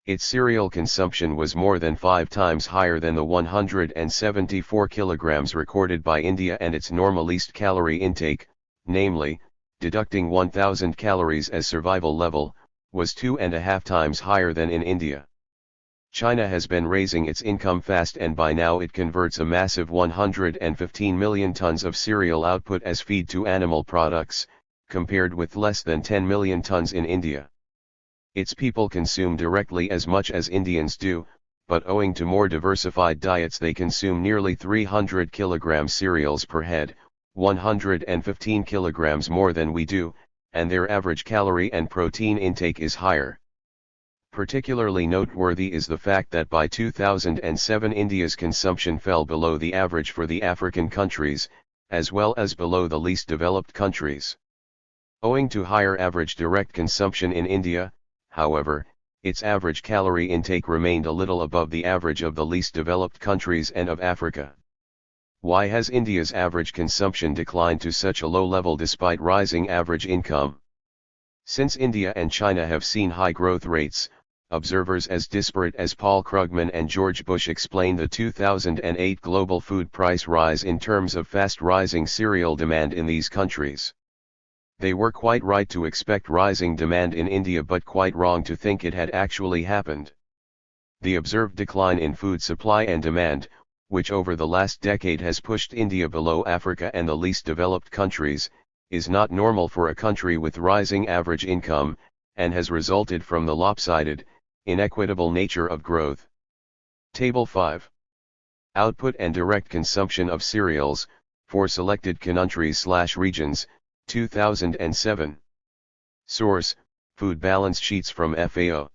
Its cereal consumption was more than 5 times higher than the 174 kilograms recorded by India, and its normal least calorie intake, namely, deducting 1000 calories as survival level, was 2.5 times higher than in India. China has been raising its income fast, and by now it converts a massive 115 million tons of cereal output as feed to animal products, compared with less than 10 million tons in India. Its people consume directly as much as Indians do, but owing to more diversified diets they consume nearly 300 kilograms cereals per head, 115 kilograms more than we do, and their average calorie and protein intake is higher. Particularly noteworthy is the fact that by 2007 India's consumption fell below the average for the African countries, as well as below the least developed countries. Owing to higher average direct consumption in India, however, its average calorie intake remained a little above the average of the least developed countries and of Africa. Why has India's average consumption declined to such a low level despite rising average income? Since India and China have seen high growth rates, observers as disparate as Paul Krugman and George Bush explain the 2008 global food price rise in terms of fast rising cereal demand in these countries. They were quite right to expect rising demand in India, but quite wrong to think it had actually happened. The observed decline in food supply and demand, which over the last decade has pushed India below Africa and the least developed countries, is not normal for a country with rising average income, and has resulted from the lopsided, inequitable nature of growth. Table 5. Output and direct consumption of cereals, for selected countries/regions, 2007. Source, Food Balance Sheets from FAO.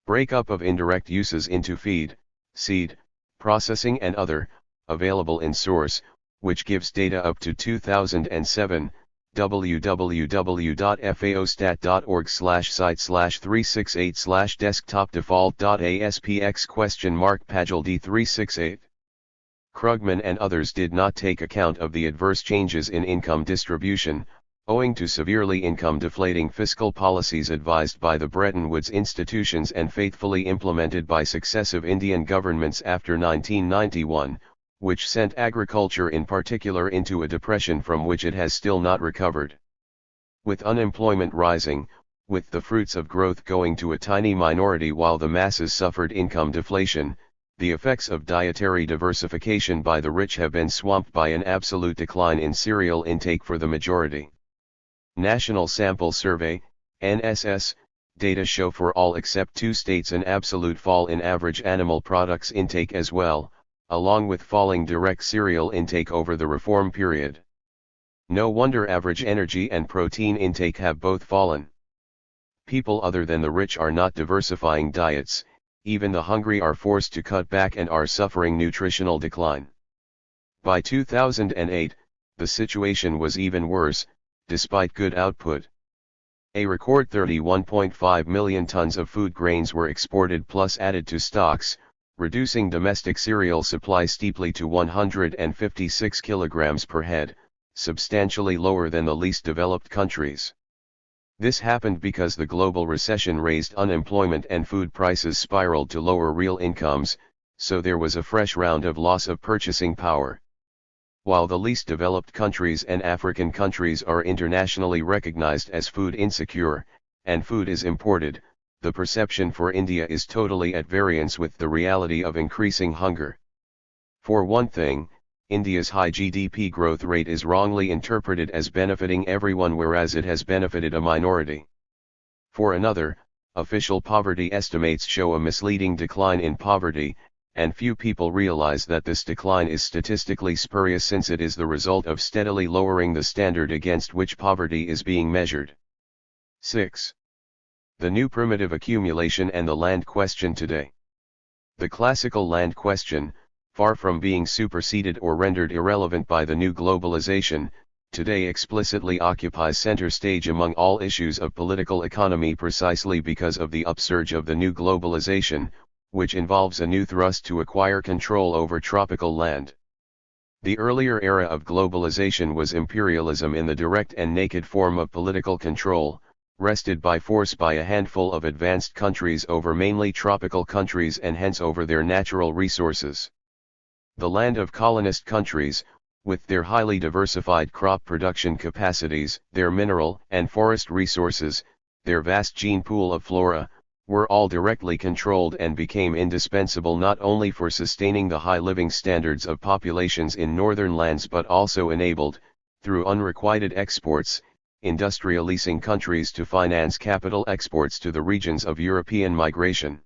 Breakup of indirect uses into feed, seed, processing and other, available in source, which gives data up to 2007, www.fao.org/site/368/desktop-default.aspx Pagel D368. Krugman and others did not take account of the adverse changes in income distribution, owing to severely income-deflating fiscal policies advised by the Bretton Woods institutions and faithfully implemented by successive Indian governments after 1991, which sent agriculture in particular into a depression from which it has still not recovered. With unemployment rising, with the fruits of growth going to a tiny minority while the masses suffered income deflation, the effects of dietary diversification by the rich have been swamped by an absolute decline in cereal intake for the majority. National Sample Survey, NSS, data show for all except 2 states an absolute fall in average animal products intake as well, along with falling direct cereal intake over the reform period. No wonder average energy and protein intake have both fallen. People other than the rich are not diversifying diets, even the hungry are forced to cut back and are suffering nutritional decline. By 2008, the situation was even worse, despite good output. A record 31.5 million tons of food grains were exported plus added to stocks, reducing domestic cereal supply steeply to 156 kilograms per head, substantially lower than the least developed countries. This happened because the global recession raised unemployment and food prices spiraled to lower real incomes, so there was a fresh round of loss of purchasing power. While the least developed countries and African countries are internationally recognized as food insecure, and food is imported, the perception for India is totally at variance with the reality of increasing hunger. For one thing, India's high GDP growth rate is wrongly interpreted as benefiting everyone, whereas it has benefited a minority. For another, official poverty estimates show a misleading decline in poverty, and few people realize that this decline is statistically spurious since it is the result of steadily lowering the standard against which poverty is being measured. 6. The new primitive accumulation and the land question today. The classical land question, far from being superseded or rendered irrelevant by the new globalization, today explicitly occupies center stage among all issues of political economy precisely because of the upsurge of the new globalization, which involves a new thrust to acquire control over tropical land. The earlier era of globalization was imperialism in the direct and naked form of political control, wrested by force by a handful of advanced countries over mainly tropical countries and hence over their natural resources. The land of colonist countries, with their highly diversified crop production capacities, their mineral and forest resources, their vast gene pool of flora, were all directly controlled and became indispensable not only for sustaining the high living standards of populations in northern lands but also enabled, through unrequited exports, industrial leasing countries to finance capital exports to the regions of European migration.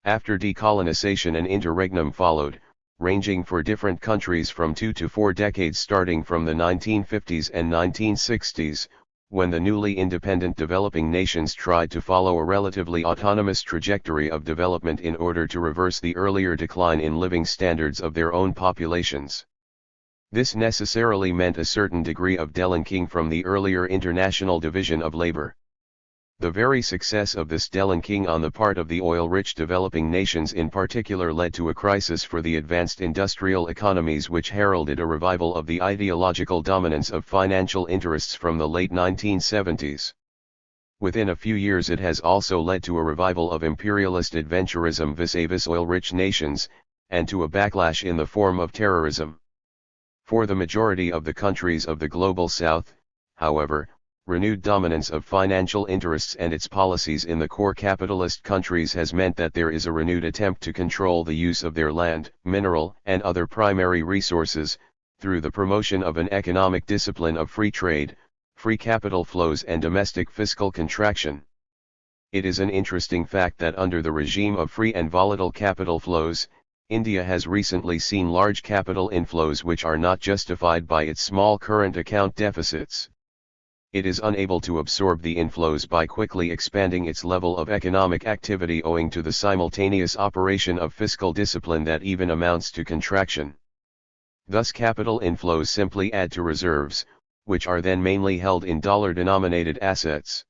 After decolonization an interregnum followed, ranging for different countries from 2 to 4 decades starting from the 1950s and 1960s, when the newly independent developing nations tried to follow a relatively autonomous trajectory of development in order to reverse the earlier decline in living standards of their own populations. This necessarily meant a certain degree of delinking from the earlier international division of labor. The very success of this delinking on the part of the oil-rich developing nations in particular led to a crisis for the advanced industrial economies which heralded a revival of the ideological dominance of financial interests from the late 1970s. Within a few years it has also led to a revival of imperialist adventurism vis-a-vis oil-rich nations, and to a backlash in the form of terrorism. For the majority of the countries of the global south, however, renewed dominance of financial interests and its policies in the core capitalist countries has meant that there is a renewed attempt to control the use of their land, mineral, and other primary resources, through the promotion of an economic discipline of free trade, free capital flows and domestic fiscal contraction. It is an interesting fact that under the regime of free and volatile capital flows, India has recently seen large capital inflows which are not justified by its small current account deficits. It is unable to absorb the inflows by quickly expanding its level of economic activity owing to the simultaneous operation of fiscal discipline that even amounts to contraction. Thus capital inflows simply add to reserves, which are then mainly held in dollar-denominated assets.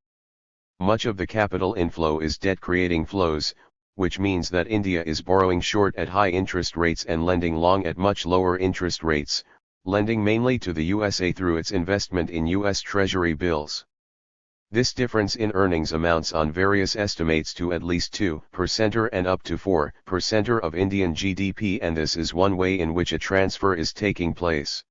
Much of the capital inflow is debt-creating flows, which means that India is borrowing short at high interest rates and lending long at much lower interest rates, lending mainly to the USA through its investment in U.S. Treasury bills. This difference in earnings amounts on various estimates to at least 2% and up to 4% of Indian GDP, and this is one way in which a transfer is taking place.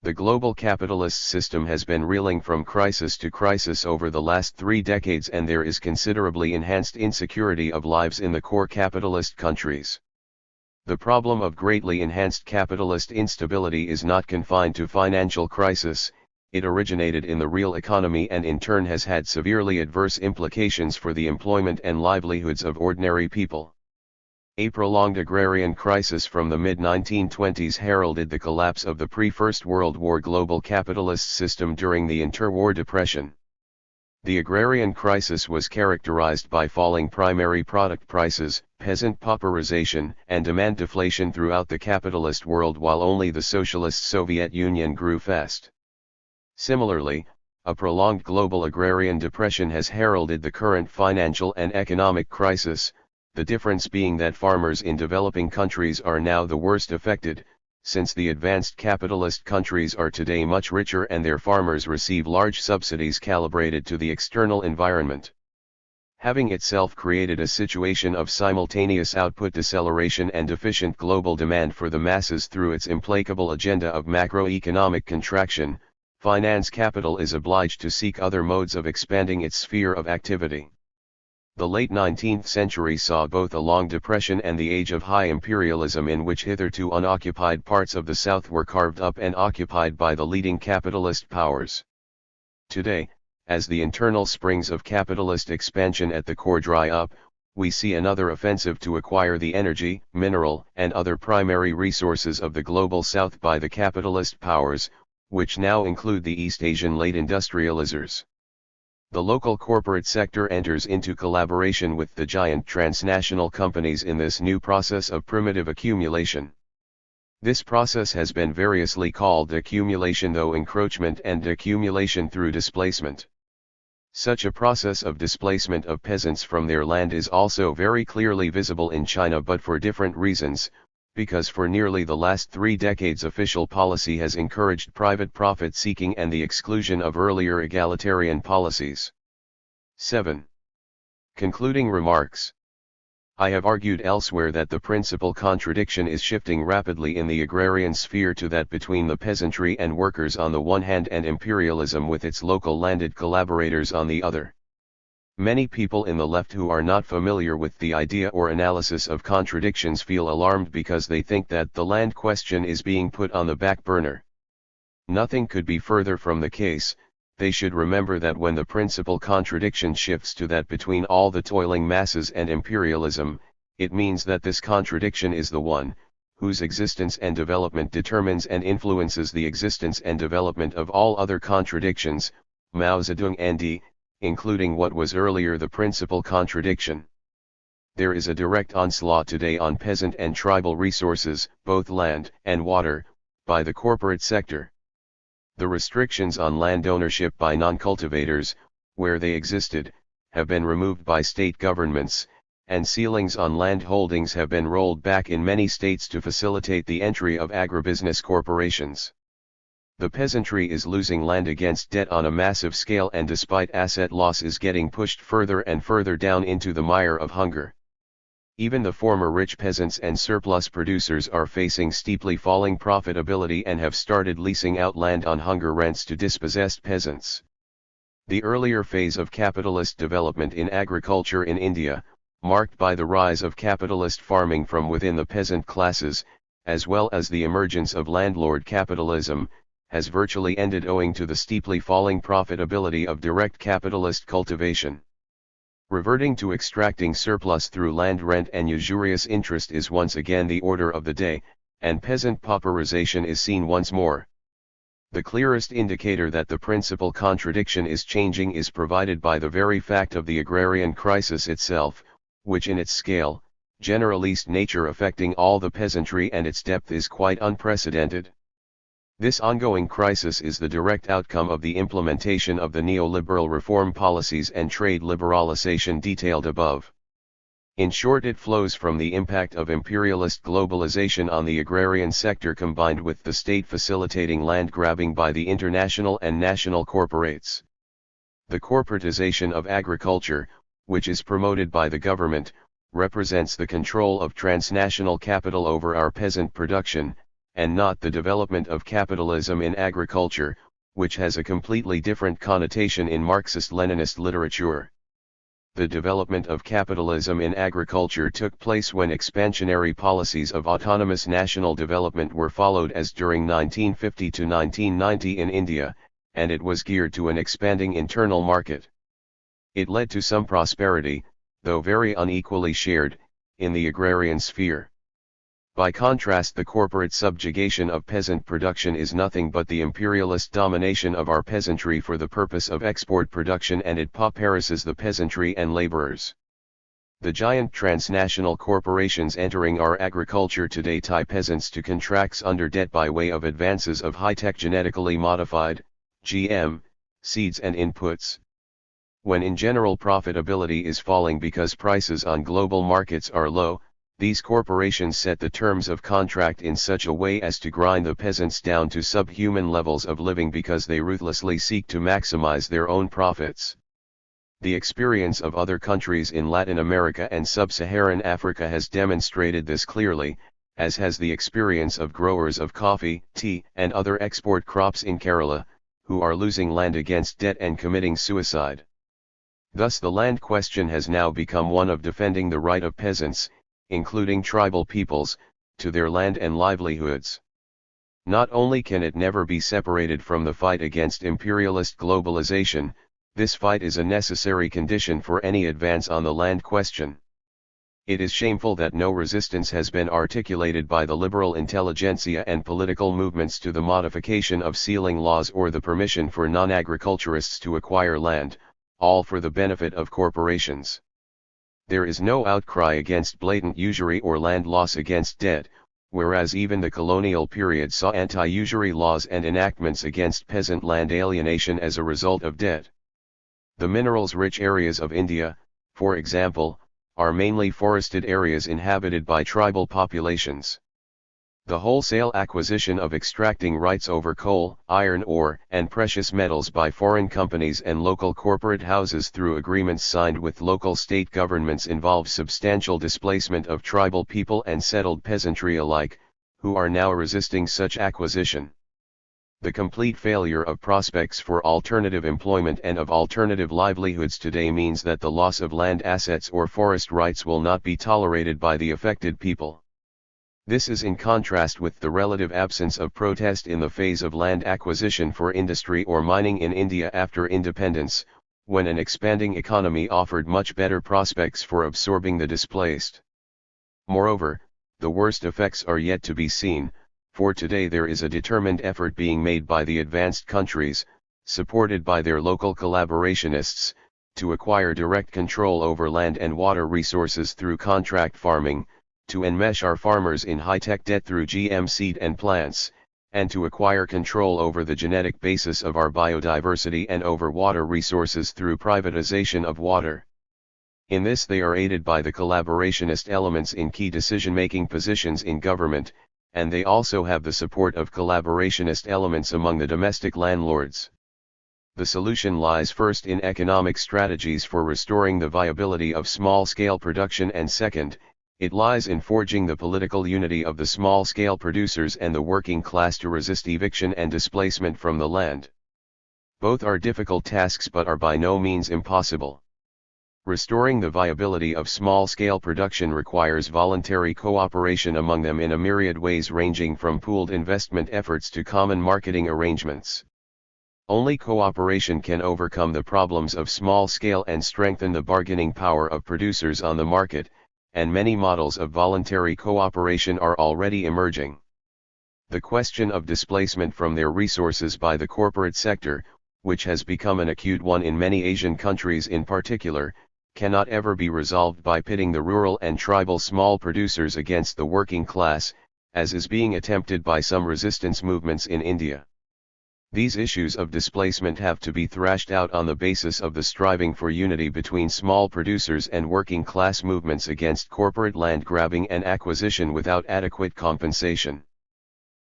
The global capitalist system has been reeling from crisis to crisis over the last 3 decades, and there is considerably enhanced insecurity of lives in the core capitalist countries. The problem of greatly enhanced capitalist instability is not confined to financial crisis, it originated in the real economy and in turn has had severely adverse implications for the employment and livelihoods of ordinary people. A prolonged agrarian crisis from the mid-1920s heralded the collapse of the pre-First World War global capitalist system during the interwar depression. The agrarian crisis was characterized by falling primary product prices, peasant pauperization, and demand deflation throughout the capitalist world, while only the socialist Soviet Union grew fast. Similarly, a prolonged global agrarian depression has heralded the current financial and economic crisis, the difference being that farmers in developing countries are now the worst affected, since the advanced capitalist countries are today much richer and their farmers receive large subsidies calibrated to the external environment. Having itself created a situation of simultaneous output deceleration and deficient global demand for the masses through its implacable agenda of macroeconomic contraction, finance capital is obliged to seek other modes of expanding its sphere of activity. The late 19th century saw both a long depression and the age of high imperialism, in which hitherto unoccupied parts of the South were carved up and occupied by the leading capitalist powers. Today, as the internal springs of capitalist expansion at the core dry up, we see another offensive to acquire the energy, mineral, and other primary resources of the global South by the capitalist powers, which now include the East Asian late industrializers. The local corporate sector enters into collaboration with the giant transnational companies in this new process of primitive accumulation. This process has been variously called accumulation through encroachment and accumulation through displacement. Such a process of displacement of peasants from their land is also very clearly visible in China, but for different reasons, because for nearly the last 3 decades official policy has encouraged private profit-seeking and the exclusion of earlier egalitarian policies. 7. Concluding remarks. I have argued elsewhere that the principal contradiction is shifting rapidly in the agrarian sphere to that between the peasantry and workers on the one hand and imperialism with its local landed collaborators on the other. Many people in the left who are not familiar with the idea or analysis of contradictions feel alarmed because they think that the land question is being put on the back burner. Nothing could be further from the case. They should remember that when the principal contradiction shifts to that between all the toiling masses and imperialism, it means that this contradiction is the one, whose existence and development determines and influences the existence and development of all other contradictions, Mao Zedong and including what was earlier the principal contradiction. There is a direct onslaught today on peasant and tribal resources, both land and water, by the corporate sector. The restrictions on land ownership by non-cultivators, where they existed, have been removed by state governments, and ceilings on land holdings have been rolled back in many states to facilitate the entry of agribusiness corporations. The peasantry is losing land against debt on a massive scale, and despite asset loss is getting pushed further and further down into the mire of hunger. Even the former rich peasants and surplus producers are facing steeply falling profitability and have started leasing out land on hunger rents to dispossessed peasants. The earlier phase of capitalist development in agriculture in India, marked by the rise of capitalist farming from within the peasant classes, as well as the emergence of landlord capitalism, has virtually ended owing to the steeply falling profitability of direct capitalist cultivation. Reverting to extracting surplus through land rent and usurious interest is once again the order of the day, and peasant pauperization is seen once more. The clearest indicator that the principal contradiction is changing is provided by the very fact of the agrarian crisis itself, which in its scale, generalist nature affecting all the peasantry and its depth is quite unprecedented. This ongoing crisis is the direct outcome of the implementation of the neoliberal reform policies and trade liberalization detailed above. In short, it flows from the impact of imperialist globalization on the agrarian sector combined with the state facilitating land grabbing by the international and national corporates. The corporatization of agriculture, which is promoted by the government, represents the control of transnational capital over our peasant production, and not the development of capitalism in agriculture, which has a completely different connotation in Marxist-Leninist literature. The development of capitalism in agriculture took place when expansionary policies of autonomous national development were followed as during 1950 to 1990 in India, and it was geared to an expanding internal market. It led to some prosperity, though very unequally shared, in the agrarian sphere. By contrast, the corporate subjugation of peasant production is nothing but the imperialist domination of our peasantry for the purpose of export production, and it pauperizes the peasantry and laborers. The giant transnational corporations entering our agriculture today tie peasants to contracts under debt by way of advances of high-tech genetically modified, GM, seeds and inputs. When in general profitability is falling because prices on global markets are low, these corporations set the terms of contract in such a way as to grind the peasants down to subhuman levels of living because they ruthlessly seek to maximize their own profits. The experience of other countries in Latin America and Sub-Saharan Africa has demonstrated this clearly, as has the experience of growers of coffee, tea, and other export crops in Kerala, who are losing land against debt and committing suicide. Thus the land question has now become one of defending the right of peasants, including tribal peoples, to their land and livelihoods. Not only can it never be separated from the fight against imperialist globalization, this fight is a necessary condition for any advance on the land question. It is shameful that no resistance has been articulated by the liberal intelligentsia and political movements to the modification of sealing laws or the permission for non-agriculturists to acquire land, all for the benefit of corporations. There is no outcry against blatant usury or land loss against debt, whereas even the colonial period saw anti-usury laws and enactments against peasant land alienation as a result of debt. The minerals-rich areas of India, for example, are mainly forested areas inhabited by tribal populations. The wholesale acquisition of extracting rights over coal, iron ore, and precious metals by foreign companies and local corporate houses through agreements signed with local state governments involves substantial displacement of tribal people and settled peasantry alike, who are now resisting such acquisition. The complete failure of prospects for alternative employment and of alternative livelihoods today means that the loss of land assets or forest rights will not be tolerated by the affected people. This is in contrast with the relative absence of protest in the phase of land acquisition for industry or mining in India after independence, when an expanding economy offered much better prospects for absorbing the displaced. Moreover, the worst effects are yet to be seen, for today there is a determined effort being made by the advanced countries, supported by their local collaborationists, to acquire direct control over land and water resources through contract farming, to enmesh our farmers in high-tech debt through GM seed and plants, and to acquire control over the genetic basis of our biodiversity and over water resources through privatization of water. In this they are aided by the collaborationist elements in key decision-making positions in government, and they also have the support of collaborationist elements among the domestic landlords. The solution lies first in economic strategies for restoring the viability of small-scale production, and second, it lies in forging the political unity of the small-scale producers and the working class to resist eviction and displacement from the land. Both are difficult tasks but are by no means impossible. Restoring the viability of small-scale production requires voluntary cooperation among them in a myriad ways, ranging from pooled investment efforts to common marketing arrangements. Only cooperation can overcome the problems of small scale and strengthen the bargaining power of producers on the market, and many models of voluntary cooperation are already emerging. The question of displacement from their resources by the corporate sector, which has become an acute one in many Asian countries in particular, cannot ever be resolved by pitting the rural and tribal small producers against the working class, as is being attempted by some resistance movements in India. These issues of displacement have to be thrashed out on the basis of the striving for unity between small producers and working class movements against corporate land grabbing and acquisition without adequate compensation.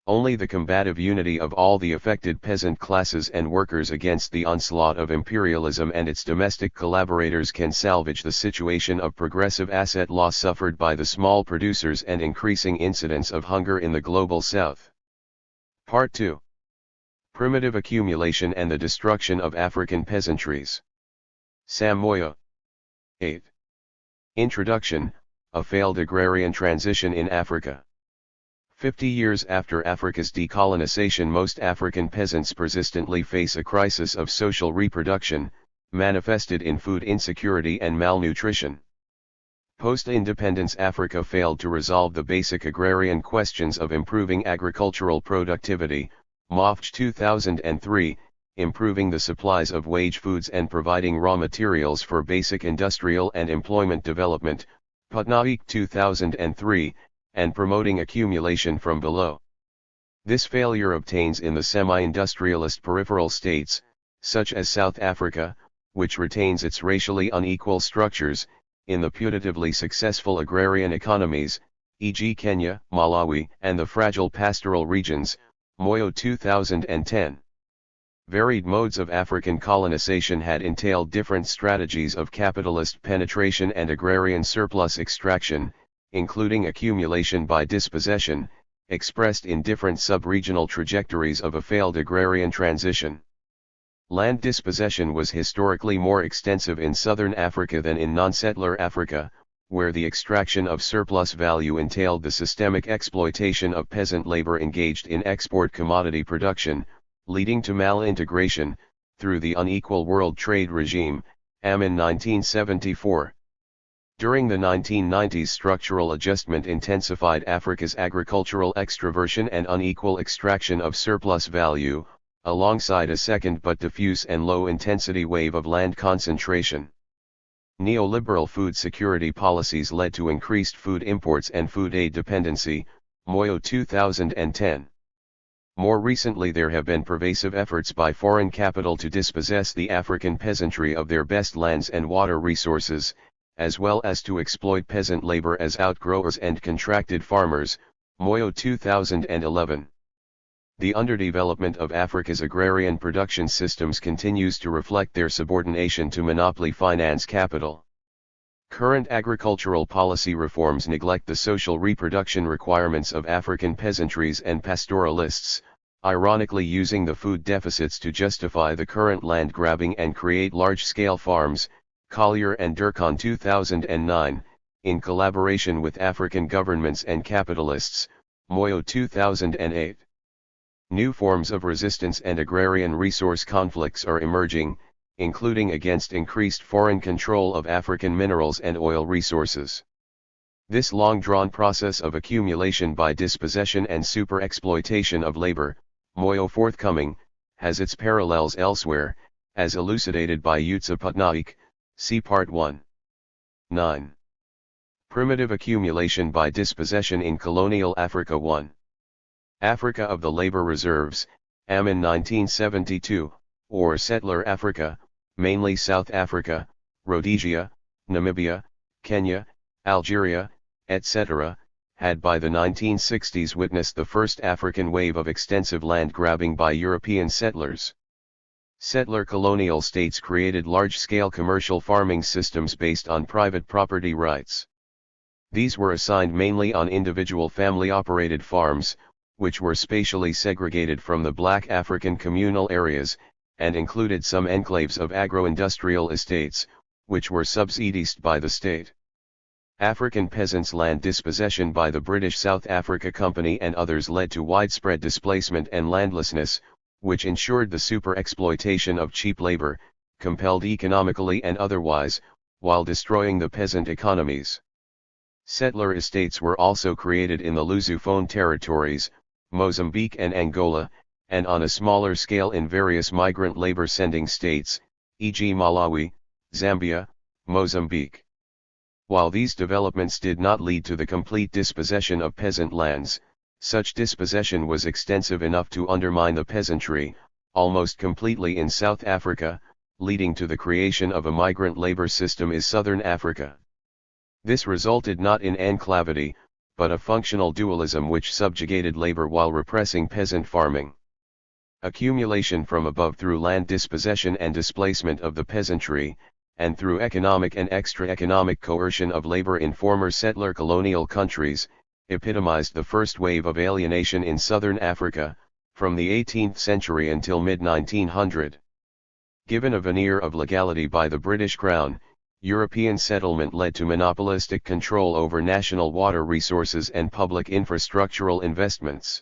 Only the combative unity of all the affected peasant classes and workers against the onslaught of imperialism and its domestic collaborators can salvage the situation of progressive asset loss suffered by the small producers and increasing incidence of hunger in the global south. Part 2. Primitive accumulation and the destruction of African peasantries. Sam Moyo. 8. Introduction, a failed agrarian transition in Africa. 50 years after Africa's decolonization, most African peasants persistently face a crisis of social reproduction, manifested in food insecurity and malnutrition. Post-independence Africa failed to resolve the basic agrarian questions of improving agricultural productivity, MOFG 2003, improving the supplies of wage foods and providing raw materials for basic industrial and employment development, Patnaik 2003, and promoting accumulation from below. This failure obtains in the semi-industrialist peripheral states, such as South Africa, which retains its racially unequal structures, in the putatively successful agrarian economies, e.g. Kenya, Malawi, and the fragile pastoral regions, Moyo 2010. Varied modes of African colonization had entailed different strategies of capitalist penetration and agrarian surplus extraction, including accumulation by dispossession, expressed in different sub-regional trajectories of a failed agrarian transition. Land dispossession was historically more extensive in southern Africa than in non-settler Africa, where the extraction of surplus value entailed the systemic exploitation of peasant labor engaged in export commodity production, leading to malintegration, through the unequal world trade regime, Amin 1974. During the 1990s, structural adjustment intensified Africa's agricultural extraversion and unequal extraction of surplus value, alongside a second but diffuse and low-intensity wave of land concentration. Neoliberal food security policies led to increased food imports and food aid dependency, Moyo 2010. More recently, there have been pervasive efforts by foreign capital to dispossess the African peasantry of their best lands and water resources, as well as to exploit peasant labor as outgrowers and contracted farmers, Moyo 2011. The underdevelopment of Africa's agrarian production systems continues to reflect their subordination to monopoly finance capital. Current agricultural policy reforms neglect the social reproduction requirements of African peasantries and pastoralists, ironically using the food deficits to justify the current land grabbing and create large-scale farms, Collier and Durkheim 2009, in collaboration with African governments and capitalists, Moyo 2008. New forms of resistance and agrarian resource conflicts are emerging, including against increased foreign control of African minerals and oil resources. This long-drawn process of accumulation by dispossession and super-exploitation of labor, Moyo forthcoming, has its parallels elsewhere, as elucidated by Utsa Patnaik, see Part 1. 9. Primitive accumulation by dispossession in colonial Africa 1. Africa of the labor reserves, Amin 1972, or settler Africa, mainly South Africa, Rhodesia, Namibia, Kenya, Algeria, etc., had by the 1960s witnessed the first African wave of extensive land grabbing by European settlers. Settler colonial states created large-scale commercial farming systems based on private property rights. These were assigned mainly on individual family-operated farms, which were spatially segregated from the black African communal areas, and included some enclaves of agro-industrial estates, which were subsidized by the state. African peasants' land dispossession by the British South Africa Company and others led to widespread displacement and landlessness, which ensured the super-exploitation of cheap labor, compelled economically and otherwise, while destroying the peasant economies. Settler estates were also created in the Lusophone territories, Mozambique and Angola, and on a smaller scale in various migrant labor-sending states, e.g. Malawi, Zambia, Mozambique. While these developments did not lead to the complete dispossession of peasant lands, such dispossession was extensive enough to undermine the peasantry, almost completely in South Africa, leading to the creation of a migrant labor system in Southern Africa. This resulted not in enclavity, but a functional dualism which subjugated labor while repressing peasant farming. Accumulation from above through land dispossession and displacement of the peasantry, and through economic and extra-economic coercion of labor in former settler colonial countries, epitomized the first wave of alienation in southern Africa, from the 18th century until mid-1900. Given a veneer of legality by the British Crown, European settlement led to monopolistic control over national water resources and public infrastructural investments.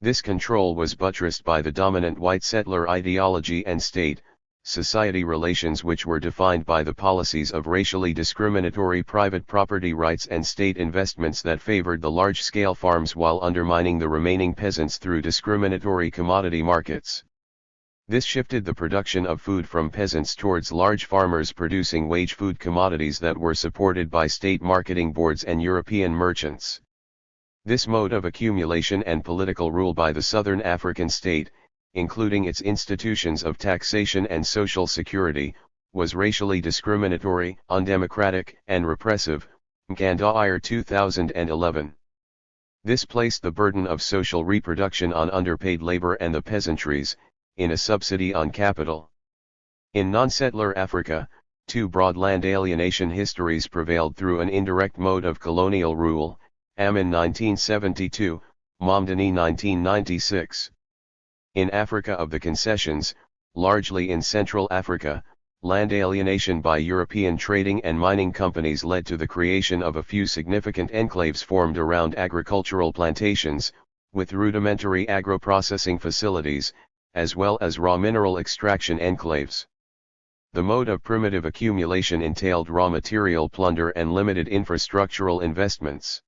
This control was buttressed by the dominant white settler ideology and state, society relations which were defined by the policies of racially discriminatory private property rights and state investments that favored the large-scale farms while undermining the remaining peasants through discriminatory commodity markets. This shifted the production of food from peasants towards large farmers producing wage food commodities that were supported by state marketing boards and European merchants. This mode of accumulation and political rule by the Southern African state, including its institutions of taxation and social security, was racially discriminatory, undemocratic, and repressive. Mkandahire 2011. This placed the burden of social reproduction on underpaid labor and the peasantries, in a subsidy on capital. In non-settler Africa, two broad land alienation histories prevailed through an indirect mode of colonial rule, Amin 1972, Mamdani 1996. In Africa of the concessions, largely in Central Africa, land alienation by European trading and mining companies led to the creation of a few significant enclaves formed around agricultural plantations, with rudimentary agro-processing facilities, as well as raw mineral extraction enclaves. The mode of primitive accumulation entailed raw material plunder and limited infrastructural investments.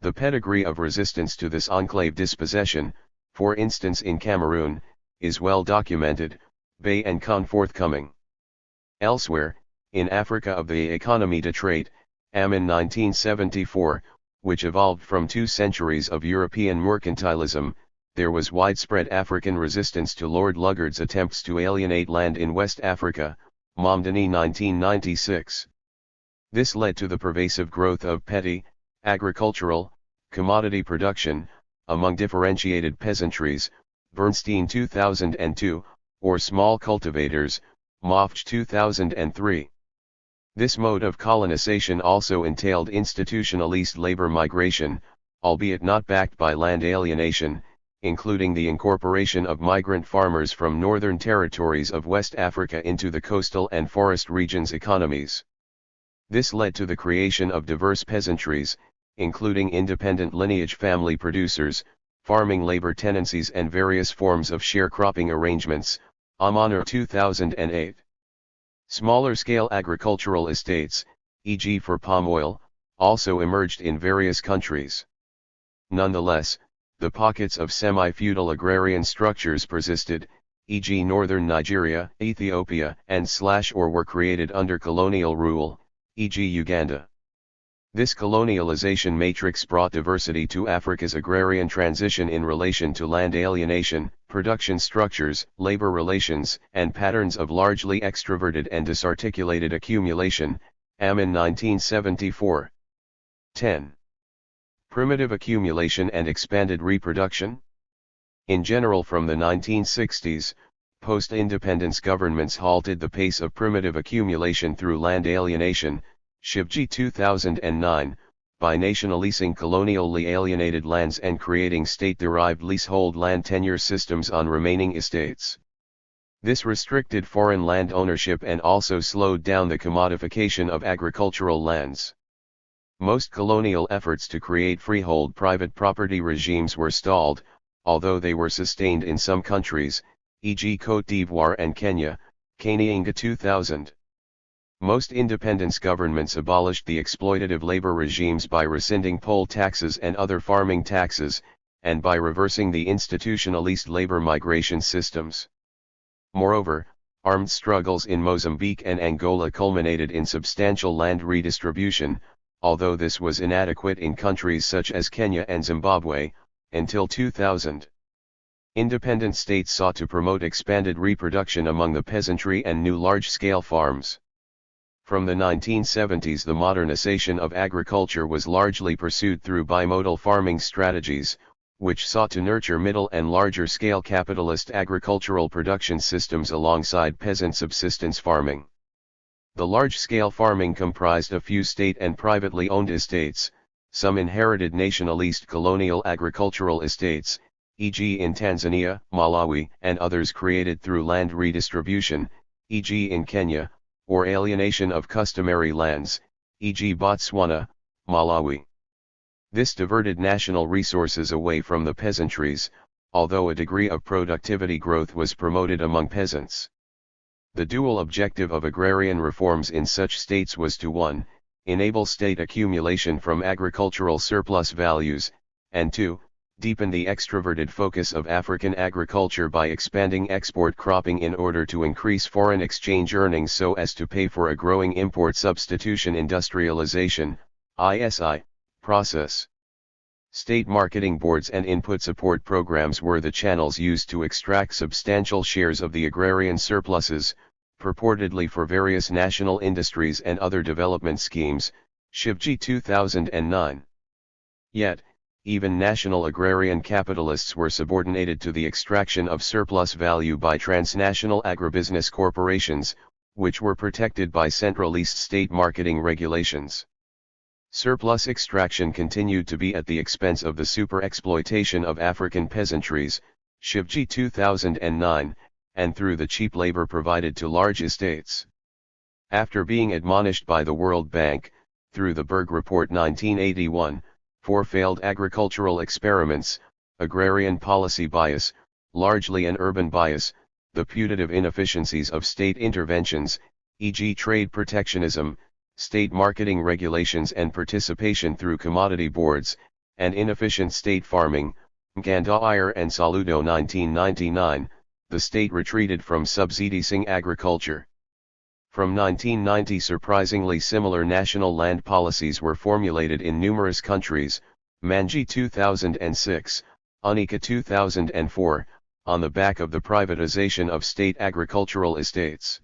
The pedigree of resistance to this enclave dispossession, for instance in Cameroon, is well documented, Bay and Con forthcoming. Elsewhere, in Africa of the economie de traite, Amin 1974, which evolved from 2 centuries of European mercantilism, there was widespread African resistance to Lord Lugard's attempts to alienate land in West Africa, Mamdani 1996. This led to the pervasive growth of petty, agricultural, commodity production, among differentiated peasantries, Bernstein 2002, or small cultivators, Mofch 2003. This mode of colonization also entailed institutionalist labor migration, albeit not backed by land alienation, including the incorporation of migrant farmers from northern territories of West Africa into the coastal and forest regions' economies. This led to the creation of diverse peasantries, including independent lineage family producers, farming labor tenancies and various forms of sharecropping arrangements, Amanur 2008. Smaller-scale agricultural estates, e.g. for palm oil, also emerged in various countries. Nonetheless, the pockets of semi-feudal agrarian structures persisted, e.g. northern Nigeria, Ethiopia, and/or were created under colonial rule, e.g. Uganda. This colonialization matrix brought diversity to Africa's agrarian transition in relation to land alienation, production structures, labor relations, and patterns of largely extroverted and disarticulated accumulation, Amin 1974. 10. Primitive accumulation and expanded reproduction? In general, from the 1960s, post-independence governments halted the pace of primitive accumulation through land alienation, Shivji 2009, by nationalising colonially alienated lands and creating state-derived leasehold land tenure systems on remaining estates. This restricted foreign land ownership and also slowed down the commodification of agricultural lands. Most colonial efforts to create freehold private property regimes were stalled, although they were sustained in some countries, e.g. Côte d'Ivoire and Kenya, Kanyinga 2000. Most independence governments abolished the exploitative labor regimes by rescinding poll taxes and other farming taxes, and by reversing the institutionalist labor migration systems. Moreover, armed struggles in Mozambique and Angola culminated in substantial land redistribution, although this was inadequate in countries such as Kenya and Zimbabwe, until 2000. Independent states sought to promote expanded reproduction among the peasantry and new large-scale farms. From the 1970s, the modernization of agriculture was largely pursued through bimodal farming strategies, which sought to nurture middle and larger-scale capitalist agricultural production systems alongside peasant subsistence farming. The large-scale farming comprised a few state and privately owned estates, some inherited nationalist colonial agricultural estates, e.g. in Tanzania, Malawi, and others created through land redistribution, e.g. in Kenya, or alienation of customary lands, e.g. Botswana, Malawi. This diverted national resources away from the peasantries, although a degree of productivity growth was promoted among peasants. The dual objective of agrarian reforms in such states was to 1. Enable state accumulation from agricultural surplus values, and 2. Deepen the extroverted focus of African agriculture by expanding export cropping in order to increase foreign exchange earnings so as to pay for a growing import substitution industrialization (ISI) process. State marketing boards and input support programs were the channels used to extract substantial shares of the agrarian surpluses, purportedly for various national industries and other development schemes, Shivji 2009. Yet, even national agrarian capitalists were subordinated to the extraction of surplus value by transnational agribusiness corporations, which were protected by centralist state marketing regulations. Surplus extraction continued to be at the expense of the super-exploitation of African peasantries, Shivji 2009, and through the cheap labor provided to large estates. After being admonished by the World Bank, through the Berg Report 1981, for failed agricultural experiments, agrarian policy bias, largely an urban bias, the putative inefficiencies of state interventions, e.g. trade protectionism, state marketing regulations and participation through commodity boards, and inefficient state farming, Gandhir and Saludo 1999, the state retreated from subsidizing agriculture. From 1990 surprisingly similar national land policies were formulated in numerous countries, Manji 2006, Unica 2004, on the back of the privatization of state agricultural estates.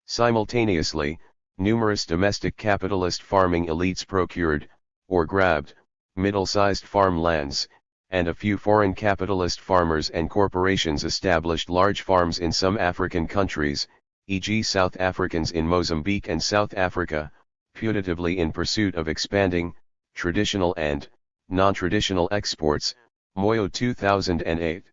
Simultaneously, numerous domestic capitalist farming elites procured, or grabbed, middle-sized farmlands, and a few foreign capitalist farmers and corporations established large farms in some African countries, e.g. South Africans in Mozambique and South Africa, putatively in pursuit of expanding, traditional and, non-traditional exports, Moyo 2008.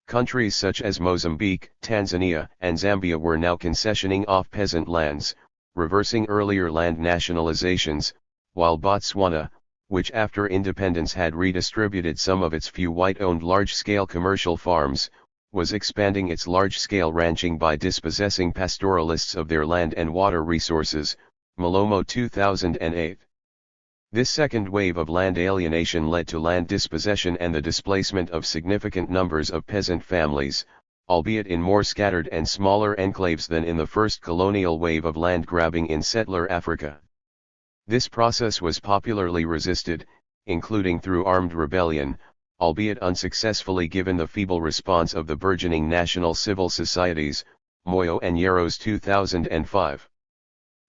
Countries such as Mozambique, Tanzania, and Zambia were now concessioning off peasant lands, reversing earlier land nationalizations, while Botswana, which after independence had redistributed some of its few white-owned large-scale commercial farms, was expanding its large-scale ranching by dispossessing pastoralists of their land and water resources, Malomo 2008. This second wave of land alienation led to land dispossession and the displacement of significant numbers of peasant families, albeit in more scattered and smaller enclaves than in the first colonial wave of land grabbing in settler Africa. This process was popularly resisted, including through armed rebellion, albeit unsuccessfully given the feeble response of the burgeoning national civil societies, Moyo and Yaros 2005.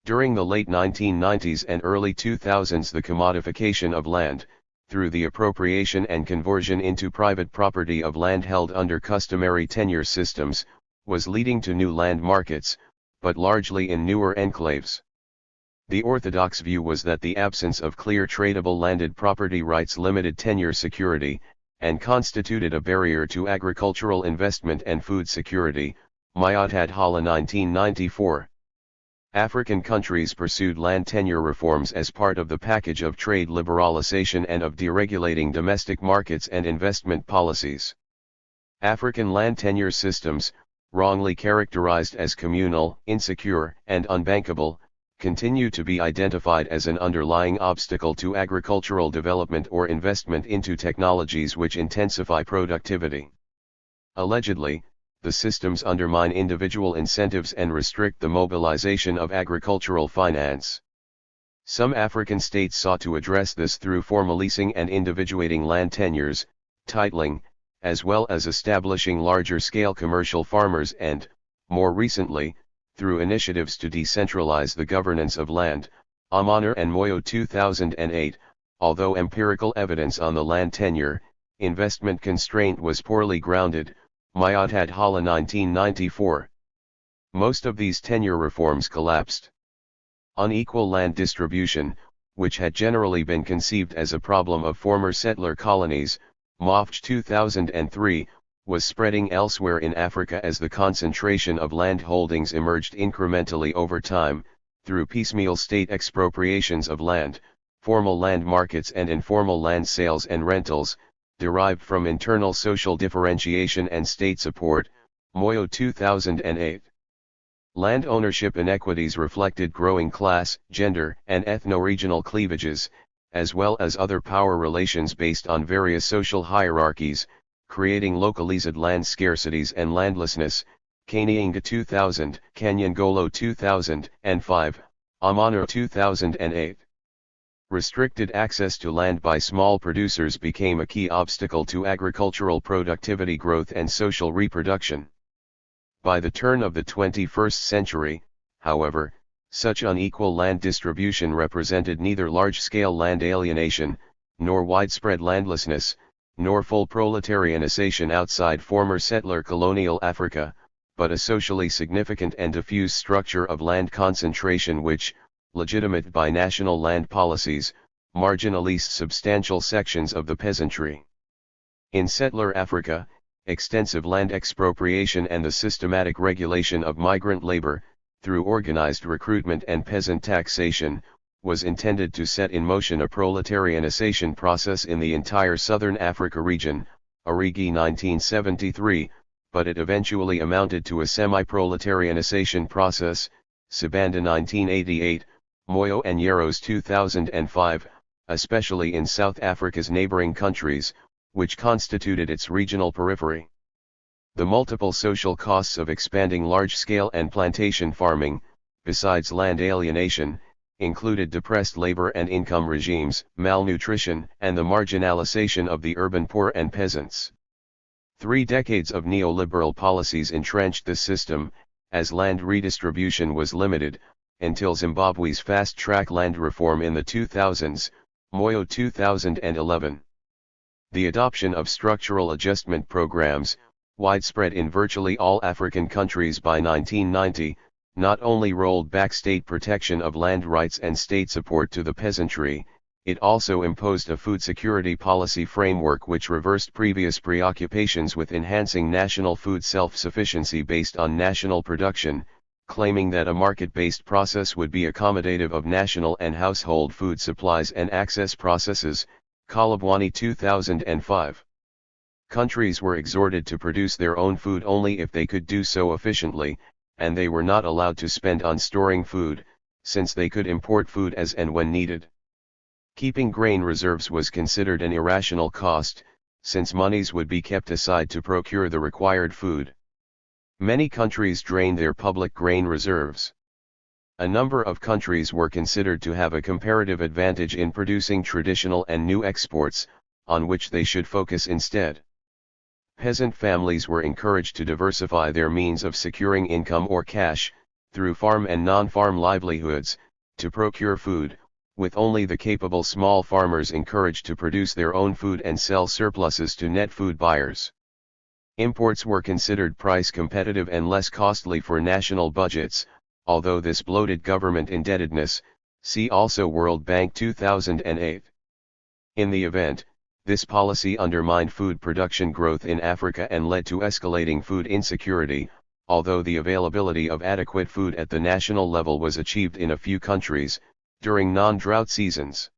During the late 1990s and early 2000s the commodification of land, through the appropriation and conversion into private property of land held under customary tenure systems, was leading to new land markets, but largely in newer enclaves. The orthodox view was that the absence of clear tradable landed property rights limited tenure security, and constituted a barrier to agricultural investment and food security, Mayatad Hala 1994. African countries pursued land tenure reforms as part of the package of trade liberalization and of deregulating domestic markets and investment policies. African land tenure systems, wrongly characterized as communal, insecure, and unbankable, continue to be identified as an underlying obstacle to agricultural development or investment into technologies which intensify productivity. Allegedly, the systems undermine individual incentives and restrict the mobilization of agricultural finance. Some African states sought to address this through formalizing and individuating land tenures, titling, as well as establishing larger-scale commercial farmers and, more recently, through initiatives to decentralize the governance of land, Amaner and Moyo 2008, although empirical evidence on the land tenure, investment constraint was poorly grounded, Mayatad Hala 1994. Most of these tenure reforms collapsed. Unequal land distribution, which had generally been conceived as a problem of former settler colonies, Mofch 2003, was spreading elsewhere in Africa as the concentration of land holdings emerged incrementally over time, through piecemeal state expropriations of land, formal land markets and informal land sales and rentals, derived from internal social differentiation and state support, Moyo 2008. Land ownership inequities reflected growing class, gender, and ethno-regional cleavages, as well as other power relations based on various social hierarchies, creating localized land scarcities and landlessness. Kanyinga 2000, Kanyangolo 2005, Amano 2008. Restricted access to land by small producers became a key obstacle to agricultural productivity growth and social reproduction. By the turn of the 21st century, however, such unequal land distribution represented neither large-scale land alienation, nor widespread landlessness, nor full proletarianization outside former settler colonial Africa, but a socially significant and diffuse structure of land concentration which, legitimate by national land policies, marginalized substantial sections of the peasantry. In settler Africa, extensive land expropriation and the systematic regulation of migrant labor, through organized recruitment and peasant taxation, was intended to set in motion a proletarianization process in the entire southern Africa region, Origi 1973, but it eventually amounted to a semi-proletarianization process, Sibanda 1988, Moyo and Yaros 2005, especially in South Africa's neighboring countries, which constituted its regional periphery. The multiple social costs of expanding large-scale and plantation farming, besides land alienation, included depressed labor and income regimes, malnutrition, and the marginalization of the urban poor and peasants. 3 decades of neoliberal policies entrenched the system, as land redistribution was limited, until Zimbabwe's fast-track land reform in the 2000s, Moyo 2011. The adoption of structural adjustment programs, widespread in virtually all African countries by 1990, not only rolled back state protection of land rights and state support to the peasantry, it also imposed a food security policy framework which reversed previous preoccupations with enhancing national food self-sufficiency based on national production, claiming that a market-based process would be accommodative of national and household food supplies and access processes. Kalabwani 2005. Countries were exhorted to produce their own food only if they could do so efficiently, and they were not allowed to spend on storing food, since they could import food as and when needed. Keeping grain reserves was considered an irrational cost, since monies would be kept aside to procure the required food. Many countries drained their public grain reserves. A number of countries were considered to have a comparative advantage in producing traditional and new exports, on which they should focus instead. Peasant families were encouraged to diversify their means of securing income or cash, through farm and non-farm livelihoods, to procure food, with only the capable small farmers encouraged to produce their own food and sell surpluses to net food buyers. Imports were considered price competitive and less costly for national budgets, although this bloated government indebtedness, see also World Bank 2008. In the event, this policy undermined food production growth in Africa and led to escalating food insecurity, although the availability of adequate food at the national level was achieved in a few countries, during non-drought seasons.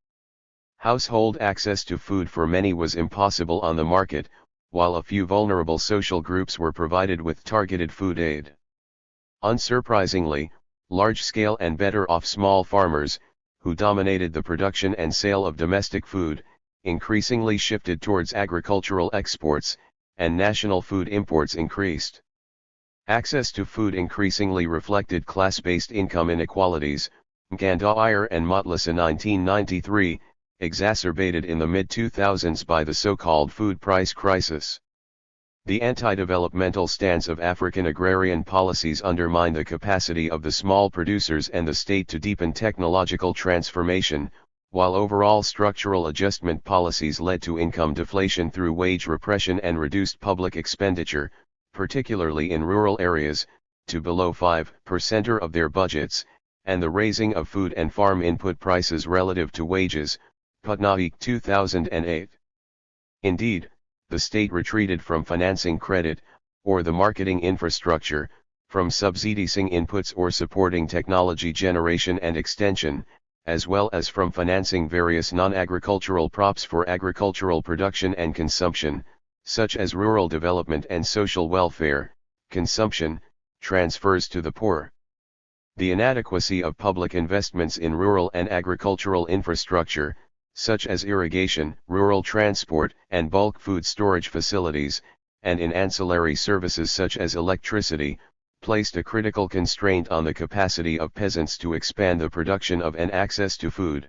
Household access to food for many was impossible on the market, while a few vulnerable social groups were provided with targeted food aid. Unsurprisingly, large-scale and better-off small farmers, who dominated the production and sale of domestic food, increasingly shifted towards agricultural exports, and national food imports increased. Access to food increasingly reflected class-based income inequalities, Mkandawire and Motlisa 1993, exacerbated in the mid-2000s by the so-called food price crisis. The anti-developmental stance of African agrarian policies undermined the capacity of the small producers and the state to deepen technological transformation, while overall structural adjustment policies led to income deflation through wage repression and reduced public expenditure, particularly in rural areas, to below 5% of their budgets, and the raising of food and farm input prices relative to wages, Patnaik 2008. Indeed, the state retreated from financing credit, or the marketing infrastructure, from subsidizing inputs or supporting technology generation and extension, as well as from financing various non-agricultural props for agricultural production and consumption, such as rural development and social welfare, consumption, transfers to the poor. The inadequacy of public investments in rural and agricultural infrastructure, such as irrigation, rural transport, and bulk food storage facilities, and in ancillary services such as electricity, placed a critical constraint on the capacity of peasants to expand the production of and access to food.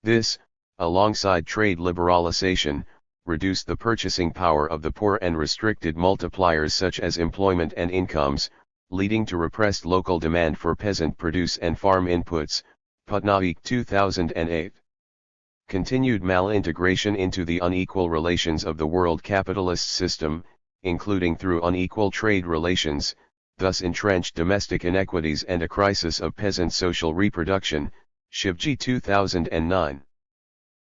This, alongside trade liberalization, reduced the purchasing power of the poor and restricted multipliers such as employment and incomes, leading to repressed local demand for peasant produce and farm inputs. Patnaik 2008. Continued malintegration into the unequal relations of the world capitalist system, including through unequal trade relations, thus entrenched domestic inequities and a crisis of peasant social reproduction. Shivji 2009.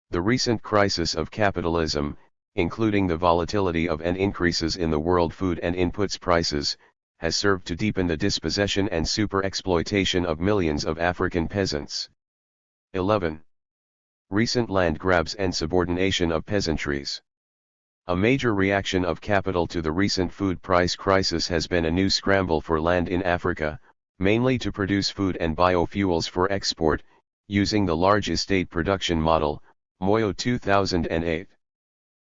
The recent crisis of capitalism, including the volatility of and increases in the world food and inputs prices, has served to deepen the dispossession and super-exploitation of millions of African peasants. 11. Recent land grabs and subordination of peasantries. A major reaction of capital to the recent food price crisis has been a new scramble for land in Africa, mainly to produce food and biofuels for export, using the large estate production model. Moyo 2008.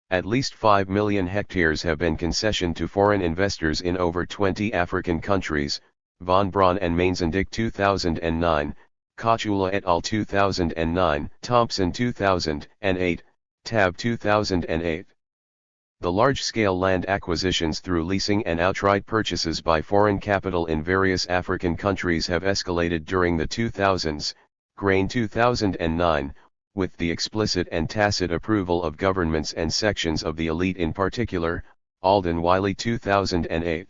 At least 5 million hectares have been concessioned to foreign investors in over 20 African countries. Von Braun and Mainzendick 2009, Kachula et al. 2009, Thompson 2008, Tab 2008. The large-scale land acquisitions through leasing and outright purchases by foreign capital in various African countries have escalated during the 2000s, Grain 2009, with the explicit and tacit approval of governments and sections of the elite in particular. Alden Wiley 2008.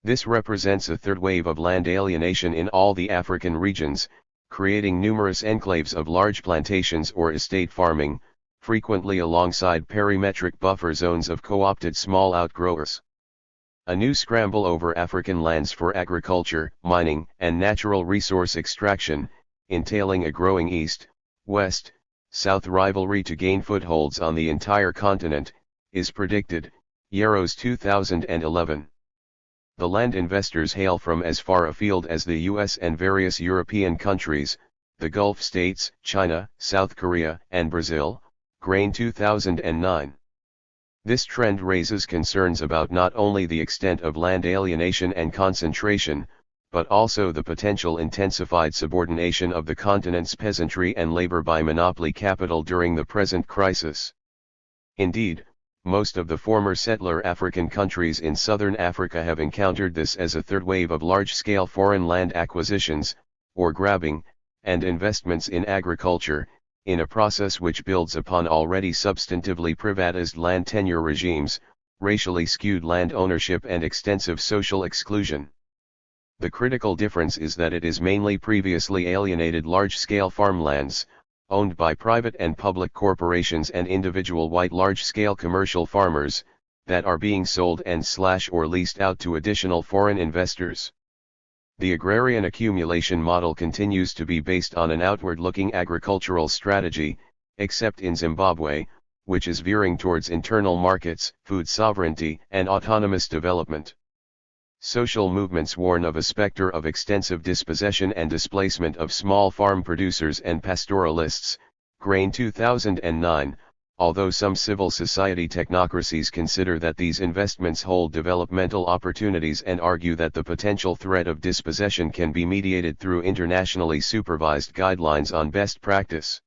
This represents a third wave of land alienation in all the African regions, creating numerous enclaves of large plantations or estate farming, frequently alongside perimetric buffer zones of co-opted small outgrowers. A new scramble over African lands for agriculture, mining, and natural resource extraction, entailing a growing east, west, south rivalry to gain footholds on the entire continent, is predicted. Yarrows 2011. The land investors hail from as far afield as the US and various European countries, the Gulf states, China, South Korea, and Brazil. Grain 2009. This trend raises concerns about not only the extent of land alienation and concentration, but also the potential intensified subordination of the continent's peasantry and labor by monopoly capital during the present crisis. Indeed, most of the former settler African countries in southern Africa have encountered this as a third wave of large-scale foreign land acquisitions, or grabbing, and investments in agriculture, in a process which builds upon already substantively privatized land tenure regimes, racially skewed land ownership and extensive social exclusion. The critical difference is that it is mainly previously alienated large-scale farmlands, owned by private and public corporations and individual white large-scale commercial farmers, that are being sold and/or leased out to additional foreign investors. The agrarian accumulation model continues to be based on an outward-looking agricultural strategy, except in Zimbabwe, which is veering towards internal markets, food sovereignty, and autonomous development. Social movements warn of a specter of extensive dispossession and displacement of small farm producers and pastoralists. Grain 2009, although some civil society technocracies consider that these investments hold developmental opportunities and argue that the potential threat of dispossession can be mediated through internationally supervised guidelines on best practice.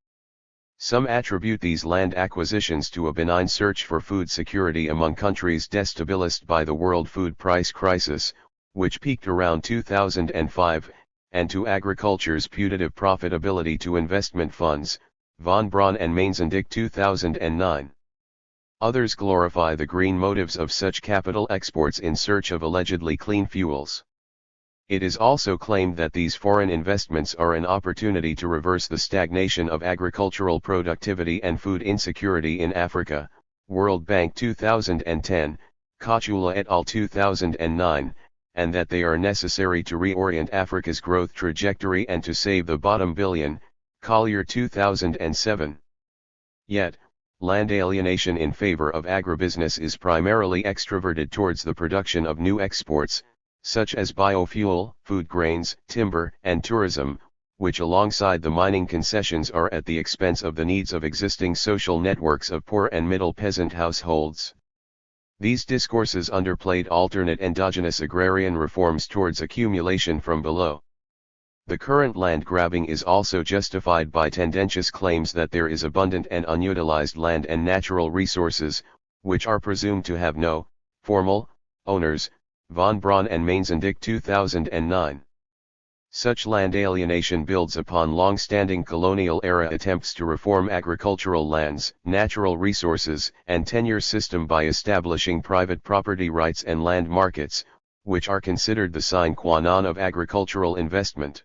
Some attribute these land acquisitions to a benign search for food security among countries destabilized by the world food price crisis, which peaked around 2005, and to agriculture's putative profitability to investment funds. Von Braun and Mainzendick 2009. Others glorify the green motives of such capital exports in search of allegedly clean fuels. It is also claimed that these foreign investments are an opportunity to reverse the stagnation of agricultural productivity and food insecurity in Africa. World Bank 2010, Kachula et al. 2009, and that they are necessary to reorient Africa's growth trajectory and to save the bottom billion. Collier 2007. Yet, land alienation in favor of agribusiness is primarily extroverted towards the production of new exports, such as biofuel, food grains, timber, and tourism, which alongside the mining concessions are at the expense of the needs of existing social networks of poor and middle peasant households. These discourses underplayed alternate endogenous agrarian reforms towards accumulation from below. The current land grabbing is also justified by tendentious claims that there is abundant and unutilized land and natural resources, which are presumed to have no formal owners. Von Braun and Mainzendick 2009. Such land alienation builds upon long-standing colonial-era attempts to reform agricultural lands, natural resources, and tenure system by establishing private property rights and land markets, which are considered the sine qua non of agricultural investment.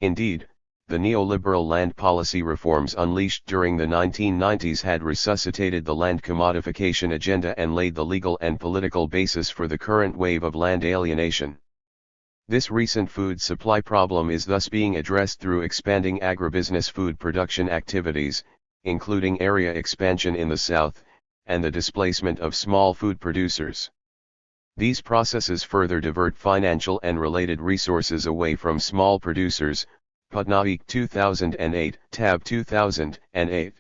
Indeed, the neoliberal land policy reforms unleashed during the 1990s had resuscitated the land commodification agenda and laid the legal and political basis for the current wave of land alienation. This recent food supply problem is thus being addressed through expanding agribusiness food production activities, including area expansion in the south, and the displacement of small food producers. These processes further divert financial and related resources away from small producers. Patnaik 2008, Tab 2008.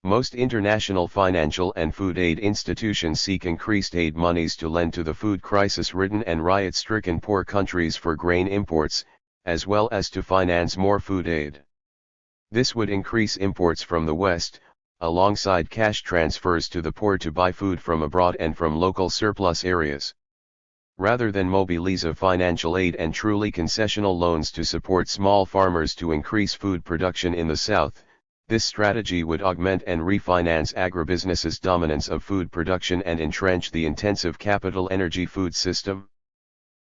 Most international financial and food aid institutions seek increased aid monies to lend to the food crisis-ridden and riot-stricken poor countries for grain imports, as well as to finance more food aid. This would increase imports from the West, alongside cash transfers to the poor to buy food from abroad and from local surplus areas. Rather than mobilize financial aid and truly concessional loans to support small farmers to increase food production in the South, this strategy would augment and refinance agribusiness's dominance of food production and entrench the intensive capital energy food system.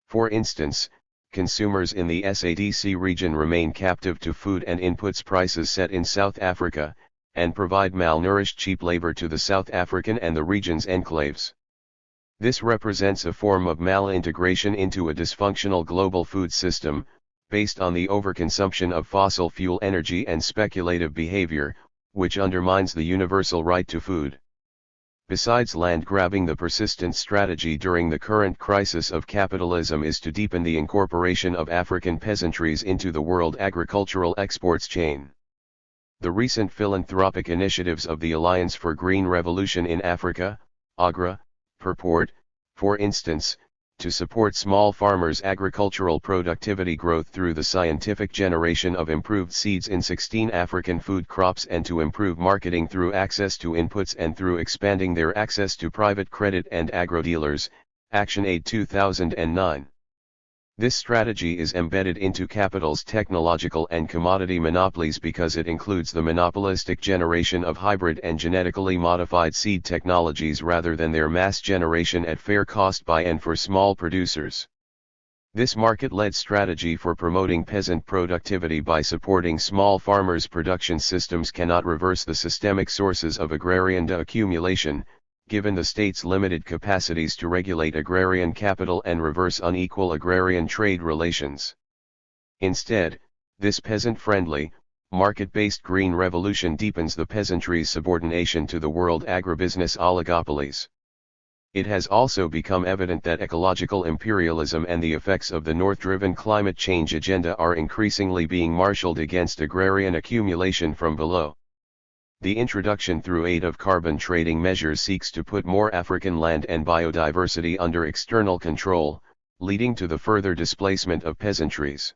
For instance, consumers in the SADC region remain captive to food and inputs prices set in South Africa, and provide malnourished cheap labor to the South African and the region's enclaves. This represents a form of malintegration into a dysfunctional global food system, based on the overconsumption of fossil fuel energy and speculative behavior, which undermines the universal right to food. Besides land grabbing, the persistent strategy during the current crisis of capitalism is to deepen the incorporation of African peasantries into the world agricultural exports chain. The recent philanthropic initiatives of the Alliance for Green Revolution in Africa, AGRA, purport, for instance, to support small farmers' agricultural productivity growth through the scientific generation of improved seeds in 16 African food crops and to improve marketing through access to inputs and through expanding their access to private credit and agro-dealers, ActionAid 2009. This strategy is embedded into capital's technological and commodity monopolies because it includes the monopolistic generation of hybrid and genetically modified seed technologies rather than their mass generation at fair cost by and for small producers. This market-led strategy for promoting peasant productivity by supporting small farmers' production systems cannot reverse the systemic sources of agrarian accumulation, given the state's limited capacities to regulate agrarian capital and reverse unequal agrarian trade relations. Instead, this peasant-friendly, market-based green revolution deepens the peasantry's subordination to the world agribusiness oligopolies. It has also become evident that ecological imperialism and the effects of the north-driven climate change agenda are increasingly being marshaled against agrarian accumulation from below. The introduction through aid of carbon trading measures seeks to put more African land and biodiversity under external control, leading to the further displacement of peasantries.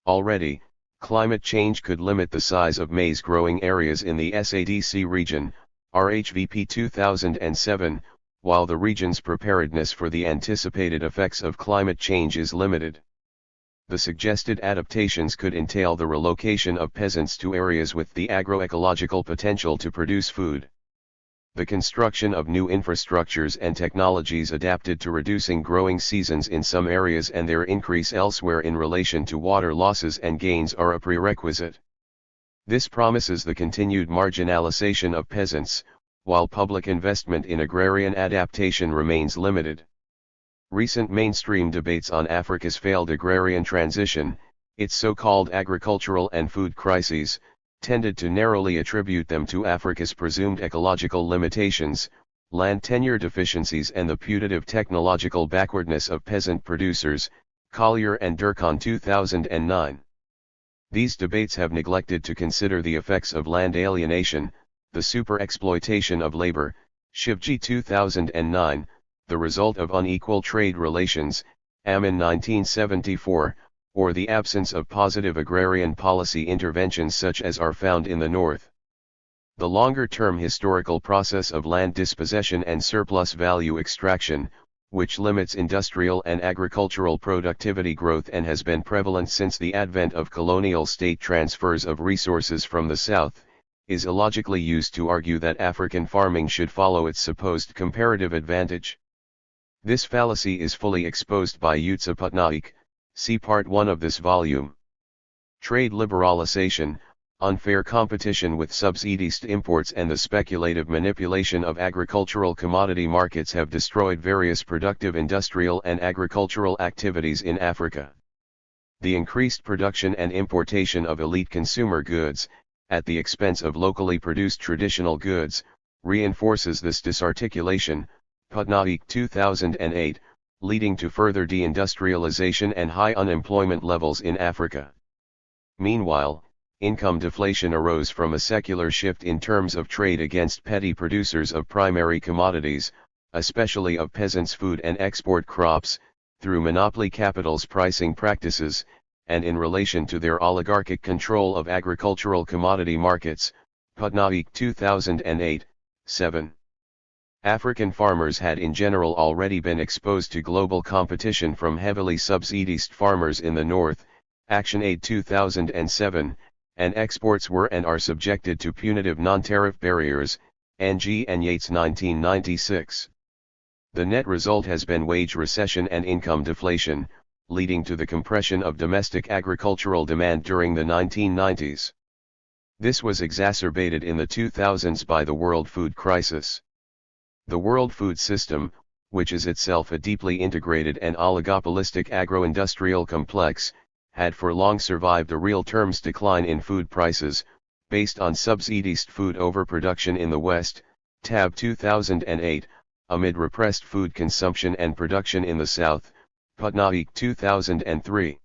Already, climate change could limit the size of maize growing areas in the SADC region, RHVP 2007, while the region's preparedness for the anticipated effects of climate change is limited. The suggested adaptations could entail the relocation of peasants to areas with the agroecological potential to produce food. The construction of new infrastructures and technologies adapted to reducing growing seasons in some areas and their increase elsewhere in relation to water losses and gains are a prerequisite. This promises the continued marginalization of peasants, while public investment in agrarian adaptation remains limited. Recent mainstream debates on Africa's failed agrarian transition, its so-called agricultural and food crises, tended to narrowly attribute them to Africa's presumed ecological limitations, land tenure deficiencies and the putative technological backwardness of peasant producers, Collier and Durkheim 2009. These debates have neglected to consider the effects of land alienation, the super-exploitation of labor, Shivji 2009, the result of unequal trade relations, Amin 1974, or the absence of positive agrarian policy interventions such as are found in the North. The longer-term historical process of land dispossession and surplus value extraction, which limits industrial and agricultural productivity growth and has been prevalent since the advent of colonial state transfers of resources from the South, is illogically used to argue that African farming should follow its supposed comparative advantage. This fallacy is fully exposed by Utsa Patnaik, see Part 1 of this volume. Trade liberalization, unfair competition with subsidized imports and the speculative manipulation of agricultural commodity markets have destroyed various productive industrial and agricultural activities in Africa. The increased production and importation of elite consumer goods, at the expense of locally produced traditional goods, reinforces this disarticulation, Patnaik 2008, leading to further deindustrialization and high unemployment levels in Africa. Meanwhile, income deflation arose from a secular shift in terms of trade against petty producers of primary commodities, especially of peasants' food and export crops, through monopoly capital's pricing practices, and in relation to their oligarchic control of agricultural commodity markets, Patnaik 2008, 7. African farmers had in general already been exposed to global competition from heavily subsidized farmers in the North, ActionAid 2007, and exports were and are subjected to punitive non-tariff barriers, Ng and Yates 1996. The net result has been wage recession and income deflation, leading to the compression of domestic agricultural demand during the 1990s. This was exacerbated in the 2000s by the world food crisis. The world food system, which is itself a deeply integrated and oligopolistic agro-industrial complex, had for long survived a real terms decline in food prices, based on subsidized food overproduction in the West, Tab 2008, amid repressed food consumption and production in the South, Patnaik 2003.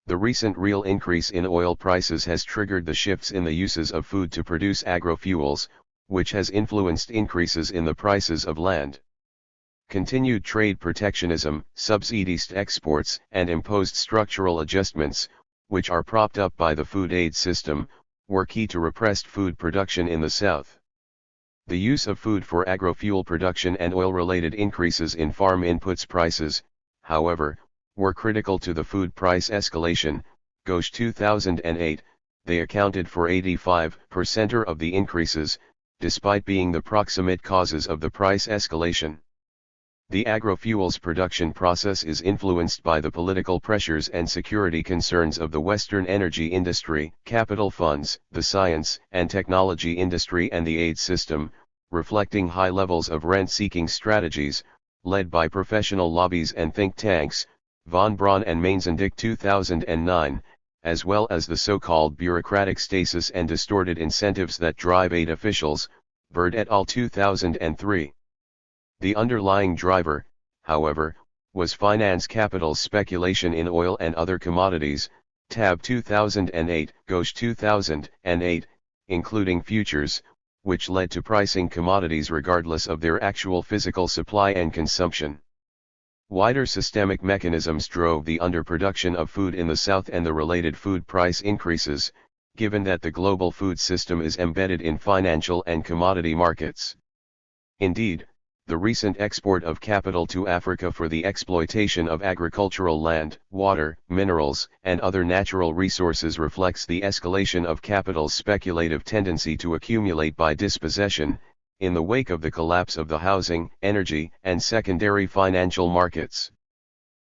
The recent real increase in oil prices has triggered the shifts in the uses of food to produce agrofuels, which has influenced increases in the prices of land. Continued trade protectionism, subsidized exports, and imposed structural adjustments, which are propped up by the food aid system, were key to repressed food production in the South. The use of food for agrofuel production and oil-related increases in farm inputs prices, however, were critical to the food price escalation, Ghosh 2008, they accounted for 85% of the increases, despite being the proximate causes of the price escalation. The agrofuels production process is influenced by the political pressures and security concerns of the Western energy industry, capital funds, the science and technology industry and the aid system, reflecting high levels of rent-seeking strategies, led by professional lobbies and think tanks, von Braun and Mainzendick 2009, as well as the so-called bureaucratic stasis and distorted incentives that drive aid officials, Bird et al. 2003. The underlying driver, however, was finance capital's speculation in oil and other commodities, Tab 2008, Ghosh 2008, including futures, which led to pricing commodities regardless of their actual physical supply and consumption. Wider systemic mechanisms drove the underproduction of food in the South and the related food price increases, given that the global food system is embedded in financial and commodity markets. Indeed, the recent export of capital to Africa for the exploitation of agricultural land, water, minerals, and other natural resources reflects the escalation of capital's speculative tendency to accumulate by dispossession, in the wake of the collapse of the housing, energy, and secondary financial markets.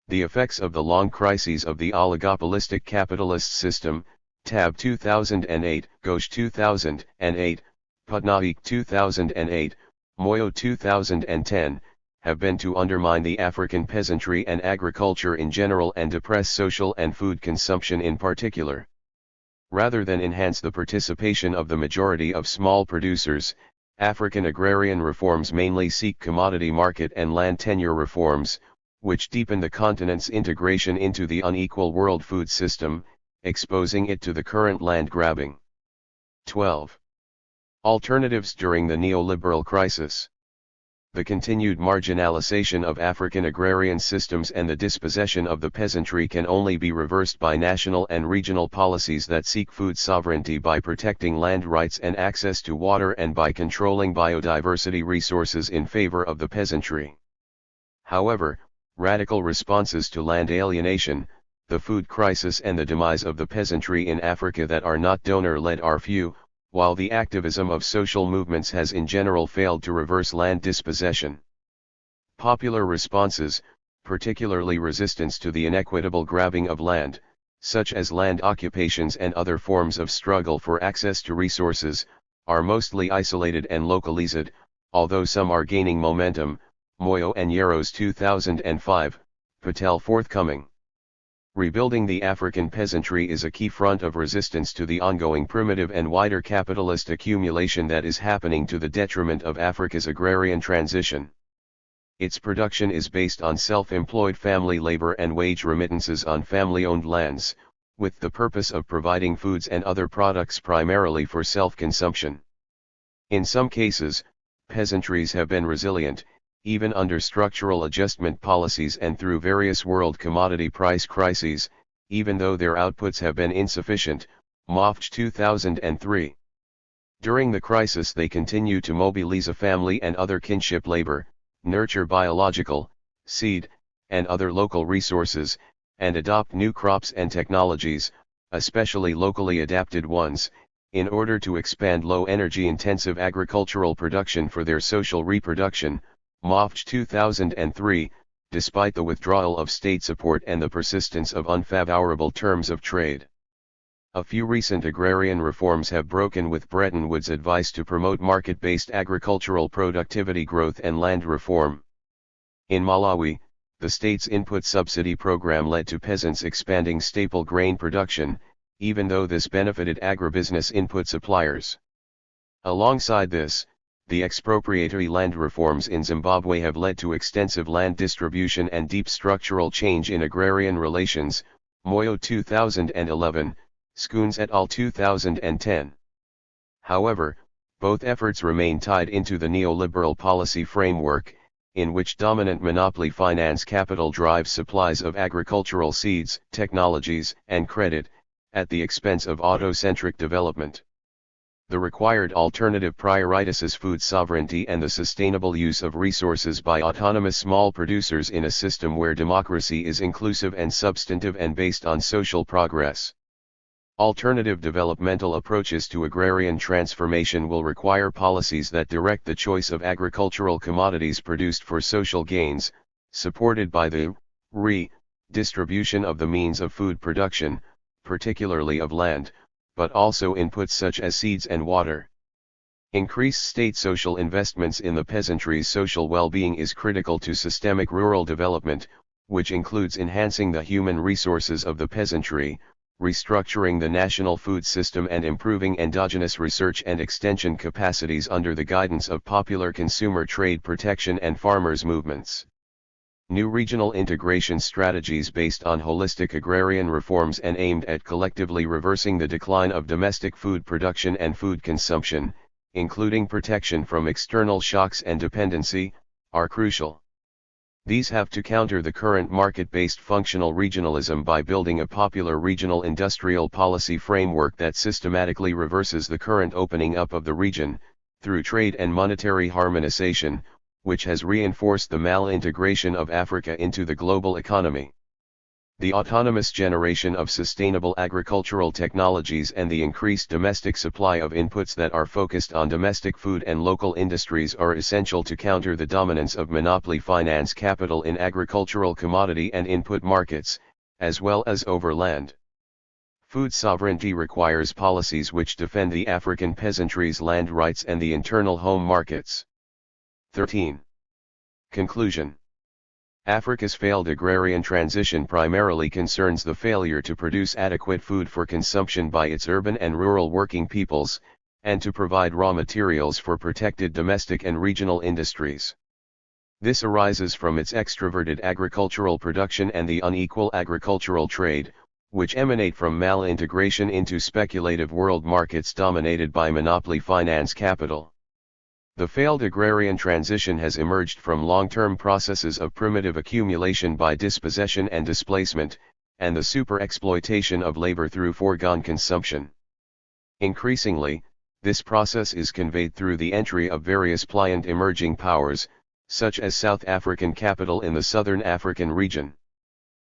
The effects of the long crises of the oligopolistic capitalist system, Tab 2008, Ghosh 2008, Patnaik 2008, Moyo 2010, have been to undermine the African peasantry and agriculture in general and depress social and food consumption in particular. Rather than enhance the participation of the majority of small producers, African agrarian reforms mainly seek commodity market and land tenure reforms, which deepen the continent's integration into the unequal world food system, exposing it to the current land grabbing. 12. Alternatives during the neoliberal crisis. The continued marginalization of African agrarian systems and the dispossession of the peasantry can only be reversed by national and regional policies that seek food sovereignty by protecting land rights and access to water and by controlling biodiversity resources in favor of the peasantry. However, radical responses to land alienation, the food crisis and the demise of the peasantry in Africa that are not donor-led are few, while the activism of social movements has in general failed to reverse land dispossession. Popular responses, particularly resistance to the inequitable grabbing of land, such as land occupations and other forms of struggle for access to resources, are mostly isolated and localized, although some are gaining momentum. Moyo and Yarrow's 2005, Patel forthcoming. Rebuilding the African peasantry is a key front of resistance to the ongoing primitive and wider capitalist accumulation that is happening to the detriment of Africa's agrarian transition. Its production is based on self-employed family labor and wage remittances on family-owned lands, with the purpose of providing foods and other products primarily for self-consumption. In some cases, peasantries have been resilient, even under structural adjustment policies and through various world commodity price crises, even though their outputs have been insufficient. Mofch 2003. During the crisis they continue to mobilize a family and other kinship labor, nurture biological, seed, and other local resources, and adopt new crops and technologies, especially locally adapted ones, in order to expand low-energy intensive agricultural production for their social reproduction. Mofch 2003, despite the withdrawal of state support and the persistence of unfavorable terms of trade. A few recent agrarian reforms have broken with Bretton Woods' advice to promote market-based agricultural productivity growth and land reform. In Malawi, the state's input subsidy program led to peasants expanding staple grain production, even though this benefited agribusiness input suppliers. Alongside this, the expropriatory land reforms in Zimbabwe have led to extensive land distribution and deep structural change in agrarian relations. Moyo 2011, Skoons et al. 2010. However, both efforts remain tied into the neoliberal policy framework, in which dominant monopoly finance capital drives supplies of agricultural seeds, technologies, and credit, at the expense of autocentric development. The required alternative prioritizes food sovereignty and the sustainable use of resources by autonomous small producers in a system where democracy is inclusive and substantive and based on social progress. Alternative developmental approaches to agrarian transformation will require policies that direct the choice of agricultural commodities produced for social gains, supported by the redistribution of the means of food production, particularly of land, but also inputs such as seeds and water. Increased state social investments in the peasantry's social well-being is critical to systemic rural development, which includes enhancing the human resources of the peasantry, restructuring the national food system and improving endogenous research and extension capacities under the guidance of popular consumer trade protection and farmers' movements. New regional integration strategies based on holistic agrarian reforms and aimed at collectively reversing the decline of domestic food production and food consumption, including protection from external shocks and dependency, are crucial. These have to counter the current market-based functional regionalism by building a popular regional industrial policy framework that systematically reverses the current opening up of the region, through trade and monetary harmonization, which has reinforced the malintegration of Africa into the global economy. The autonomous generation of sustainable agricultural technologies and the increased domestic supply of inputs that are focused on domestic food and local industries are essential to counter the dominance of monopoly finance capital in agricultural commodity and input markets, as well as over land. Food sovereignty requires policies which defend the African peasantry's land rights and the internal home markets. 13. Conclusion. Africa's failed agrarian transition primarily concerns the failure to produce adequate food for consumption by its urban and rural working peoples, and to provide raw materials for protected domestic and regional industries. This arises from its extroverted agricultural production and the unequal agricultural trade, which emanate from malintegration into speculative world markets dominated by monopoly finance capital. The failed agrarian transition has emerged from long-term processes of primitive accumulation by dispossession and displacement, and the super-exploitation of labor through foregone consumption. Increasingly, this process is conveyed through the entry of various pliant emerging powers, such as South African capital in the Southern African region.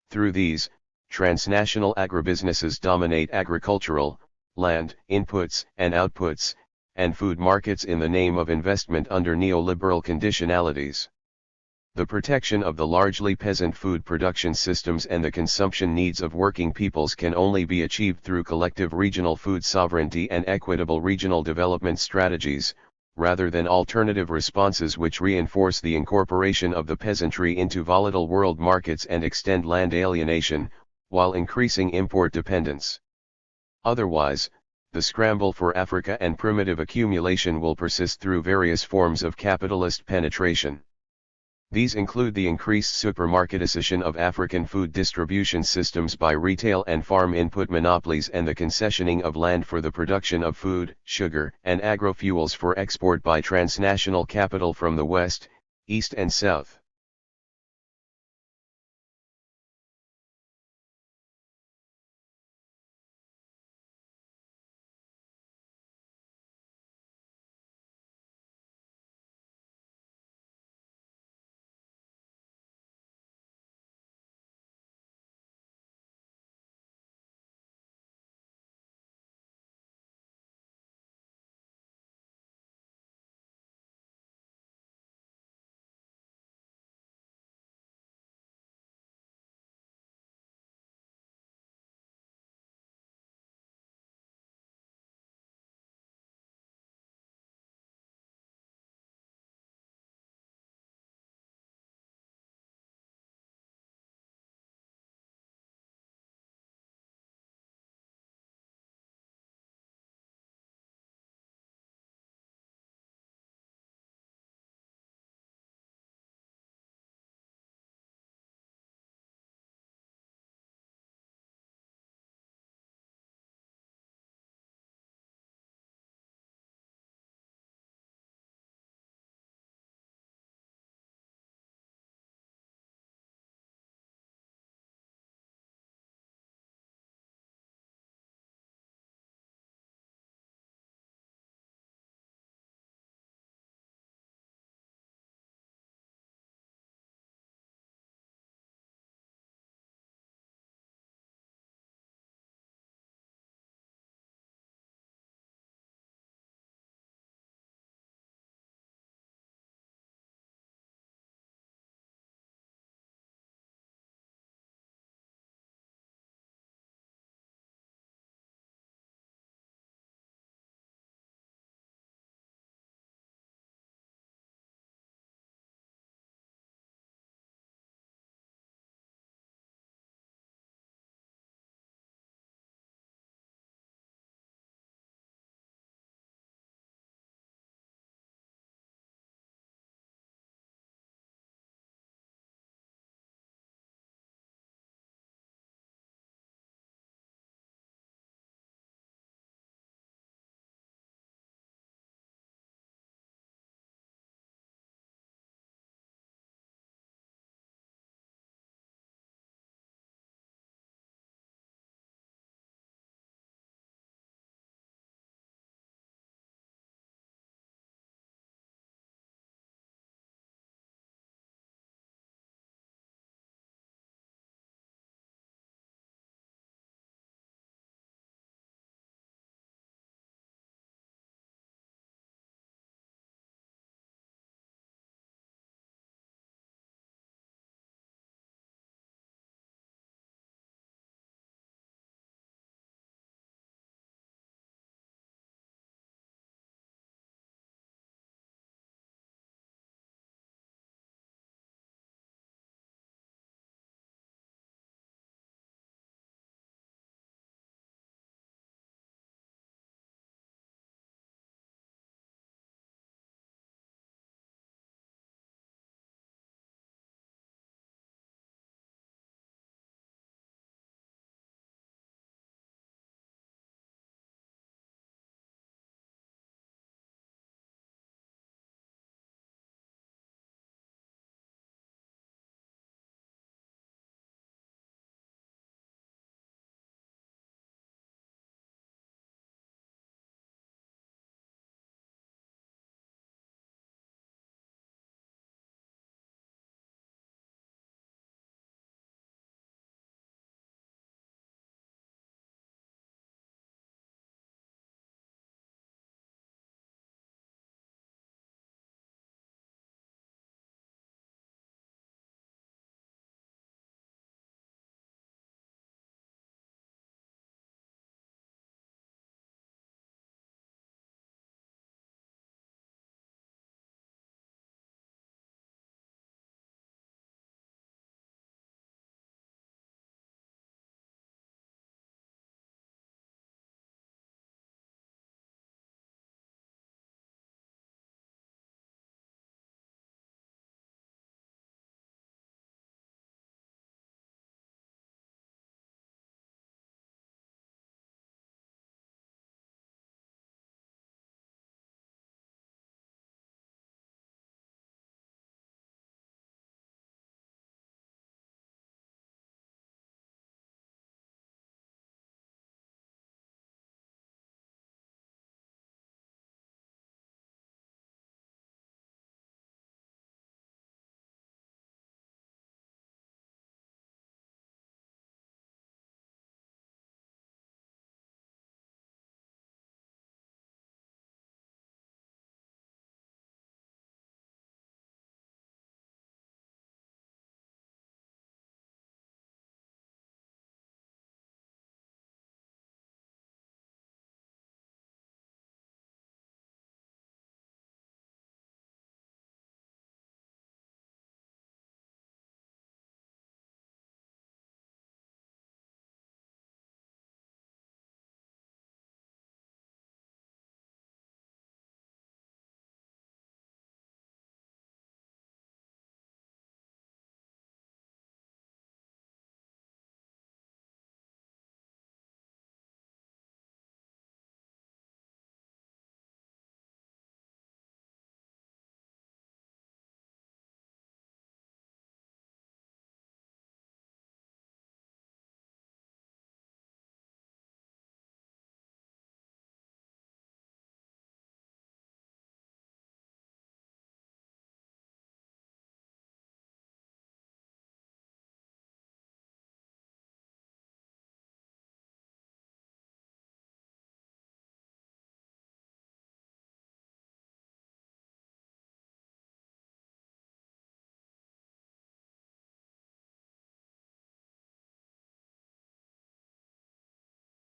Through these, transnational agribusinesses dominate agricultural, land, inputs and outputs, and food markets in the name of investment under neoliberal conditionalities. The protection of the largely peasant food production systems and the consumption needs of working peoples can only be achieved through collective regional food sovereignty and equitable regional development strategies, rather than alternative responses which reinforce the incorporation of the peasantry into volatile world markets and extend land alienation, while increasing import dependence. Otherwise, the scramble for Africa and primitive accumulation will persist through various forms of capitalist penetration. These include the increased supermarketization of African food distribution systems by retail and farm input monopolies and the concessioning of land for the production of food, sugar, and agrofuels for export by transnational capital from the West, East and South.